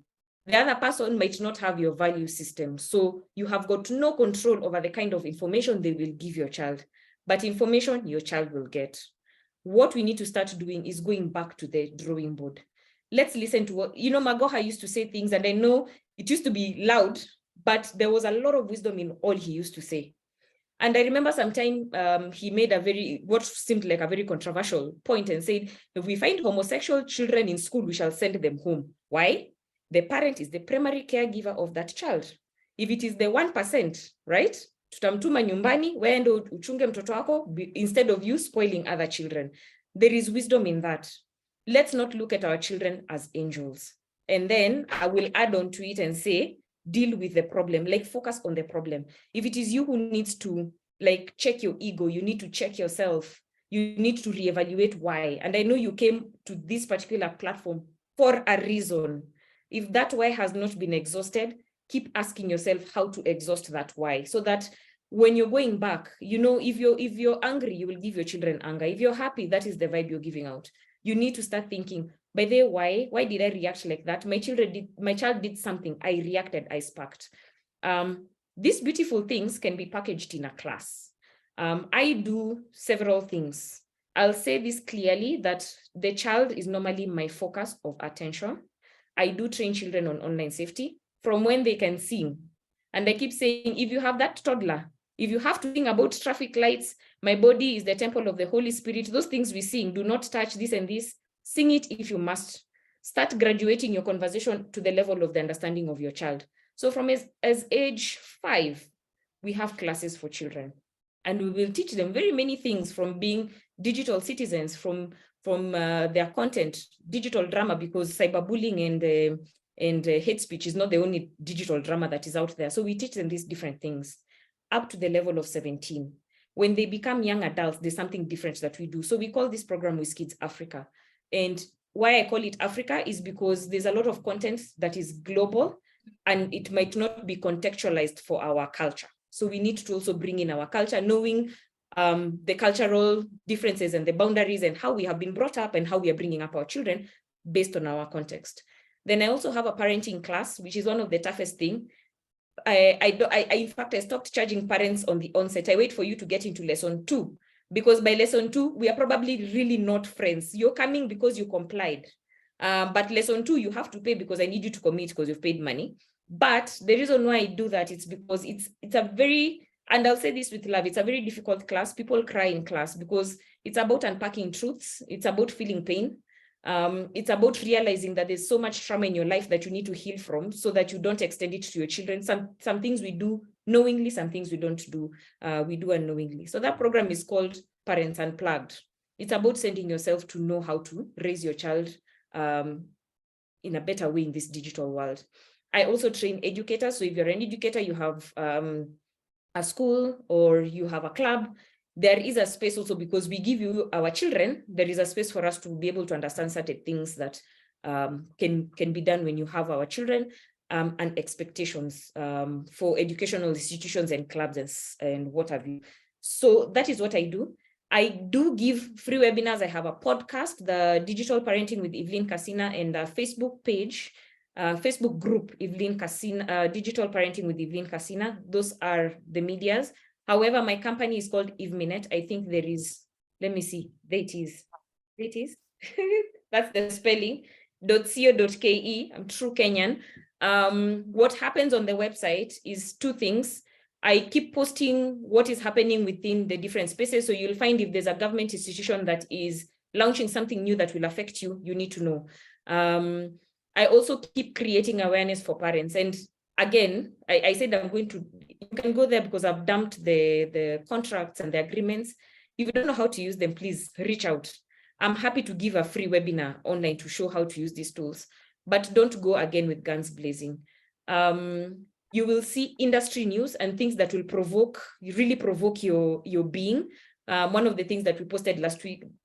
The other person might not have your value system. So you have got no control over the kind of information they will give your child, but information your child will get. What we need to start doing is going back to the drawing board. Let's listen to what, Magoha used to say things, and I know it used to be loud, but there was a lot of wisdom in all he used to say. And I remember sometime he made what seemed like a very controversial point and said, if we find homosexual children in school, we shall send them home. Why? The parent is the primary caregiver of that child. If it is the 1%, right? Tutamtuma nyumbani, waende uchunge mtoto wako, instead of you spoiling other children. There is wisdom in that. Let's not look at our children as angels. And then I will add on to it and say, deal with the problem, like focus on the problem. If it is you who needs to check your ego, you need to check yourself, you need to reevaluate why. And I know you came to this particular platform for a reason. If that why has not been exhausted, keep asking yourself how to exhaust that why, so that when you're going back, if you're angry, you will give your children anger. If you're happy, that is the vibe you're giving out. You need to start thinking, by the way, why did I react like that? My child did something, I reacted, I sparked. These beautiful things can be packaged in a class. I do several things. I'll say this clearly, that the child is normally my focus of attention. I do train children on online safety from when they can sing. And I keep saying, if you have that toddler, if you have to think about traffic lights, my body is the temple of the Holy Spirit, those things we sing, do not touch this and this, sing it if you must. Start graduating your conversation to the level of the understanding of your child. So from as age 5, we have classes for children. And we will teach them very many things, from being digital citizens, from their content, digital drama, because cyberbullying and hate speech is not the only digital drama that is out there. So we teach them these different things up to the level of 17. When they become young adults, there's something different that we do. So we call this program With Kids Africa. And why I call it Africa is because there's a lot of content that is global, and it might not be contextualized for our culture. So we need to also bring in our culture, knowing the cultural differences and the boundaries and how we have been brought up and how we are bringing up our children based on our context. Then I also have a parenting class, which is one of the toughest things. In fact, I stopped charging parents on the onset. I wait for you to get into lesson 2, because by lesson 2, we are probably really not friends. You're coming because you complied. But lesson 2, you have to pay because I need you to commit because you've paid money. But the reason why I do that is because it's a very, and I'll say this with love, it's a very difficult class. People cry in class because it's about unpacking truths. It's about feeling pain. It's about realizing that there's so much trauma in your life that you need to heal from, so that you don't extend it to your children. Some things we do knowingly, some things we don't do, we do unknowingly. So that program is called Parents Unplugged. It's about sending yourself to know how to raise your child in a better way in this digital world. I also train educators. So if you're an educator, you have a school or you have a club, there is a space also, because we give you our children, there is a space for us to be able to understand certain things that can be done when you have our children, and expectations for educational institutions and clubs and what have you. So that is what I do. I do give free webinars. I have a podcast, the Digital Parenting with Evelyn Kasina, and a Facebook page, Facebook group, Evelyn Kasina, Digital Parenting with Evelyn Kasina. Those are the medias. However, my company is called EvMinet. I think there is, let me see, there it is. That's the spelling, .co.ke. I'm true Kenyan. What happens on the website is 2 things. I keep posting what is happening within the different spaces. So you'll find if there's a government institution that is launching something new that will affect you, you need to know. I also keep creating awareness for parents. And again, I said I'm going to, you can go there because I've dumped the contracts and the agreements. If you don't know how to use them, please reach out. I'm happy to give a free webinar online to show how to use these tools, but don't go again with guns blazing. You will see industry news and things that will really provoke your being. One of the things that we posted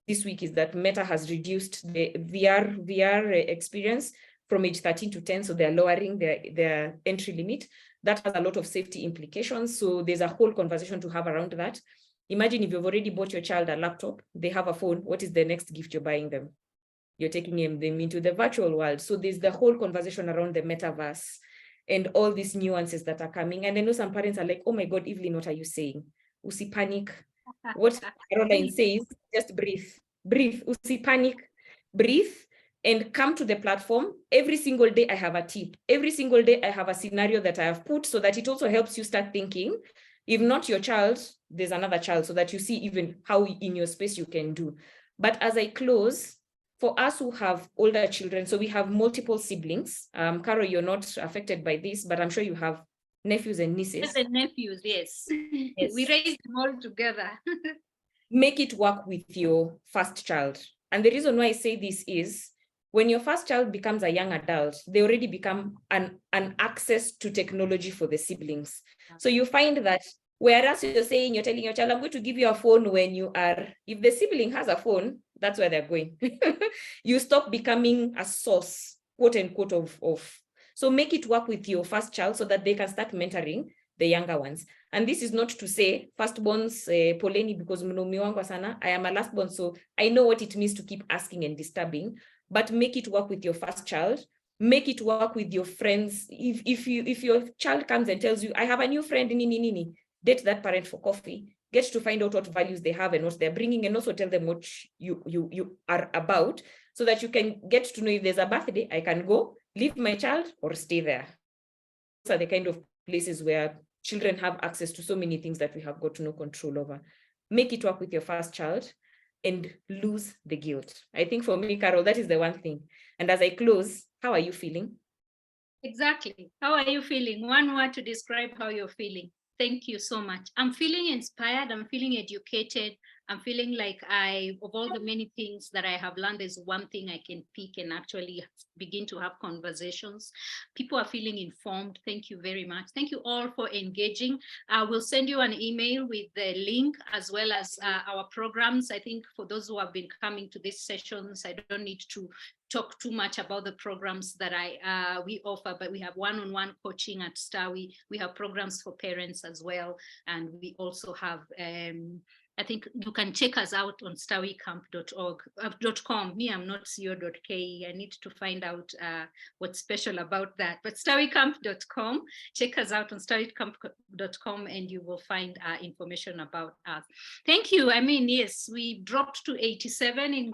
this week is that Meta has reduced the VR experience from age 13 to 10, so they're lowering their entry limit. That has a lot of safety implications, so there's a whole conversation to have around that. Imagine if you've already bought your child a laptop, they have a phone, what is the next gift you're buying them? You're taking them into the virtual world. So there's the whole conversation around the metaverse and all these nuances that are coming. And I know some parents are like, oh my God, Evelyn, what are you saying? Usi panic. What Caroline says, just breathe, usi panic, breathe, and come to the platform. Every single day I have a tip. Every single day I have a scenario that I have put so that it also helps you start thinking. If not your child, there's another child, so that you see even how in your space you can do. But as I close, for us who have older children, so we have multiple siblings. Carol, you're not affected by this, but I'm sure you have nephews and nieces. Yes, and nephews, yes. Yes. We raised them all together. Make it work with your first child. And the reason why I say this is, when your first child becomes a young adult, they already become an access to technology for the siblings. So you find that whereas you're saying, you're telling your child, I'm going to give you a phone when you are, if the sibling has a phone, that's where they're going. You stop becoming a source, quote unquote, of. So make it work with your first child so that they can start mentoring the younger ones. And this is not to say firstborns, poleni, because I am a lastborn, so I know what it means to keep asking and disturbing, but make it work with your first child. Make it work with your friends. If your child comes and tells you, I have a new friend, date that parent for coffee, get to find out what values they have and what they're bringing, and also tell them what you are about, so that you can get to know if there's a birthday, I can go, leave my child, or stay there. Those are the kind of places where children have access to so many things that we have got no control over. Make it work with your first child and lose the guilt. I think for me, Carol, that is the one thing. And as I close, how are you feeling? Exactly. How are you feeling? One word to describe how you're feeling. Thank you so much. I'm feeling inspired. I'm feeling educated. I'm feeling like of all the many things that I have learned, there's one thing I can pick and actually begin to have conversations. People are feeling informed. Thank you very much. Thank you all for engaging. I will send you an email with the link as well as our programs. I think for those who have been coming to these sessions, I don't need to talk too much about the programs that we offer, but we have one-on-one coaching at Star. We have programs for parents as well, and we also have I think you can check us out on starwecamp.com. Me, I'm not co.ke. I need to find out what's special about that. But starwecamp.com, check us out on starwecamp.com and you will find information about us. Thank you. I mean, yes, we dropped to 87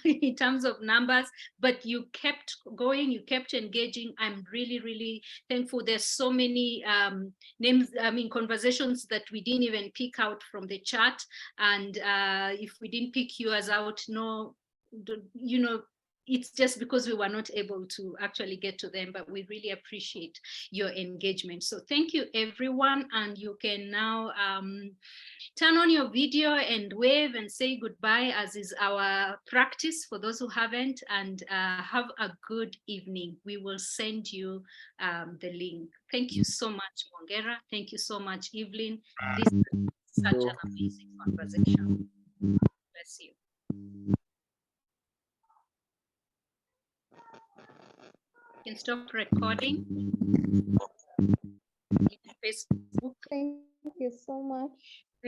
in terms of numbers, but you kept going, you kept engaging. I'm really, really thankful. There's so many names, conversations that we didn't even pick out from the chat. And if we didn't pick yours out, it's just because we were not able to actually get to them, but we really appreciate your engagement. So thank you, everyone. And you can now turn on your video and wave and say goodbye, as is our practice for those who haven't, and have a good evening. We will send you the link. Thank you so much, Mwongera. Thank you so much, Evelyn. This is such an amazing conversation. Bless you. You can stop recording. Facebook. Thank you so much.